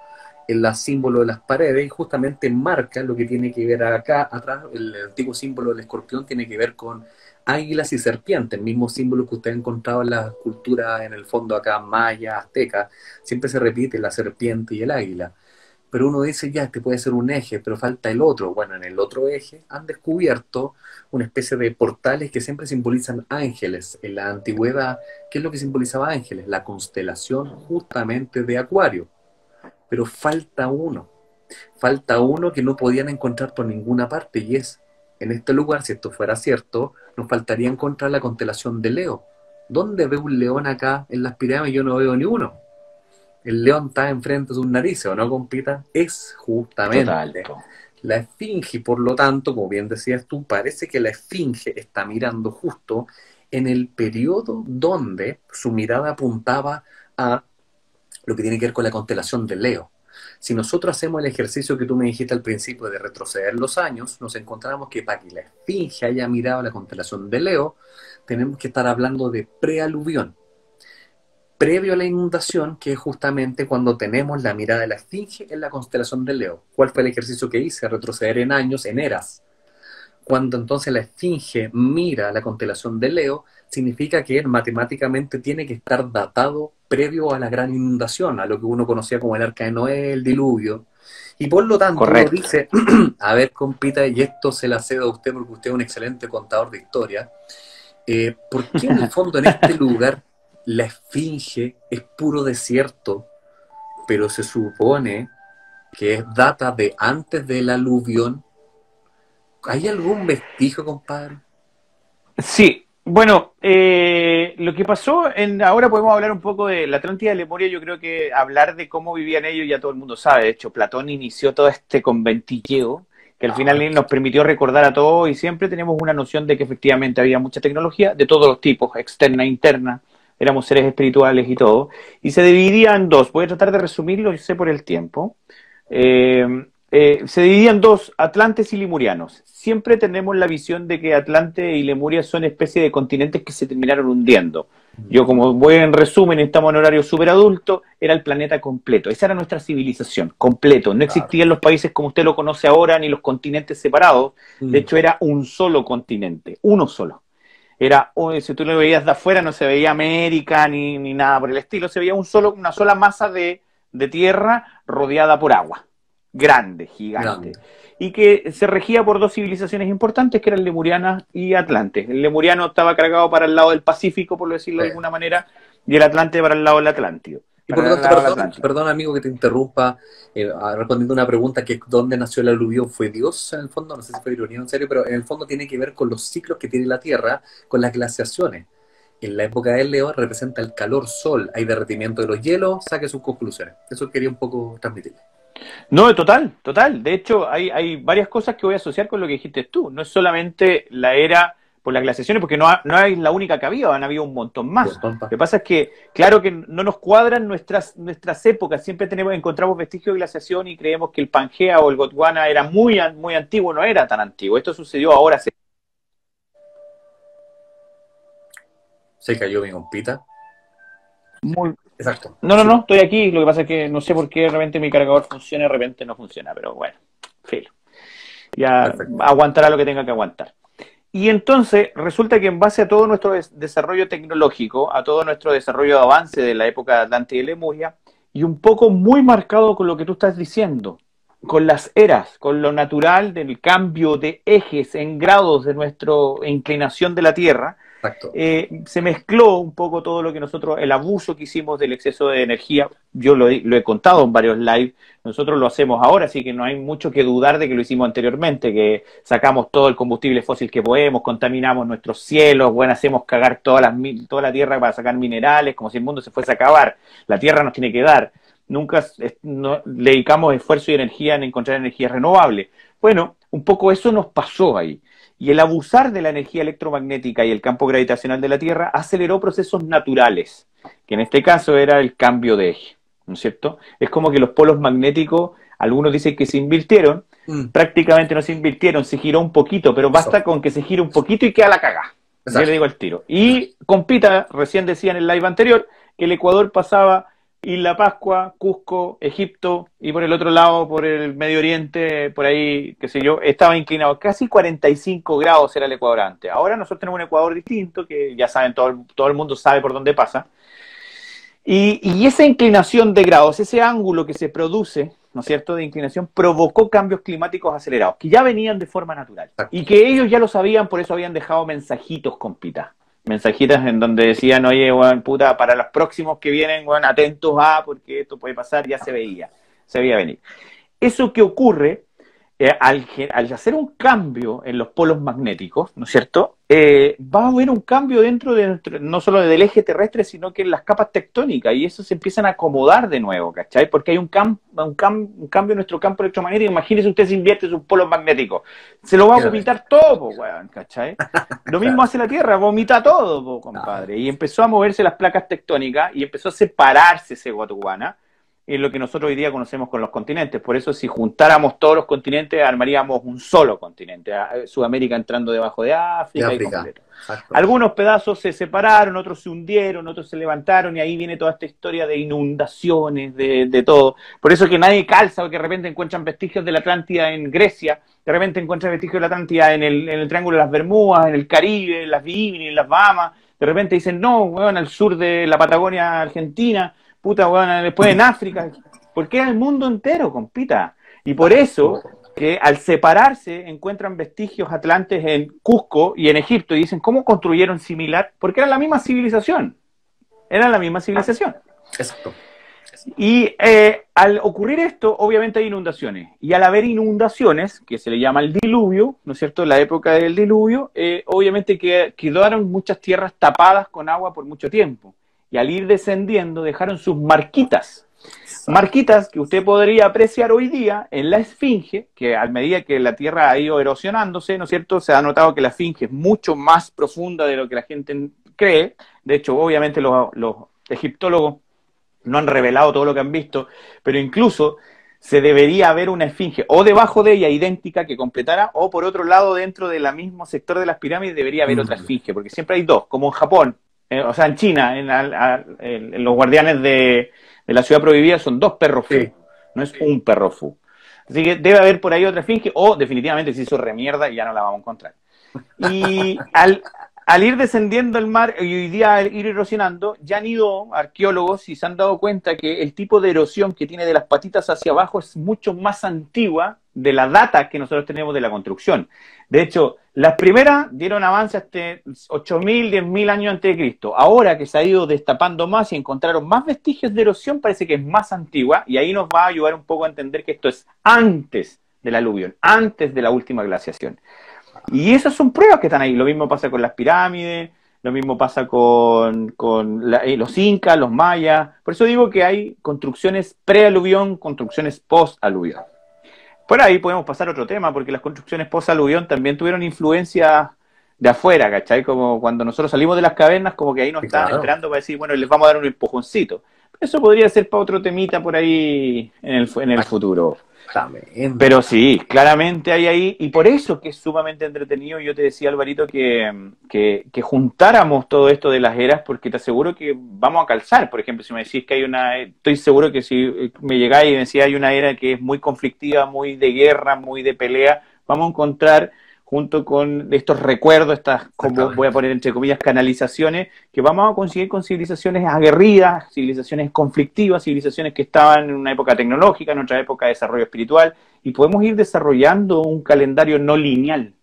en la símbolo de las paredes, y justamente marca lo que tiene que ver acá atrás. El antiguo símbolo del escorpión tiene que ver con águilas y serpientes, el mismo símbolo que usted ha encontrado en la cultura, en el fondo acá, maya, azteca. Siempre se repite la serpiente y el águila. Pero uno dice, ya, este puede ser un eje, pero falta el otro. Bueno, en el otro eje han descubierto una especie de portales que siempre simbolizan ángeles. En la antigüedad, ¿qué es lo que simbolizaba ángeles? La constelación justamente de Acuario. Pero falta uno que no podían encontrar por ninguna parte, y es, en este lugar, si esto fuera cierto, nos faltaría encontrar la constelación de Leo. ¿Dónde veo un león acá en las pirámides? Yo no veo ni uno. El león está enfrente de sus narices, ¿o no, compita? Es Total, justamente po. la esfinge, y por lo tanto, como bien decías tú, parece que la esfinge está mirando justo en el periodo donde su mirada apuntaba a lo que tiene que ver con la constelación de Leo. Si nosotros hacemos el ejercicio que tú me dijiste al principio de retroceder los años, nos encontramos que para que la esfinge haya mirado la constelación de Leo, tenemos que estar hablando de prealuvión, previo a la inundación, que es justamente cuando tenemos la mirada de la esfinge en la constelación de Leo. ¿Cuál fue el ejercicio que hice? Retroceder en años, en eras. Cuando entonces la esfinge mira la constelación de Leo, significa que matemáticamente tiene que estar datado previo a la gran inundación, a lo que uno conocía como el Arca de Noé, el diluvio. Y por lo tanto uno Correcto. dice, a ver, compita, y esto se la cedo a usted porque usted es un excelente contador de historia, ¿por qué en el fondo en este lugar la esfinge es puro desierto, pero se supone que es data de antes del aluvión? ¿Hay algún vestigio, compadre? Sí, bueno, lo que pasó ahora podemos hablar un poco de la Atlántida de Lemuria. Yo creo que hablar de cómo vivían ellos ya todo el mundo sabe. De hecho, Platón inició todo este conventilleo que al Ah, final nos permitió recordar a todos, y siempre tenemos una noción de que efectivamente había mucha tecnología de todos los tipos, externa e interna. Éramos seres espirituales y todo. Y se dividía en dos. Voy a tratar de resumirlo, yo sé por el tiempo. Se dividían en dos, Atlantes y Lemurianos. Siempre tenemos la visión de que Atlante y Lemuria son especie de continentes que se terminaron hundiendo. Yo, como voy en resumen, estamos en horario súper adulto, era el planeta completo. Esa era nuestra civilización, completo. No claro. existían los países como usted lo conoce ahora, ni los continentes separados. De Mm, hecho, era un solo continente, uno solo. Era, si tú lo veías de afuera, no se veía América ni nada por el estilo, se veía una sola masa de tierra rodeada por agua, grande, gigante, grande. y que se regía por dos civilizaciones importantes que eran Lemuriana y Atlante. El Lemuriano estaba cargado para el lado del Pacífico, por decirlo de Sí. alguna manera, y el Atlante para el lado del Atlántico. Y por Para lo el tanto, lado del perdón, Atlántico. perdón amigo que te interrumpa, respondiendo una pregunta que es ¿dónde nació el aluvión? ¿Fue Dios en el fondo? No sé si fue ironía en serio, pero en el fondo tiene que ver con los ciclos que tiene la Tierra, con las glaciaciones. En la época del Leo representa el calor sol, hay derretimiento de los hielos, saque sus conclusiones. Eso quería un poco transmitirle. No, total, total. De hecho, hay varias cosas que voy a asociar con lo que dijiste tú. No es solamente la era por las glaciaciones, porque no es la única que había, han habido un montón más. Por tonta. Lo que pasa es que, claro que no nos cuadran nuestras épocas. Siempre encontramos vestigios de glaciación y creemos que el Pangea o el Gondwana era muy antiguo, no era tan antiguo. Esto sucedió ahora. Se cayó mi compita. Muy... Exacto. No, estoy aquí. Lo que pasa es que no sé por qué de repente mi cargador funciona y de repente no funciona, pero bueno, filo. Ya Perfecto. aguantará lo que tenga que aguantar. Y entonces resulta que en base a todo nuestro desarrollo tecnológico, a todo nuestro desarrollo de avance de la época de Atlántida y Lemuria, y un poco muy marcado con lo que tú estás diciendo, con las eras, con lo natural del cambio de ejes en grados de nuestra inclinación de la Tierra, Exacto. se mezcló un poco todo lo que nosotros, el abuso que hicimos del exceso de energía. Yo lo he contado en varios lives, nosotros lo hacemos ahora, así que no hay mucho que dudar de que lo hicimos anteriormente, que sacamos todo el combustible fósil que podemos, contaminamos nuestros cielos, bueno, hacemos cagar toda la tierra para sacar minerales, como si el mundo se fuese a acabar. La tierra nos tiene que dar. Nunca le dedicamos esfuerzo y energía en encontrar energías renovables. Bueno, un poco eso nos pasó ahí. Y el abusar de la energía electromagnética y el campo gravitacional de la Tierra aceleró procesos naturales, que en este caso era el cambio de eje, ¿no es cierto? Es como que los polos magnéticos, algunos dicen que se invirtieron, prácticamente no se invirtieron, se giró un poquito, pero basta con que se gire un poquito y queda la cagá. Yo le digo al tiro. Y compita, recién decía en el live anterior, que el Ecuador pasaba Isla Pascua, Cusco, Egipto, y por el otro lado, por el Medio Oriente, por ahí, qué sé yo, estaba inclinado. Casi 45 grados era el Ecuador antes. Ahora nosotros tenemos un Ecuador distinto, que ya saben, todo el mundo sabe por dónde pasa. Y esa inclinación de grados, ese ángulo que se produce, ¿no es cierto?, de inclinación, provocó cambios climáticos acelerados, que ya venían de forma natural. Y que ellos ya lo sabían, por eso habían dejado mensajitos, compita. Mensajitas en donde decían, oye, bueno, puta, para los próximos que vienen, bueno, atentos a, porque esto puede pasar, ya se veía venir. Eso que ocurre al hacer un cambio en los polos magnéticos, ¿no es cierto? Va a haber un cambio dentro de no solo del eje terrestre, sino que en las capas tectónicas, y eso se empiezan a acomodar de nuevo, ¿cachai? Porque hay un cambio en nuestro campo electromagnético. Imagínese usted si invierte sus polos magnéticos. Se lo va a vomitar todo, weón, ¿cachai? Lo mismo hace la Tierra, vomita todo, compadre. Y empezó a moverse las placas tectónicas y empezó a separarse ese Gondwana, es lo que nosotros hoy día conocemos con los continentes. Por eso si juntáramos todos los continentes, armaríamos un solo continente. Sudamérica entrando debajo de África. Y completo. Algunos pedazos se separaron, otros se hundieron, otros se levantaron, y ahí viene toda esta historia de inundaciones, de todo. Por eso que nadie calza, porque de repente encuentran vestigios de la Atlántida en Grecia, de repente encuentran vestigios de la Atlántida en el Triángulo de las Bermudas, en el Caribe, en las Bimini, en las Bahamas. De repente dicen, no, weón, al sur de la Patagonia Argentina, puta, weón, después en África, porque es el mundo entero, compita. Y por eso que al separarse encuentran vestigios atlantes en Cusco y en Egipto y dicen, ¿cómo construyeron similar? Porque era la misma civilización. Era la misma civilización. Exacto. Y al ocurrir esto, obviamente hay inundaciones. Y al haber inundaciones, que se le llama el diluvio, ¿no es cierto?, la época del diluvio, obviamente quedaron muchas tierras tapadas con agua por mucho tiempo. Y al ir descendiendo dejaron sus marquitas. Marquitas que usted podría apreciar hoy día en la Esfinge, que a medida que la Tierra ha ido erosionándose, ¿no es cierto?, se ha notado que la Esfinge es mucho más profunda de lo que la gente cree. De hecho, obviamente los egiptólogos no han revelado todo lo que han visto, pero incluso se debería haber una esfinge o debajo de ella idéntica que completara, o por otro lado dentro del mismo sector de las pirámides debería haber otra esfinge, porque siempre hay dos, como en Japón, o sea en China, en los guardianes de la ciudad prohibida son dos perros fu, no es un perro fu. Así que debe haber por ahí otra esfinge, o definitivamente se hizo remierda y ya no la vamos a encontrar. Y al ir descendiendo el mar y hoy día al ir erosionando, ya han ido arqueólogos y se han dado cuenta que el tipo de erosión que tiene de las patitas hacia abajo es mucho más antigua de la data que nosotros tenemos de la construcción. De hecho, las primeras dieron avance hasta 8.000, 10.000 años antes de Cristo. Ahora que se ha ido destapando más y encontraron más vestigios de erosión, parece que es más antigua, y ahí nos va a ayudar un poco a entender que esto es antes del aluvión, antes de la última glaciación. Y esas son pruebas que están ahí. Lo mismo pasa con las pirámides, lo mismo pasa con los incas, los mayas. Por eso digo que hay construcciones pre-aluvión, construcciones post-aluvión. Por ahí podemos pasar a otro tema, porque las construcciones post-aluvión también tuvieron influencia de afuera, ¿cachai? Como cuando nosotros salimos de las cavernas, como que ahí nos Sí, estaban claro. entrando para decir, bueno, les vamos a dar un empujoncito. Eso podría ser para otro temita por ahí en el futuro. Exactamente. Pero sí, claramente hay ahí, y por eso que es sumamente entretenido. Yo te decía, Alvarito, que juntáramos todo esto de las eras, porque te aseguro que vamos a calzar. Por ejemplo, si me decís que hay una, estoy seguro que si me llegáis y me decís hay una era que es muy conflictiva, muy de guerra, muy de pelea, vamos a encontrar junto con estos recuerdos, estas, como voy a Exactamente. poner entre comillas, canalizaciones, que vamos a conseguir con civilizaciones aguerridas, civilizaciones conflictivas, civilizaciones que estaban en una época tecnológica, en otra época de desarrollo espiritual, y podemos ir desarrollando un calendario no lineal,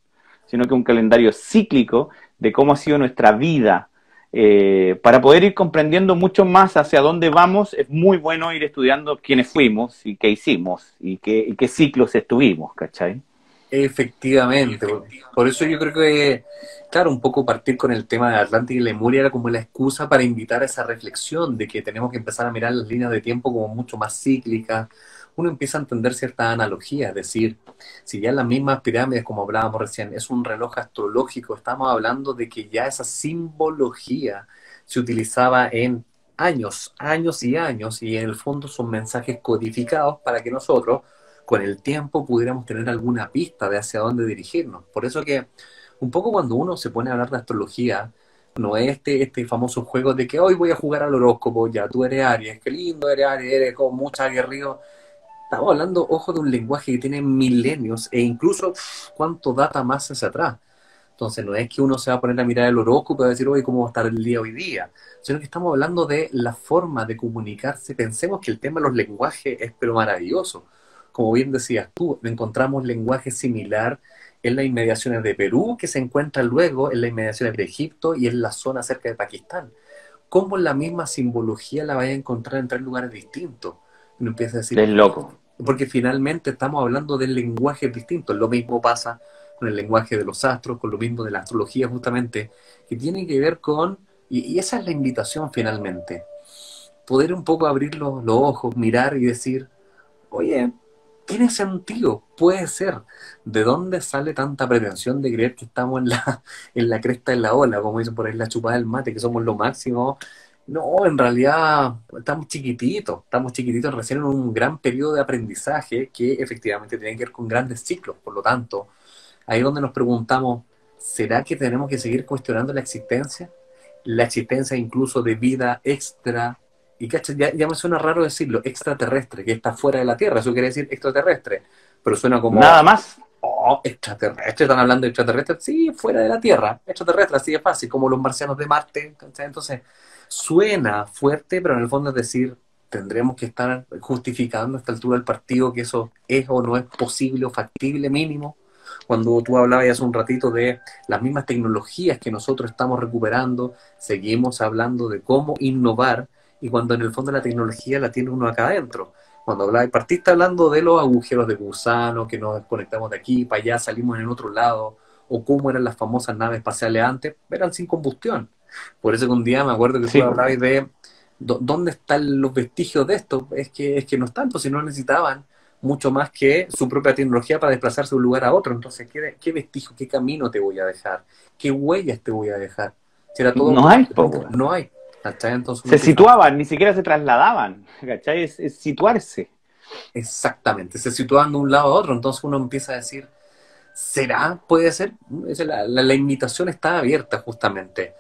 sino que un calendario cíclico de cómo ha sido nuestra vida. Para poder ir comprendiendo mucho más hacia dónde vamos, es muy bueno ir estudiando quiénes fuimos y qué hicimos y qué ciclos estuvimos, ¿cachai? Efectivamente. Por eso yo creo que, claro, un poco partir con el tema de Atlántica y Lemuria era como la excusa para invitar a esa reflexión de que tenemos que empezar a mirar las líneas de tiempo como mucho más cíclicas. Uno empieza a entender ciertas analogías, es decir, si ya las mismas pirámides, como hablábamos recién, es un reloj astrológico, estamos hablando de que ya esa simbología se utilizaba en años, años y años, y en el fondo son mensajes codificados para que nosotros con el tiempo pudiéramos tener alguna pista de hacia dónde dirigirnos. Por eso que un poco cuando uno se pone a hablar de astrología, no es este famoso juego de que hoy voy a jugar al horóscopo, ya tú eres Aries, qué lindo eres Aries, eres como mucho aguerrido. Estamos hablando, ojo, de un lenguaje que tiene milenios e incluso cuánto data más hacia atrás. Entonces no es que uno se va a poner a mirar el horóscopo y va a decir, oye, ¿cómo va a estar el día hoy día? Sino que estamos hablando de la forma de comunicarse. Pensemos que el tema de los lenguajes es pero maravilloso. Como bien decías tú, encontramos lenguaje similar en las inmediaciones de Perú, que se encuentra luego en las inmediaciones de Egipto y en la zona cerca de Pakistán. ¿Cómo la misma simbología la vaya a encontrar en tres lugares distintos? Uno empieza a decir, Es loco. porque finalmente estamos hablando de lenguajes distintos. Lo mismo pasa con el lenguaje de los astros, con lo mismo de la astrología justamente, que tiene que ver con, y esa es la invitación finalmente, poder un poco abrir los ojos, mirar y decir, oye, tiene sentido, puede ser. ¿De dónde sale tanta pretensión de creer que estamos en la cresta de la ola, como dicen por ahí, la chupada del mate, que somos lo máximo? No, en realidad estamos chiquititos recién en un gran periodo de aprendizaje que efectivamente tiene que ver con grandes ciclos. Por lo tanto, ahí es donde nos preguntamos, ¿será que tenemos que seguir cuestionando la existencia? La existencia incluso de vida extra, y cacha, ya me suena raro decirlo, extraterrestre, que está fuera de la Tierra, eso quiere decir extraterrestre, pero suena como, Nada más. oh, extraterrestre, ¿están hablando de extraterrestre? Sí, fuera de la Tierra, extraterrestre, así de fácil, como los marcianos de Marte, ¿cachai? Entonces, suena fuerte, pero en el fondo es decir, tendremos que estar justificando a esta altura del partido que eso es o no es posible o factible mínimo. Cuando tú hablabas hace un ratito de las mismas tecnologías que nosotros estamos recuperando, seguimos hablando de cómo innovar y cuando en el fondo la tecnología la tiene uno acá adentro. Cuando hablaba, partiste hablando de los agujeros de gusano, que nos conectamos de aquí para allá, salimos en el otro lado, o cómo eran las famosas naves espaciales antes, eran sin combustión. Por eso que un día me acuerdo que tú Sí, hablabas de dónde están los vestigios de esto. Es que no están, pues si no necesitaban mucho más que su propia tecnología para desplazarse de un lugar a otro. Entonces, ¿qué vestigio, qué camino te voy a dejar? ¿Qué huellas te voy a dejar? Si era todo no hay, po, automáticamente, weón. no hay. ¿Cachai? Entonces uno Se empieza, situaban, ni siquiera se trasladaban, ¿cachai? Es situarse. exactamente, se situaban de un lado a otro. Entonces uno empieza a decir, ¿será? ¿Puede ser? La invitación está abierta justamente.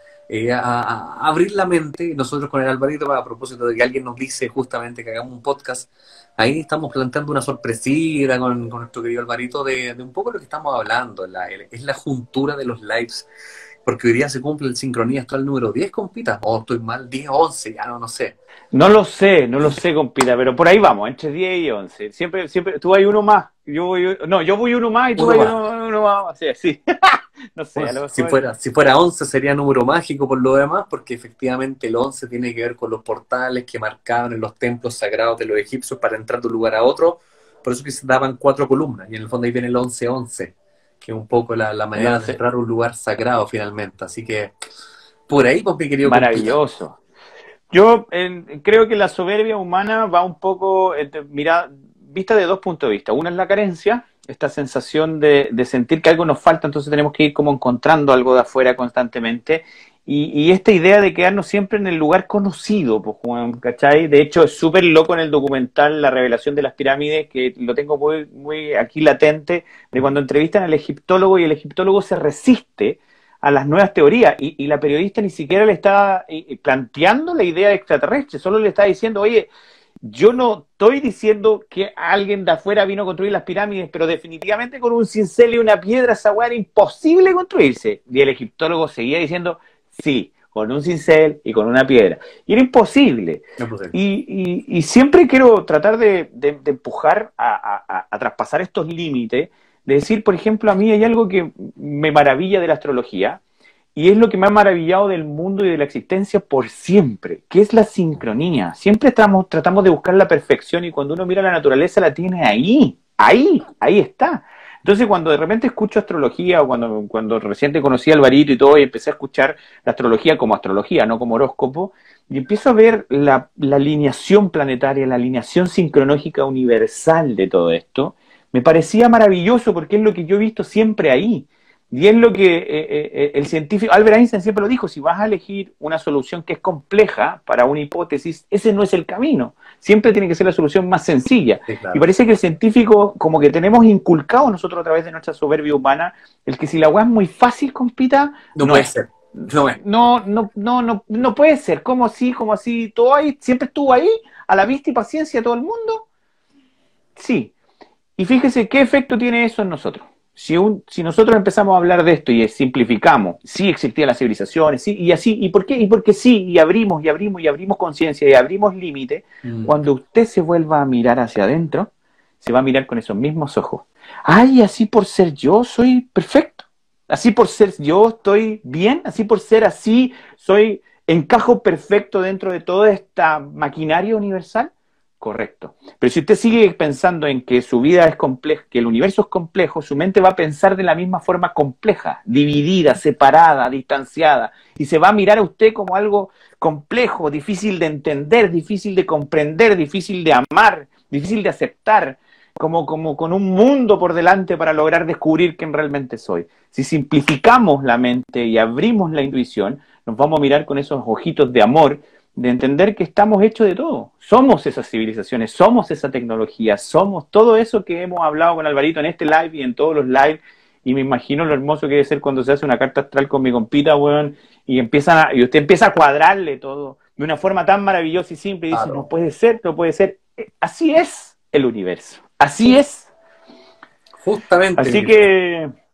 A abrir la mente, nosotros con el Alvarito, a propósito de que alguien nos dice justamente que hagamos un podcast, ahí estamos planteando una sorpresita con nuestro querido Alvarito de un poco lo que estamos hablando, es la juntura de los lives, porque hoy día se cumple el sincronía astral número 10 compita, o estoy mal, 10 o 11, ya no sé. No lo sé, compita, pero por ahí vamos, entre 10 y 11. Siempre, siempre, tú hay uno más, yo voy uno más y tú Uno hay más. uno más, así, sí. No sé, Bueno, a lo si mejor. fuera, si fuera 11 sería número mágico por lo demás, porque efectivamente el 11 tiene que ver con los portales que marcaban en los templos sagrados de los egipcios para entrar de un lugar a otro. Por eso que se daban cuatro columnas, y en el fondo ahí viene el 11-11, que es un poco la El manera de 11. entrar a un lugar sagrado finalmente. Así que Por ahí, pues, mi querido compita. Maravilloso. Yo creo que la soberbia humana va un poco, mira, vista de dos puntos de vista. Una es la carencia, esta sensación de sentir que algo nos falta, entonces tenemos que ir como encontrando algo de afuera constantemente. Y esta idea de quedarnos siempre en el lugar conocido, pues, Juan, ¿cachai? De hecho, es súper loco en el documental La revelación de las pirámides, que lo tengo muy, muy aquí latente, de cuando entrevistan al egiptólogo y el egiptólogo se resiste a las nuevas teorías y la periodista ni siquiera le está planteando la idea extraterrestre, solo le está diciendo, oye, yo no estoy diciendo que alguien de afuera vino a construir las pirámides, pero definitivamente con un cincel y una piedra esa hueá era imposible construirse. Y el egiptólogo seguía diciendo, sí, con un cincel y con una piedra. Y era imposible. No, pues, Y siempre quiero tratar de empujar a traspasar estos límites, de decir, por ejemplo, a mí hay algo que me maravilla de la astrología, y es lo que me ha maravillado del mundo y de la existencia por siempre, que es la sincronía. Siempre tratamos de buscar la perfección y cuando uno mira la naturaleza la tiene ahí está. Entonces cuando de repente escucho astrología o cuando recién te conocí a Alvarito y todo y empecé a escuchar la astrología como astrología, no como horóscopo, y empiezo a ver la alineación planetaria, la alineación sincronológica universal de todo esto, me parecía maravilloso porque es lo que yo he visto siempre ahí. Y es lo que el científico, Albert Einstein siempre lo dijo, si vas a elegir una solución que es compleja para una hipótesis, ese no es el camino. Siempre tiene que ser la solución más sencilla. sí, Y claro. parece que el científico, como que tenemos inculcado nosotros a través de nuestra soberbia humana, el que si la weá es muy fácil, compita, No no puede es. ser. No es. No puede ser. ¿Cómo así? ¿Cómo así? ¿Todo ahí? ¿Siempre estuvo ahí? ¿A la vista y paciencia de todo el mundo? Sí. Y fíjese qué efecto tiene eso en nosotros. Si nosotros empezamos a hablar de esto y simplificamos, sí existían las civilizaciones, sí, y así, ¿y por qué? Y porque sí, y abrimos, y abrimos, y abrimos conciencia, y abrimos límite, Mm. cuando usted se vuelva a mirar hacia adentro, se va a mirar con esos mismos ojos. Ay, así por ser yo soy perfecto. Así por ser yo estoy bien, así por ser así soy encajo perfecto dentro de toda esta maquinaria universal. Correcto. Pero si usted sigue pensando en que su vida es compleja, que el universo es complejo, su mente va a pensar de la misma forma compleja, dividida, separada, distanciada, y se va a mirar a usted como algo complejo, difícil de entender, difícil de comprender, difícil de amar, difícil de aceptar, como con un mundo por delante para lograr descubrir quién realmente soy. Si simplificamos la mente y abrimos la intuición, nos vamos a mirar con esos ojitos de amor, de entender que estamos hechos de todo. Somos esas civilizaciones, somos esa tecnología, somos todo eso que hemos hablado con Alvarito en este live y en todos los lives. Y me imagino lo hermoso que debe ser cuando se hace una carta astral con mi compita, weón, y y usted empieza a cuadrarle todo de una forma tan maravillosa y simple y dice, no Claro. puede ser, no puede ser. Así es el universo, así es. Justamente, mi Así querido. que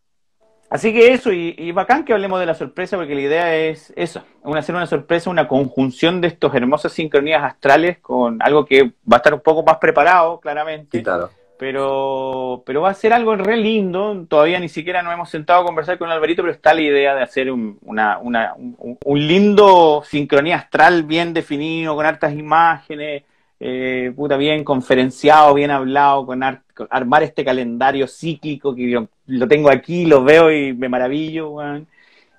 Así que eso, y bacán que hablemos de la sorpresa, porque la idea es eso, hacer una sorpresa, una conjunción de estas hermosas sincronías astrales con algo que va a estar un poco más preparado, Sí, claramente, claro. pero va a ser algo re lindo. Todavía ni siquiera nos hemos sentado a conversar con Alvarito, pero está la idea de hacer un lindo sincronía astral bien definido, con hartas imágenes, puta, bien conferenciado, bien hablado, con armar este calendario cíclico que yo lo tengo aquí, lo veo y me maravillo, weón,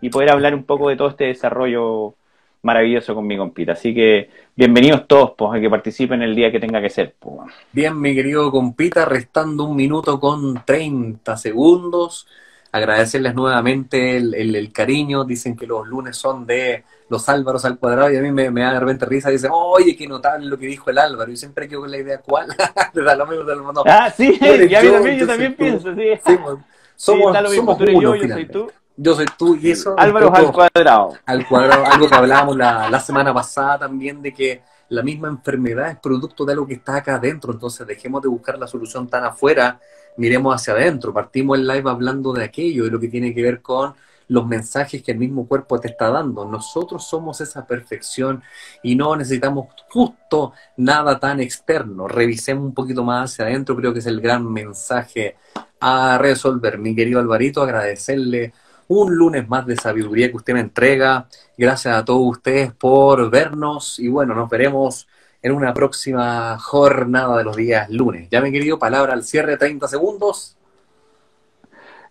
y poder hablar un poco de todo este desarrollo maravilloso con mi compita. Así que bienvenidos todos, pues, a que participen el día que tenga que ser, pues, weón. Bien, mi querido compita, restando 1 minuto con 30 segundos. Agradecerles nuevamente el cariño. Dicen que los lunes son de los Álvaros al cuadrado y a mí me da de repente risa. Dicen, oye, qué notable lo que dijo el Álvaro. Y siempre quedo con la idea, ¿cuál? Le da lo mismo, te lo mando. Ah, sí, Tú eres ya yo yo soy también tú. pienso, sí. Sí, pues, Sí, da lo mismo, somos tú eres uno yo soy tú. finalmente. Yo soy tú y Sí. eso un Álvaros al poco cuadrado. al cuadrado, algo que hablábamos la semana pasada también, de que la misma enfermedad es producto de algo que está acá adentro. Entonces dejemos de buscar la solución tan afuera, miremos hacia adentro. Partimos el live hablando de aquello, de lo que tiene que ver con los mensajes que el mismo cuerpo te está dando. Nosotros somos esa perfección y no necesitamos justo nada tan externo. Revisemos un poquito más hacia adentro, creo que es el gran mensaje a resolver. Mi querido Alvarito, agradecerle un lunes más de sabiduría que usted me entrega. Gracias a todos ustedes por vernos y bueno, nos veremos en una próxima jornada de los días lunes. Ya, mi querido, palabra al cierre, 30 segundos.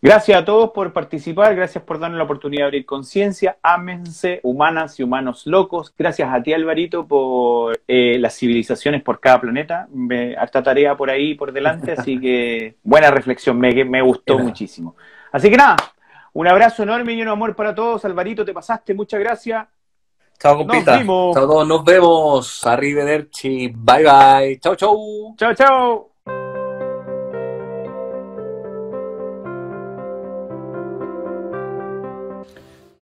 Gracias a todos por participar, gracias por darnos la oportunidad de abrir conciencia. Ámense, humanas y humanos locos. Gracias a ti, Alvarito, por las civilizaciones por cada planeta. Harta tarea por ahí, por delante, así que buena reflexión, me gustó muchísimo. Así que nada, un abrazo enorme y un amor para todos. Alvarito, te pasaste, muchas gracias. Chao, compita. Chao a todos, nos vemos. Arrivederci. Bye, bye. Chao, chao. Chao, chao.